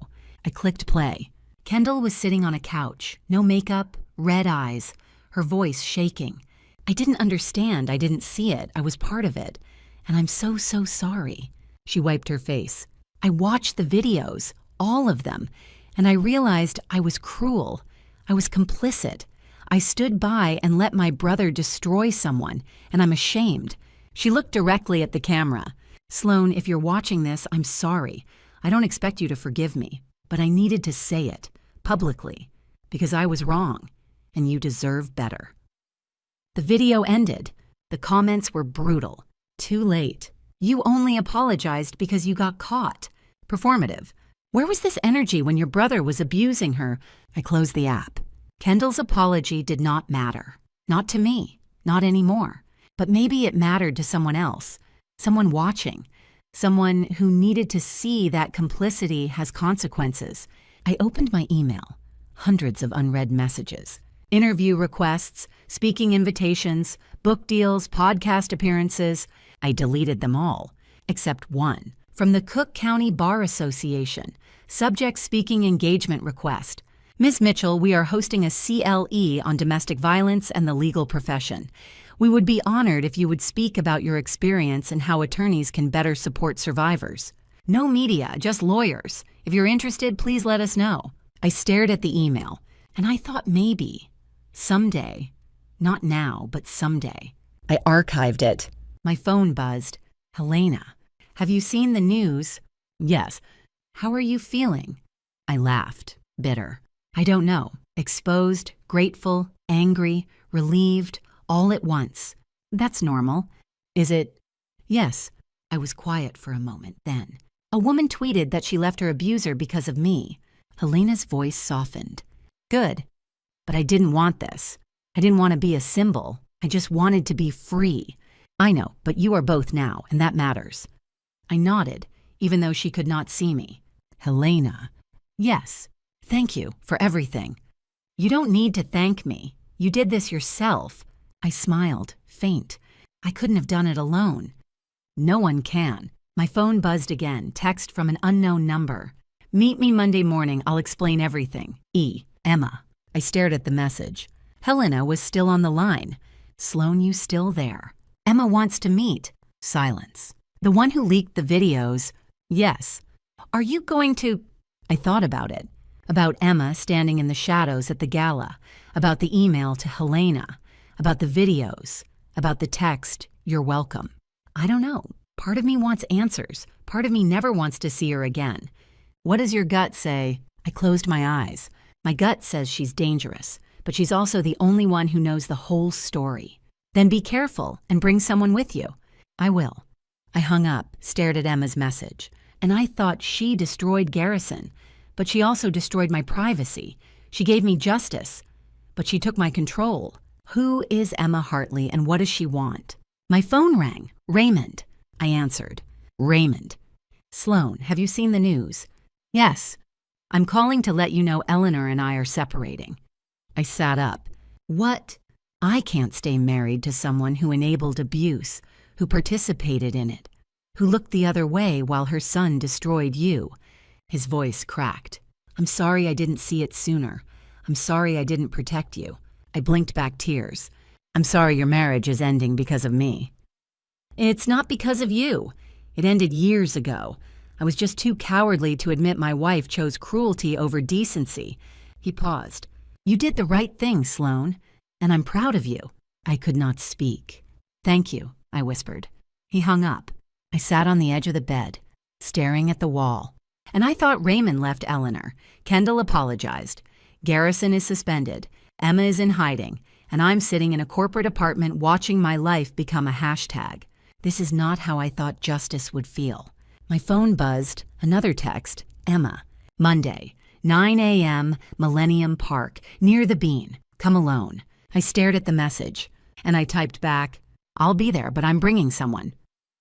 I clicked play. Kendall was sitting on a couch, no makeup, red eyes, her voice shaking. I didn't understand, I didn't see it, I was part of it. And I'm so sorry. She wiped her face. I watched the videos, all of them, and I realized I was cruel. I was complicit. I stood by and let my brother destroy someone, and I'm ashamed. She looked directly at the camera. Sloan, if you're watching this, I'm sorry. I don't expect you to forgive me, but I needed to say it, publicly, because I was wrong, and you deserve better. The video ended. The comments were brutal. Too late. You only apologized because you got caught. Performative. Where was this energy when your brother was abusing her? I closed the app. Kendall's apology did not matter. Not to me. Not anymore. But maybe it mattered to someone else. Someone watching. Someone who needed to see that complicity has consequences. I opened my email. Hundreds of unread messages. Interview requests, speaking invitations, book deals, podcast appearances. I deleted them all, except one. From the Cook County Bar Association, subject speaking engagement request. Ms. Mitchell, we are hosting a CLE on domestic violence and the legal profession. We would be honored if you would speak about your experience and how attorneys can better support survivors. No media, just lawyers. If you're interested, please let us know. I stared at the email, and I thought maybe, someday, not now, but someday. I archived it. My phone buzzed. Helena, have you seen the news? Yes. How are you feeling? I laughed, bitter. I don't know. Exposed, grateful, angry, relieved, all at once. That's normal. Is it? Yes. I was quiet for a moment then. A woman tweeted that she left her abuser because of me. Helena's voice softened. Good. But I didn't want this. I didn't want to be a symbol. I just wanted to be free. I know, but you are both now, and that matters. I nodded, even though she could not see me. Helena. Yes. Thank you for everything. You don't need to thank me. You did this yourself. I smiled, faint. I couldn't have done it alone. No one can. My phone buzzed again, text from an unknown number. Meet me Monday morning, I'll explain everything. E. Emma. I stared at the message. Helena was still on the line. Sloan, you still there? Emma wants to meet. Silence. The one who leaked the videos? Yes. Are you going to... I thought about it. About Emma standing in the shadows at the gala. About the email to Helena. About the videos. About the text, you're welcome. I don't know. Part of me wants answers. Part of me never wants to see her again. What does your gut say? I closed my eyes. My gut says she's dangerous, but she's also the only one who knows the whole story. Then be careful and bring someone with you. I will. I hung up, stared at Emma's message, and I thought she destroyed Garrison, but she also destroyed my privacy. She gave me justice, but she took my control. Who is Emma Hartley and what does she want? My phone rang. Raymond. I answered. Raymond. Sloan, have you seen the news? Yes. I'm calling to let you know Eleanor and I are separating. I sat up. What? I can't stay married to someone who enabled abuse, who participated in it, who looked the other way while her son destroyed you. His voice cracked. I'm sorry I didn't see it sooner. I'm sorry I didn't protect you. I blinked back tears. I'm sorry your marriage is ending because of me. It's not because of you. It ended years ago. I was just too cowardly to admit my wife chose cruelty over decency. He paused. You did the right thing, Sloan, and I'm proud of you. I could not speak. Thank you, I whispered. He hung up. I sat on the edge of the bed, staring at the wall. And I thought Raymond left Eleanor. Kendall apologized. Garrison is suspended. Emma is in hiding. And I'm sitting in a corporate apartment watching my life become a hashtag. This is not how I thought justice would feel. My phone buzzed. Another text. Emma. Monday, 9 a.m., Millennium Park, near the Bean. Come alone. I stared at the message, and I typed back, I'll be there, but I'm bringing someone.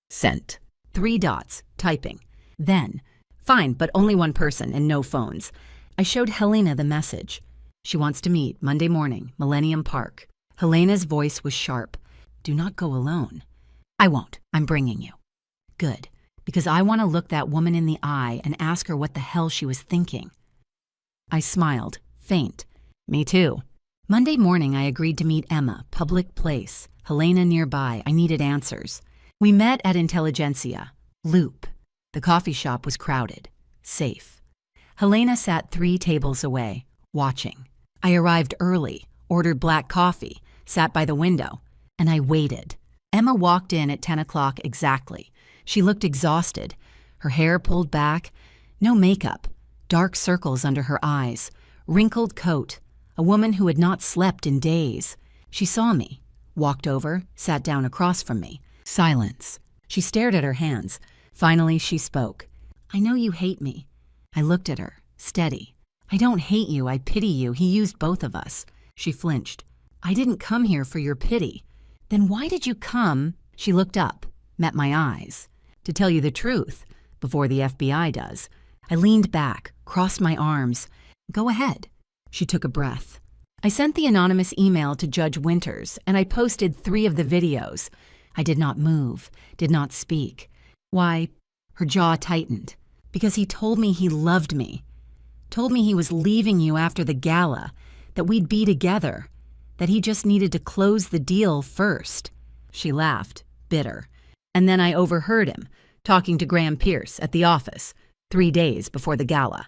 Sent. 3 dots. Typing. Then, fine, but only one person and no phones. I showed Helena the message. She wants to meet Monday morning, Millennium Park. Helena's voice was sharp. Do not go alone. I won't. I'm bringing you. Good, because I want to look that woman in the eye and ask her what the hell she was thinking. I smiled, faint. Me too. Monday morning, I agreed to meet Emma, public place. Helena nearby. I needed answers. We met at Intelligentsia. Loop. The coffee shop was crowded. Safe. Helena sat 3 tables away, watching. I arrived early, ordered black coffee, sat by the window, and I waited. Emma walked in at 10 o'clock exactly. She looked exhausted, her hair pulled back, no makeup, dark circles under her eyes, wrinkled coat, a woman who had not slept in days. She saw me, walked over, sat down across from me. Silence. She stared at her hands. Finally, she spoke. I know you hate me. I looked at her, steady. I don't hate you, I pity you. He used both of us. She flinched. I didn't come here for your pity. Then why did you come? She looked up, met my eyes. To tell you the truth, before the FBI does. I leaned back, crossed my arms. Go ahead. She took a breath. I sent the anonymous email to Judge Winters, and I posted 3 of the videos. I did not move, did not speak. Why, her jaw tightened. Because he told me he loved me. Told me he was leaving you after the gala, that we'd be together, that he just needed to close the deal first. She laughed, bitter. And then I overheard him, talking to Graham Pierce at the office, 3 days before the gala.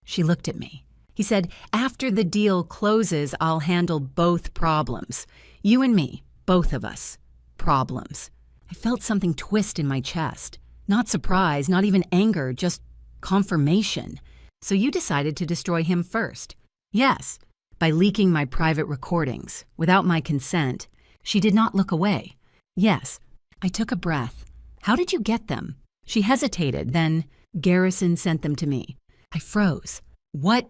She looked at me. He said, after the deal closes, I'll handle both problems. You and me, both of us. Problems. I felt something twist in my chest. Not surprise, not even anger, just confirmation. So you decided to destroy him first. Yes, by leaking my private recordings, without my consent. She did not look away. Yes. I took a breath. How did you get them? She hesitated, then Garrison sent them to me. I froze. What?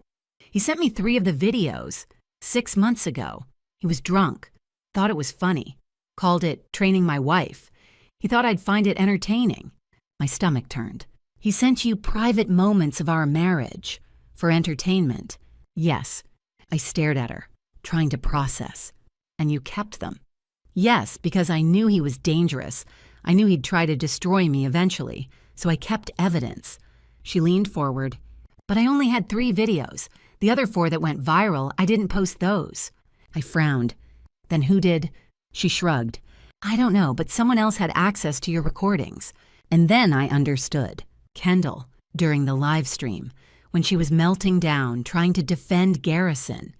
He sent me 3 of the videos 6 months ago. He was drunk, thought it was funny, called it training my wife. He thought I'd find it entertaining. My stomach turned. He sent you private moments of our marriage for entertainment. Yes. I stared at her, trying to process. And you kept them. Yes, because I knew he was dangerous. I knew he'd try to destroy me eventually, so I kept evidence. She leaned forward. But I only had 3 videos. The other 4 that went viral, I didn't post those. I frowned. Then who did? She shrugged. I don't know, but someone else had access to your recordings. And then I understood. Kendall, during the live stream, when she was melting down, trying to defend Garrison.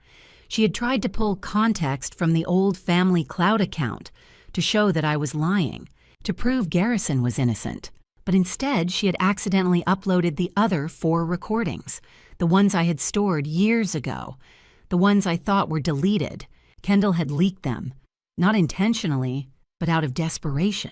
She had tried to pull context from the old family cloud account to show that I was lying, to prove Garrison was innocent. But instead, she had accidentally uploaded the other 4 recordings, the ones I had stored years ago, the ones I thought were deleted. Kendall had leaked them, not intentionally, but out of desperation.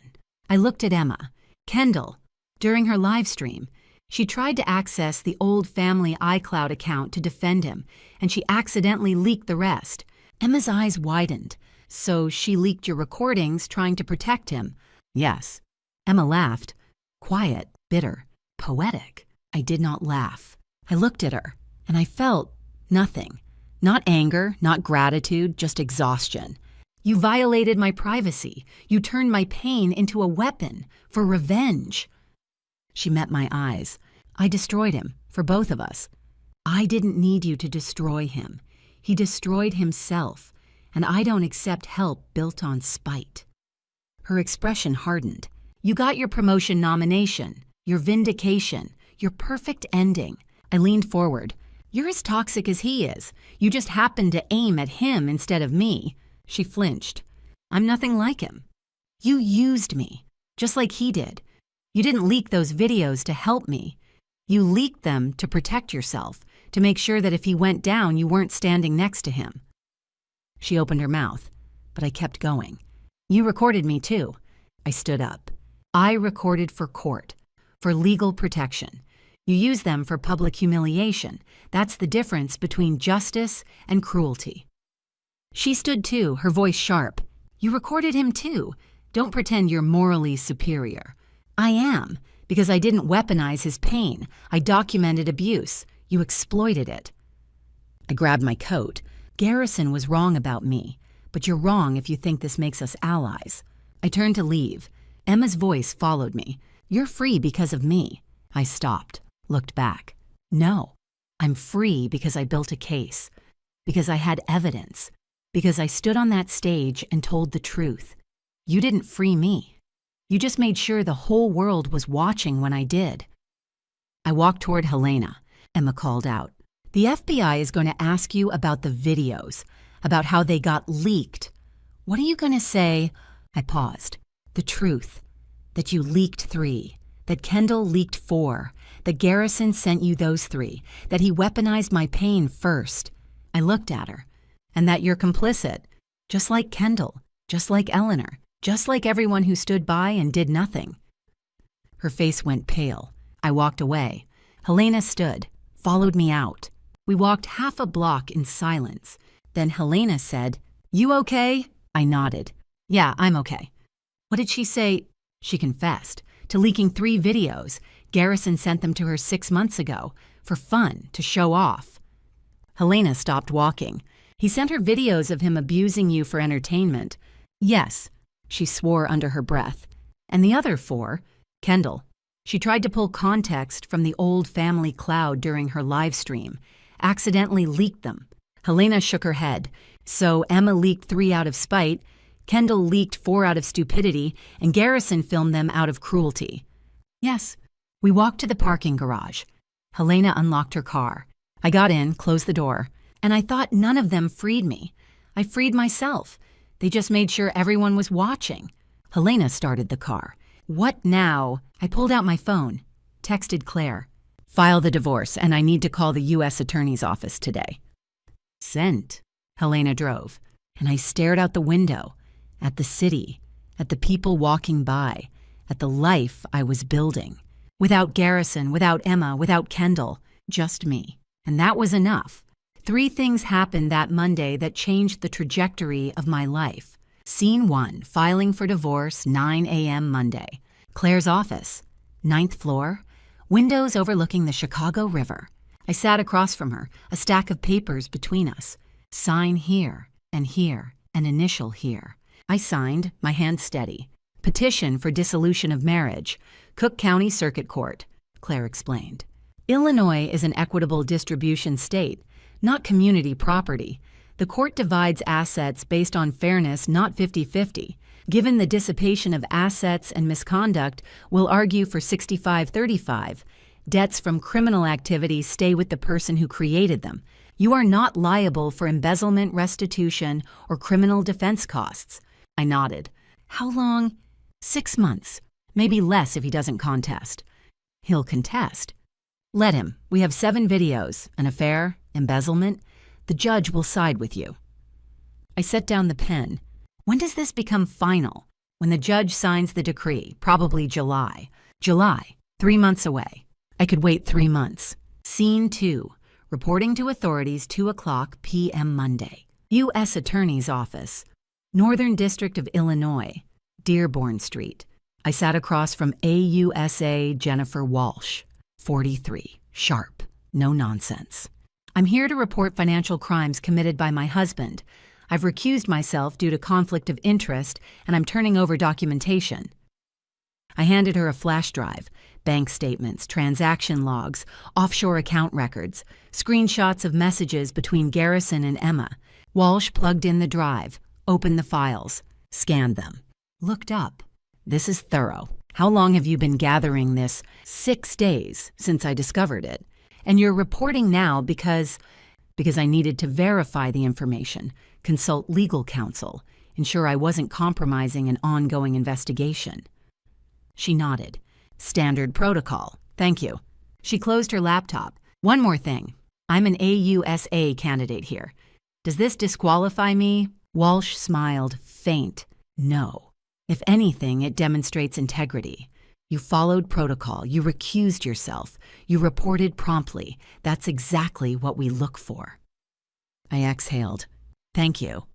I looked at Emma. Kendall, during her live stream, she tried to access the old family iCloud account to defend him, and she accidentally leaked the rest. Emma's eyes widened. So she leaked your recordings trying to protect him? Yes. Emma laughed. Quiet, bitter, poetic. I did not laugh. I looked at her, and I felt nothing. Not anger, not gratitude, just exhaustion. You violated my privacy. You turned my pain into a weapon for revenge. She met my eyes. I destroyed him, for both of us. I didn't need you to destroy him. He destroyed himself, and I don't accept help built on spite. Her expression hardened. You got your promotion nomination, your vindication, your perfect ending. I leaned forward. You're as toxic as he is. You just happened to aim at him instead of me. She flinched. I'm nothing like him. You used me, just like he did. You didn't leak those videos to help me. You leaked them to protect yourself, to make sure that if he went down, you weren't standing next to him. She opened her mouth, but I kept going. You recorded me too. I stood up. I recorded for court, for legal protection. You use them for public humiliation. That's the difference between justice and cruelty. She stood too, her voice sharp. You recorded him too. Don't pretend you're morally superior. I am, because I didn't weaponize his pain. I documented abuse. You exploited it. I grabbed my coat. Garrison was wrong about me, but you're wrong if you think this makes us allies. I turned to leave. Emma's voice followed me. You're free because of me. I stopped, looked back. No, I'm free because I built a case, because I had evidence, because I stood on that stage and told the truth. You didn't free me. You just made sure the whole world was watching when I did. I walked toward Helena. Emma called out. The FBI is going to ask you about the videos, about how they got leaked. What are you going to say? I paused. The truth. That you leaked 3. That Kendall leaked 4. That Garrison sent you those 3. That he weaponized my pain first. I looked at her. And that you're complicit. Just like Kendall. Just like Eleanor. Just like everyone who stood by and did nothing. Her face went pale. I walked away. Helena stood, followed me out. We walked half a block in silence. Then Helena said, You okay? I nodded. Yeah, I'm okay. What did she say? She confessed to leaking 3 videos. Garrison sent them to her 6 months ago, for fun, to show off. Helena stopped walking. He sent her videos of him abusing you for entertainment. Yes. She swore under her breath. And the other 4, Kendall. She tried to pull context from the old family cloud during her live stream, accidentally leaked them. Helena shook her head. So Emma leaked 3 out of spite, Kendall leaked 4 out of stupidity, and Garrison filmed them out of cruelty. Yes. We walked to the parking garage. Helena unlocked her car. I got in, closed the door, and I thought none of them freed me. I freed myself. They just made sure everyone was watching. Helena started the car. What now? I pulled out my phone, texted Claire. File the divorce, and I need to call the U.S. Attorney's Office today. Sent. Helena drove, and I stared out the window, at the city, at the people walking by, at the life I was building. Without Garrison, without Emma, without Kendall, just me. And that was enough. 3 things happened that Monday that changed the trajectory of my life. Scene 1, filing for divorce, 9 a.m. Monday. Claire's office, 9th floor, windows overlooking the Chicago River. I sat across from her, a stack of papers between us. Sign here, and initial here. I signed, my hand steady. Petition for dissolution of marriage. Cook County Circuit Court, Claire explained. Illinois is an equitable distribution state, not community property. The court divides assets based on fairness, not 50-50. Given the dissipation of assets and misconduct, we'll argue for 65-35. Debts from criminal activity stay with the person who created them. You are not liable for embezzlement, restitution, or criminal defense costs. I nodded. How long? 6 months. Maybe less if he doesn't contest. He'll contest. Let him. We have 7 videos. An affair, embezzlement. The judge will side with you. I set down the pen. When does this become final? When the judge signs the decree, probably July. July, 3 months away. I could wait 3 months. Scene 2, reporting to authorities 2:00 p.m. Monday. U.S. Attorney's Office, Northern District of Illinois, Dearborn Street. I sat across from AUSA Jennifer Walsh, 43, sharp, no nonsense. I'm here to report financial crimes committed by my husband. I've recused myself due to conflict of interest, and I'm turning over documentation. I handed her a flash drive, bank statements, transaction logs, offshore account records, screenshots of messages between Garrison and Emma. Walsh plugged in the drive, opened the files, scanned them, looked up. This is thorough. How long have you been gathering this? 6 days since I discovered it. And you're reporting now because I needed to verify the information, consult legal counsel, ensure I wasn't compromising an ongoing investigation. She nodded. Standard protocol. Thank you. She closed her laptop. One more thing. I'm an AUSA candidate here. Does this disqualify me? Walsh smiled, faint. No. If anything, it demonstrates integrity. You followed protocol. You recused yourself. You reported promptly. That's exactly what we look for. I exhaled. Thank you.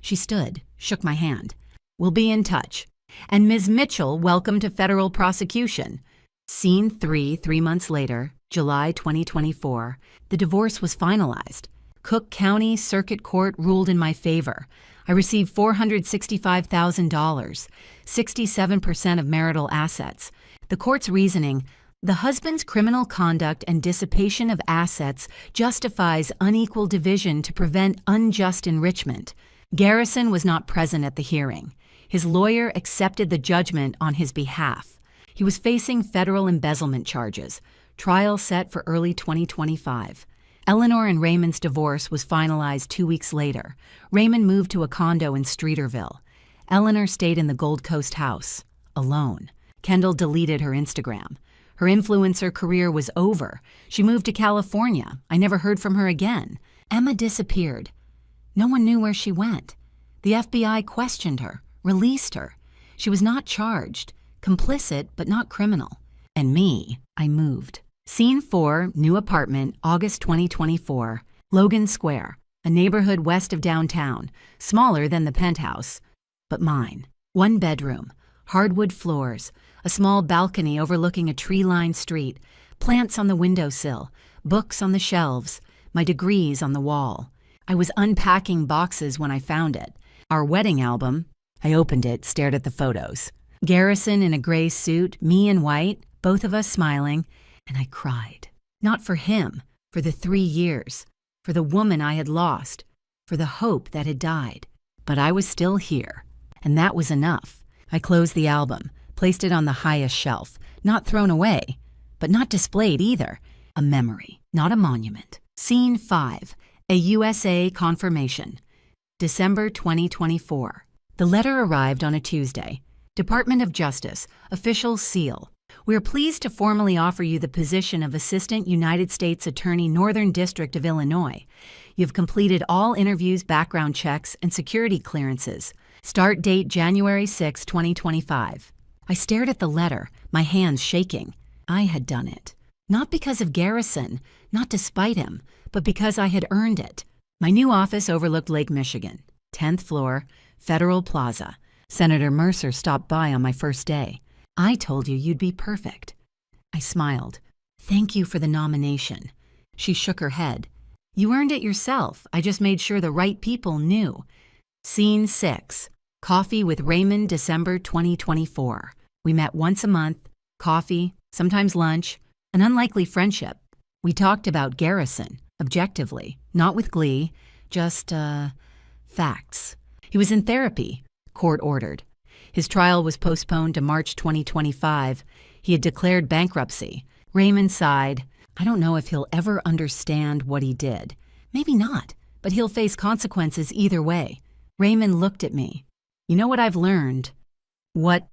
She stood, shook my hand. We'll be in touch. And Ms. Mitchell, welcome to federal prosecution. Scene 3, 3 months later, July 2024. The divorce was finalized. Cook County Circuit Court ruled in my favor. I received $465,000, 67% of marital assets. The court's reasoning, the husband's criminal conduct and dissipation of assets justifies unequal division to prevent unjust enrichment. Garrison was not present at the hearing. His lawyer accepted the judgment on his behalf. He was facing federal embezzlement charges, trial set for early 2025. Eleanor and Raymond's divorce was finalized 2 weeks later. Raymond moved to a condo in Streeterville. Eleanor stayed in the Gold Coast house, alone. Kendall deleted her Instagram. Her influencer career was over. She moved to California. I never heard from her again. Emma disappeared. No one knew where she went. The FBI questioned her, released her. She was not charged, complicit but not criminal. And me, I moved. Scene 4, new apartment, August 2024, Logan Square, a neighborhood west of downtown, smaller than the penthouse, but mine. 1 bedroom, hardwood floors, a small balcony overlooking a tree-lined street, plants on the windowsill, books on the shelves, my degrees on the wall. I was unpacking boxes when I found it. Our wedding album. I opened it, stared at the photos. Garrison in a gray suit, me in white, both of us smiling, and I cried. Not for him, for the 3 years, for the woman I had lost, for the hope that had died. But I was still here, and that was enough. I closed the album, placed it on the highest shelf, not thrown away, but not displayed either. A memory, not a monument. Scene 5, a USA confirmation. December 2024. The letter arrived on a Tuesday. Department of Justice, official seal. We are pleased to formally offer you the position of Assistant United States Attorney, Northern District of Illinois. You've completed all interviews, background checks, and security clearances. Start date January 6, 2025. I stared at the letter, my hands shaking. I had done it. Not because of Garrison, not to spite him, but because I had earned it. My new office overlooked Lake Michigan, 10th floor, Federal Plaza. Senator Mercer stopped by on my first day. I told you you'd be perfect. I smiled. Thank you for the nomination. She shook her head. You earned it yourself. I just made sure the right people knew. Scene 6. Coffee with Raymond, December 2024. We met once a month. Coffee, sometimes lunch. An unlikely friendship. We talked about Garrison, objectively, not with glee, just, facts. He was in therapy, court ordered. His trial was postponed to March 2025. He had declared bankruptcy. Raymond sighed. I don't know if he'll ever understand what he did. Maybe not, but he'll face consequences either way. Raymond looked at me. You know what I've learned? What?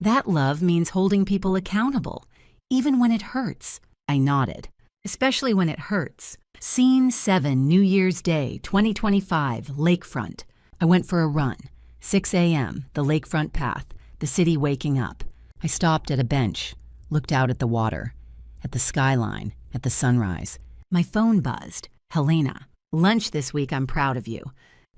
That love means holding people accountable, even when it hurts. I nodded. Especially when it hurts. Scene 7, New Year's Day, 2025, lakefront. I went for a run. 6 a.m., the lakefront path, the city waking up. I stopped at a bench, looked out at the water, at the skyline, at the sunrise. My phone buzzed. Helena, lunch this week, I'm proud of you.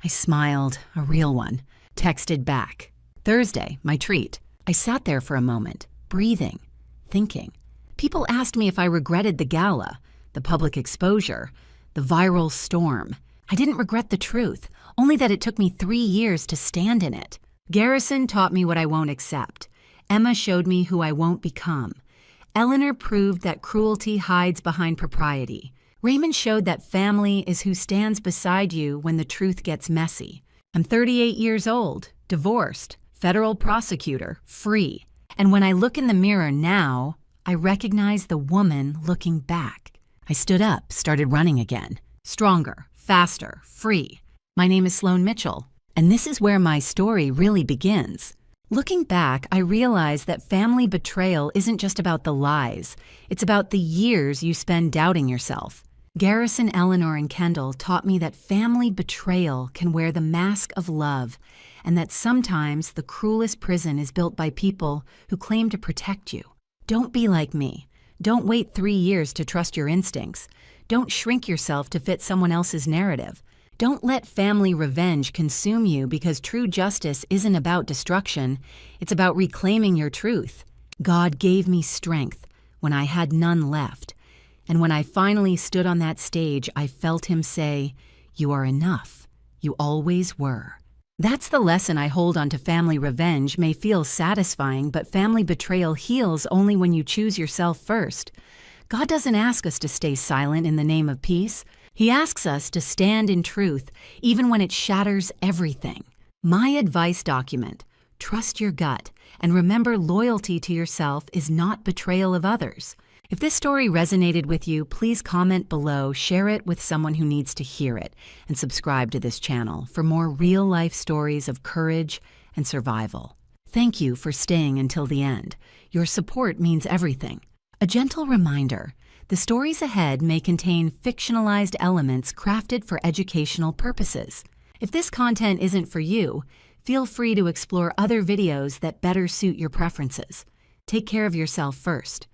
I smiled, a real one. Texted back. Thursday, my treat. I sat there for a moment, breathing, thinking. People asked me if I regretted the gala, the public exposure, the viral storm. I didn't regret the truth, only that it took me 3 years to stand in it. Garrison taught me what I won't accept. Emma showed me who I won't become. Eleanor proved that cruelty hides behind propriety. Raymond showed that family is who stands beside you when the truth gets messy. I'm 38 years old, divorced, federal prosecutor, free. And when I look in the mirror now, I recognize the woman looking back. I stood up, started running again. Stronger, faster, free. My name is Sloan Mitchell, and this is where my story really begins. Looking back, I realize that family betrayal isn't just about the lies. It's about the years you spend doubting yourself. Garrison, Eleanor, and Kendall taught me that family betrayal can wear the mask of love, and that sometimes the cruelest prison is built by people who claim to protect you. Don't be like me. Don't wait 3 years to trust your instincts. Don't shrink yourself to fit someone else's narrative. Don't let family revenge consume you because true justice isn't about destruction. It's about reclaiming your truth. God gave me strength when I had none left. And when I finally stood on that stage, I felt him say, "You are enough. You always were." That's the lesson I hold on to. Family revenge may feel satisfying, but family betrayal heals only when you choose yourself first. God doesn't ask us to stay silent in the name of peace. He asks us to stand in truth, even when it shatters everything. My advice document: trust your gut, and remember, loyalty to yourself is not betrayal of others. If this story resonated with you, please comment below, share it with someone who needs to hear it, and subscribe to this channel for more real-life stories of courage and survival. Thank you for staying until the end. Your support means everything. A gentle reminder: the stories ahead may contain fictionalized elements crafted for educational purposes. If this content isn't for you, feel free to explore other videos that better suit your preferences. Take care of yourself first.